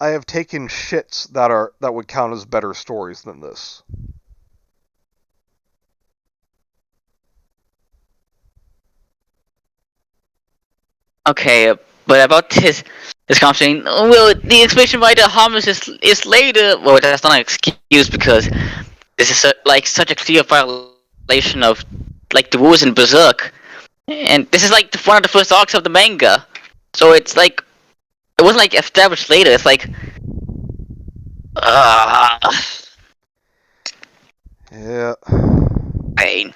I have taken shits that would count as better stories than this. okay, but about this conversation, well, the explanation why the harmless is later. Well, that's not an excuse because this is such a clear violation of like the rules in Berserk, and this is like one of the first arcs of the manga, so it's like it wasn't like established later. It's like, Yeah. pain.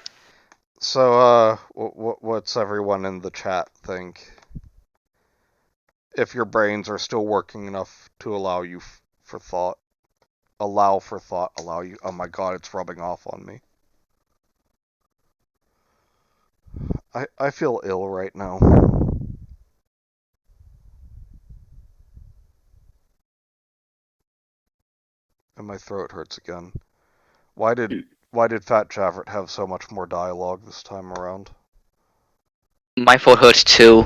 So, what's everyone in the chat think? If your brains are still working enough to allow you for thought. Allow for thought, allow you. Oh my god, it's rubbing off on me. I feel ill right now. And my throat hurts again. Why did Fat Javert have so much more dialogue this time around? My throat hurts too.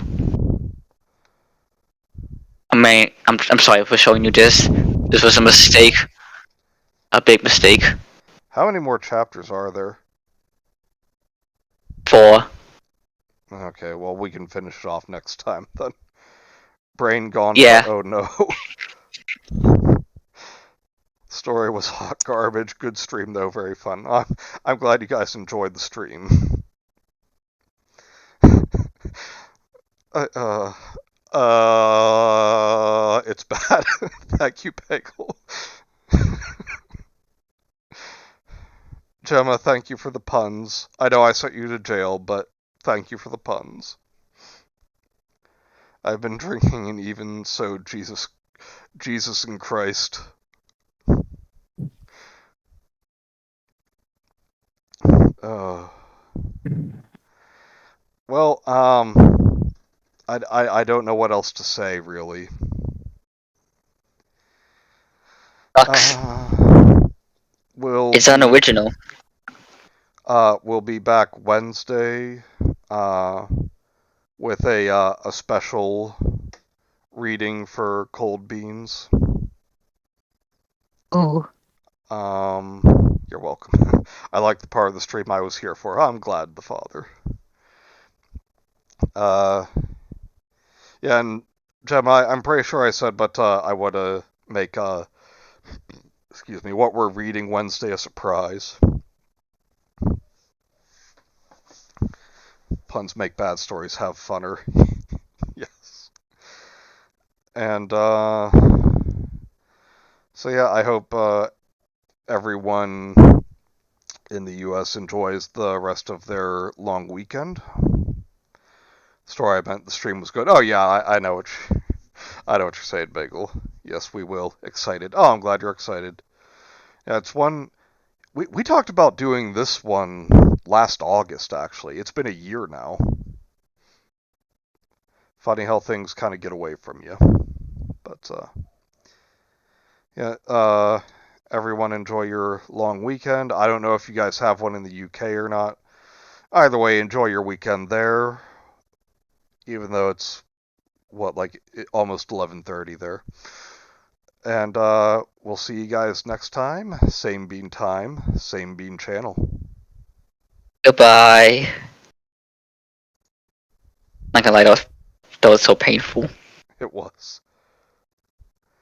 I mean, I'm sorry for showing you this. This was a mistake. A big mistake. How many more chapters are there? 4. Okay, well, we can finish it off next time then. Brain gone, Yeah. but oh no. Story was hot garbage. Good stream though, very fun. I'm glad you guys enjoyed the stream. It's bad. Thank you, Bagel. Gemma, thank you for the puns. I know I sent you to jail, but thank you for the puns. I've been drinking, and even so, Jesus and Christ. Well, I don't know what else to say, really. It's unoriginal. We'll be back Wednesday, with a special reading for Cold Beans. Oh. You're welcome. I like the part of the stream I was here for. I'm glad the father. Yeah, and Gemma, I'm pretty sure I said, but I want to make excuse me, what we're reading Wednesday a surprise. Puns make bad stories have funner. Yes. And so yeah, I hope everyone in the US enjoys the rest of their long weekend. Story I meant the stream was good. Oh yeah, I know what I know what you're saying, Bagel. Yes, we will. Excited. Oh, I'm glad you're excited. Yeah, it's one we talked about doing this one last August, actually. It's been a year now. Funny how things kind of get away from you. But yeah, everyone enjoy your long weekend. I don't know if you guys have one in the UK or not. Either way, enjoy your weekend there. Even though it's like almost 11:30 there. And we'll see you guys next time. Same bean time, same bean channel. Goodbye. Not gonna lie, that was so painful. It was.